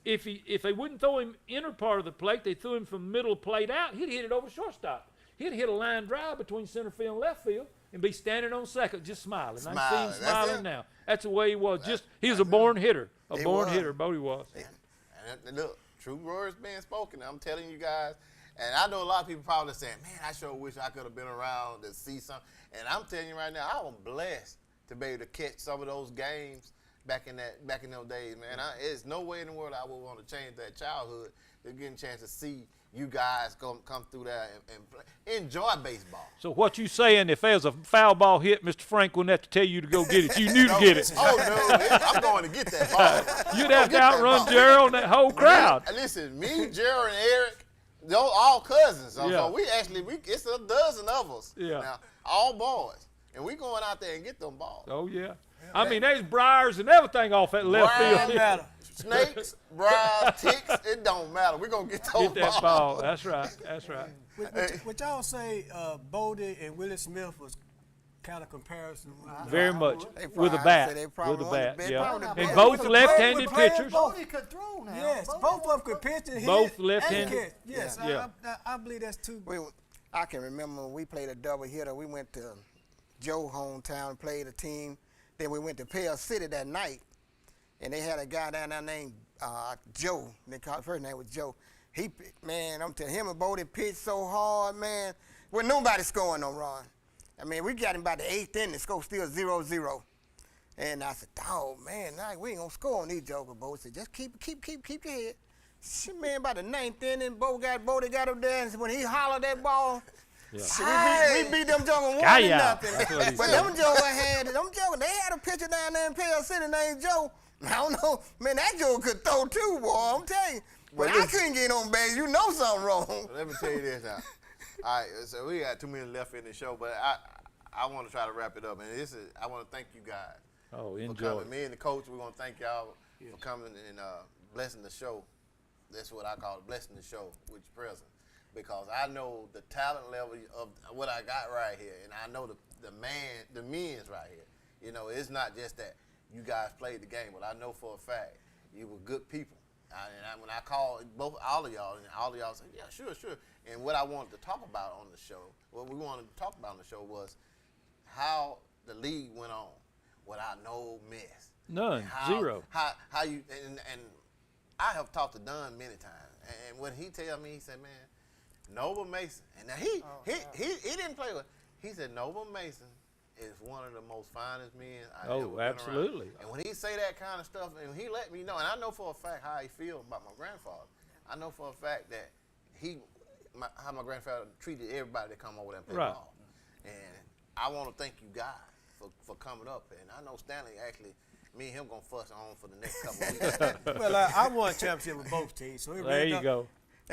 if they wouldn't throw him inner part of the plate, they threw him from middle plate out, he'd hit it over shortstop. He'd hit a line drive between center field and left field and be standing on second just smiling. I see him smiling now. That's the way he was. He was a born hitter. A born hitter, Bodie was. And look. True words being spoken. I'm telling you guys, and I know a lot of people probably saying, "Man, I sure wish I could have been around to see something." And I'm telling you right now, I was blessed to be able to catch some of those games back in those days, man. There's no way in the world I would want to change that childhood to get a chance to see you guys come through there and play. Enjoy baseball. So what you saying? If there's a foul ball hit, Mr. Frank wouldn't have to tell you to go get it. You knew to get it. Oh no, I'm going to get that ball. You'd have to outrun Gerald and that whole crowd. Listen, me, Gerald, and Eric, they're all cousins. So it's a dozen of us. Yeah. Now, all boys, and we going out there and get them balls. Oh yeah. I mean, there's briars and everything off that left field. Snakes, briars, ticks, it don't matter. We're going to get those balls. Get that ball. That's right. That's right. Would y'all say Bodie and Willie Smith was kind of comparison? Very much. With a bat. With a bat, yeah. And both left-handed pitchers. Bodie could throw now. Yes, both of them could pitch and hit. Both left-handed. And catch. Yes, I believe that's two. I can remember when we played a double hitter. We went to Joe's hometown and played a team. Then we went to Pell City that night. And they had a guy down there named Joe. First name was Joe. I'm telling you, him and Bodie pitched so hard, man. Well, nobody scoring no run. I mean, we got him by the 8th inning. The score still 0-0. And I said, "Oh man, we ain't gonna score on these jokers." Bodie said, "Just keep your head." Shit, man, by the 9th inning, Bodie got up there, and when he hollered that ball. Yeah. We beat them jokers 1-0. But them jokers, they had a pitcher down there in Pell City named Joe. I don't know, man, that Joe could throw too, boy, I'm telling you. But I couldn't get on base. You know something wrong. Let me tell you this now. All right, so we got 2 minutes left in the show, but I want to try to wrap it up. And I want to thank you guys. Oh, enjoy. For coming. Me and the coach, we want to thank y'all for coming and blessing the show. That's what I call it, blessing the show with your presence. Because I know the talent level of what I got right here, and I know the men's right here. You know, it's not just that you guys played the game, but I know for a fact you were good people. When I called all of y'all, and all of y'all said, yeah, sure. And what I wanted to talk about on the show, what we wanted to talk about on the show was how the league went on without no mess. None, zero. How you and I have talked to Dunn many times, and what he tell me, he said, man, Noble Mason, and now he didn't play with. He said Noble Mason is one of the most finest men I've ever been absolutely. around. And when he say that kind of stuff, and he let me know, and I know for a fact how he feel about my grandfather. I know for a fact that how my grandfather treated everybody that come over there and play ball. And I want to thank you guys for coming up. And I know Stanley actually, me and him gonna fuss on for the next couple of weeks. Well, I won a championship with both teams. So there you go.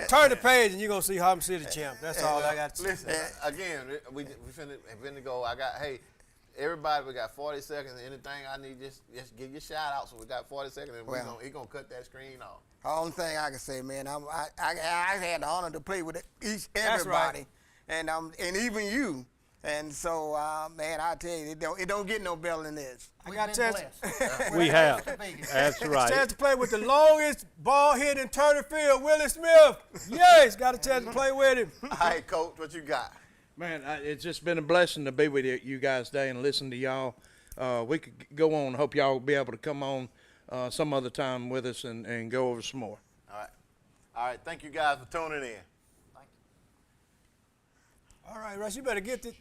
Turn the page and you're going to see Harlem City champ. That's all I got to say. Listen, again, we finna go. Everybody, we got 40 seconds. Anything I need, just give your shout out. So we got 40 seconds, and he gonna cut that screen off. The only thing I can say, man, I had the honor to play with everybody, right. and even you. And so, man, I tell you, it don't get no better than this. I got a chance. We have. That's right. Chance to play with the longest ball hit in Turner Field, Willie Smith. Yes, got a chance to play with him. All right, Coach, what you got? Man, it's just been a blessing to be with you guys today and listen to y'all. We could go on. Hope y'all will be able to come on some other time with us and go over some more. All right. Thank you guys for tuning in. All right, Russ, you better get this.